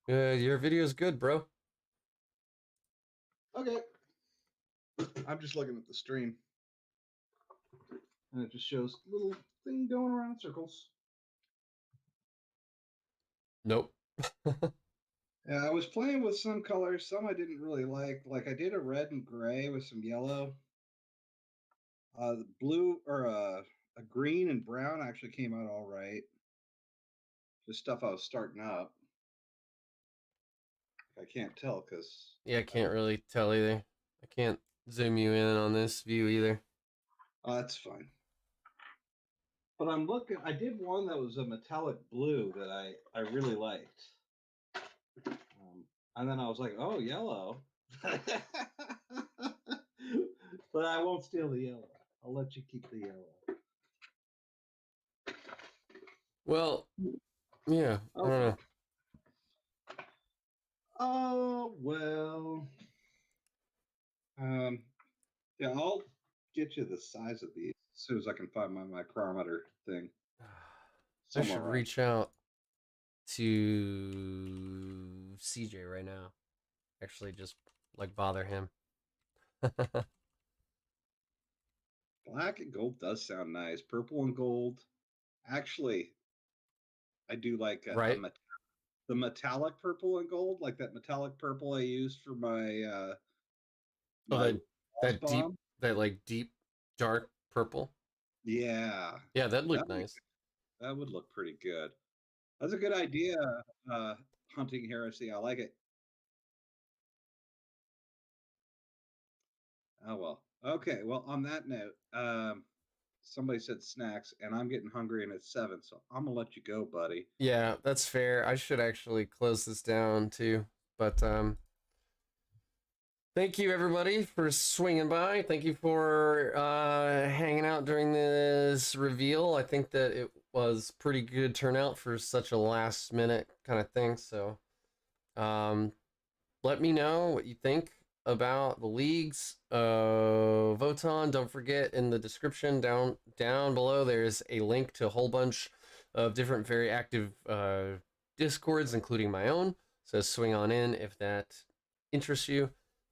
Your video's good, bro. Okay. I'm just looking at the stream. And it just shows a little thing going around in circles. Nope. Yeah, I was playing with some colors, some I didn't really like. Like I did a red and gray with some yellow. The blue or a green and brown actually came out all right. Just stuff I was starting up. I can't tell because... Yeah, I can't really tell either. I can't zoom you in on this view either. That's fine. But I'm looking, I did one that was a metallic blue that I really liked. And then I was like, oh, yellow. But I won't steal the yellow. I'll let you keep the yellow. Well, yeah, I don't know. Oh, well. Yeah, I'll get you the size of these as soon as I can find my micrometer thing. I should reach out to CJ right now. Actually, just like bother him. Black and gold does sound nice. Purple and gold. Actually, I do like the metallic purple and gold, like that metallic purple I used for my that deep, that like deep dark purple. Yeah. Yeah, that'd look nice. That would look pretty good. That's a good idea, hunting heresy. I like it. Oh well. Okay. Well, on that note, somebody said snacks, and I'm getting hungry, and it's 7, so I'm gonna let you go, buddy. Yeah, that's fair. I should actually close this down too. But thank you everybody for swinging by. Thank you for hanging out during this reveal. I think that it was pretty good turnout for such a last minute kind of thing. So let me know what you think about the leagues. Vote on. Don't forget, in the description down below, there's a link to a whole bunch of different very active discords, including my own. So swing on in if that interests you.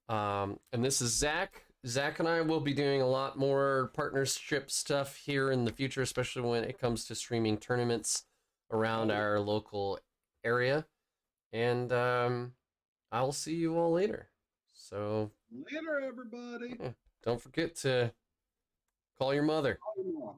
And this is Zach. Zach and I will be doing a lot more partnership stuff here in the future, especially when it comes to streaming tournaments around our local area. And I'll see you all later. So later, everybody. Don't forget to call your mother. Call your mom.